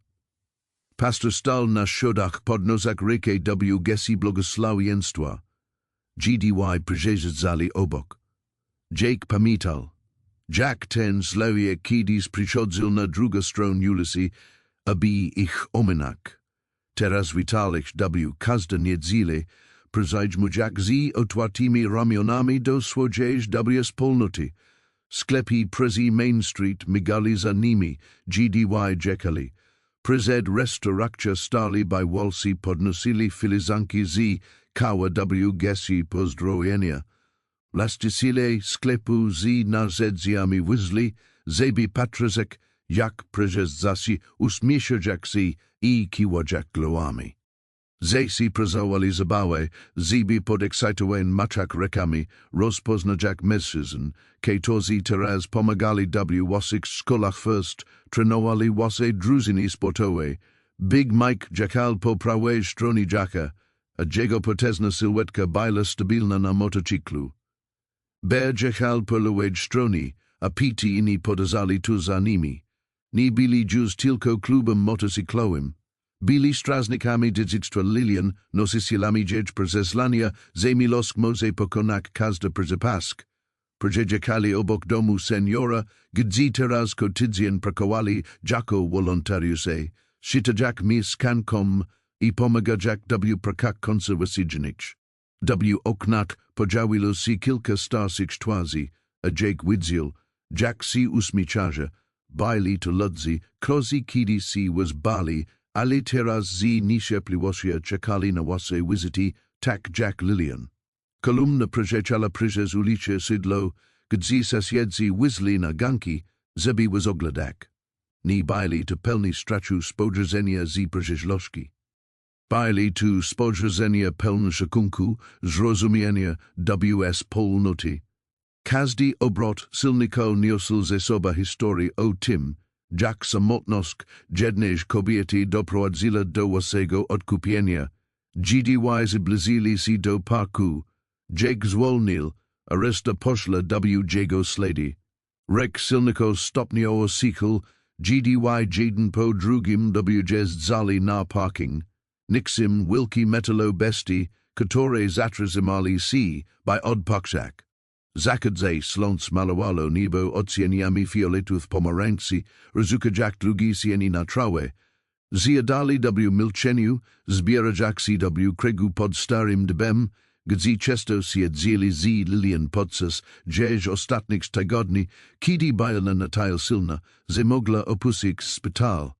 Pastor stał na schodach podnosek rękę gesi błogosławieństwa. GDY przyjeżdżali obok. Jake pamiętał. Jack ten slavie kiedyś przychodził na drugą stronę ulicy, aby ich ominak. Teraz witalik każde niedzielę, przyjdź mu Jack z otwartymi ramionami do swojej wspólnoty. Sklepy przy Main Street migali za nimi, GDY czekali. Przyzed restauracja stali by Walsy podnosili filizanki z kała gesi pozdrowienia. Właściciele sklepu z narzędziami wyzli, żeby patrzeć, jak przyjeżdżaci uśmieszać się i kiwać głowami. Zesi prezawali zabawę, żeby podekscytować maczak rekami, rozpoznać mężczyzn, którzy teraz pomagali w waszych szkołach first, trenowali wasze drużyny sportowe. Big Mike czekał po prawej stronie Jacka, a jego potężna sylwetka była stabilna na motocyklu. Bear czekał po lewej stronie, a Pete inni podążali tu za nimi. Nie byli już tylko klubem motocyklowym. Byli strażnikami dziedzictwa Lilian, nosicielami dziedzicz przeslania, zemilosk moze pokonak każdy przypask. Przyjechali obok domu seniora, gdy teraz co tydzień prakowali jako wolontariusze, sita Jack mis kankom i pomaga Jack prakak końca wysydzenić. Oknat podziawiło si kilka starszych twarzy, a Jake widział, Jack si uśmiechaja, baili to ludzi, krozi kiedy si was bali, ale teraz z niecierpliwością czekali na wasze wizyty, tak Jack Lilian. Kolumna przyjechała przez ulicę Sydlo, gdy sąsiedzi wyzli na ganki, żeby was oglądać. Nie byli to pełni strachu spojrzenia z przyszłości. Byli tu spojrzenia pełne szacunku, zrozumienia wspólnoty. Każdy obrot silnika niósł ze sobą historię o tym, jak samotność jednej kobiety doprowadziła do waszego odkupienia. GDY zbliżyli się do parku. Jake zwolnił, a reszta poszła jego ślady. Rek silnika stopniowo sychał, GDY jeden po drugim wjeżdżali na parking. Nixim wielkie metalo bestii, które zatrzymali się by odpoczek. Zakadze sląc malowalo niebo odsłaniami fioletów pomarańczy, rozukajak drugi sieni na trawę. Zjadali w milczeniu, zbierajak się kregu pod starym dbem, gdy często siedzili z Lilian podczas ostatnich tygodni, kiedy była na tyle silna, że mogła opuścić szpital.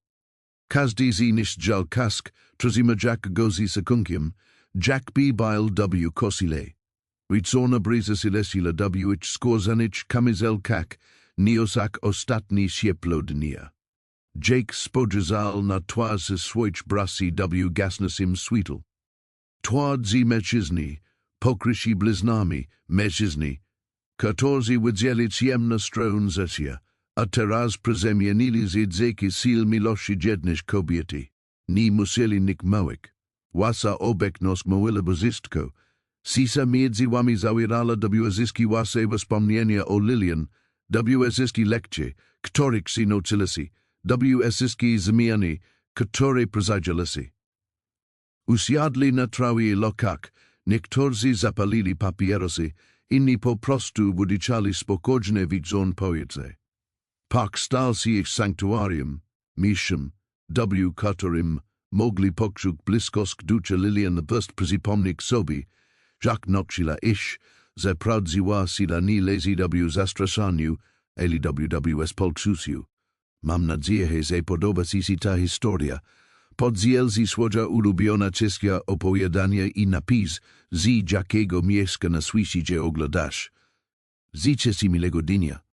Każdy z nich dział kask, trzymał Jack gozi sekunkiem, Jack był kosile. Widzona brisa silesila ich skorzanich kamizel kak, niosak ostatni ciepło dnia. Jake spojrzał na twarz swoich braci gasnasim sweetel. Twarz mężczyzny, pokryci bliznami, mężczyzny, którzy widzieli ciemne strony życia, a teraz przemienili się dzeki sil miłości jednej kobiety. Nie musieli nikt małek. Wasa obecność małyle bozistko. Sisa między wami zawierala zyski wasze wspomnienia o Lilian, zyski lekcje, których si nauczyli, zyski zmiany, które przezadziali. Usiadli na trawie lokak, niektórzy zapalili papierosy, inni po prostu wydiczali spokojnie widzon pojedze. Park stał się ich sanktuarium, miejscem, którym mogli poczuć bliskość ducha Lilian first przypomnieć sobie, jak noczyła iż, że prawdziwa sila nie leży w zastraszaniu, ale w spolczuciu. Mam nadzieję, że podoba ci się ta historia. Podzielzi swoja ulubiona czeska opowiadania i napis, z jakiego mieszka na świecie oglądasz. Życzę ci miłego dnia.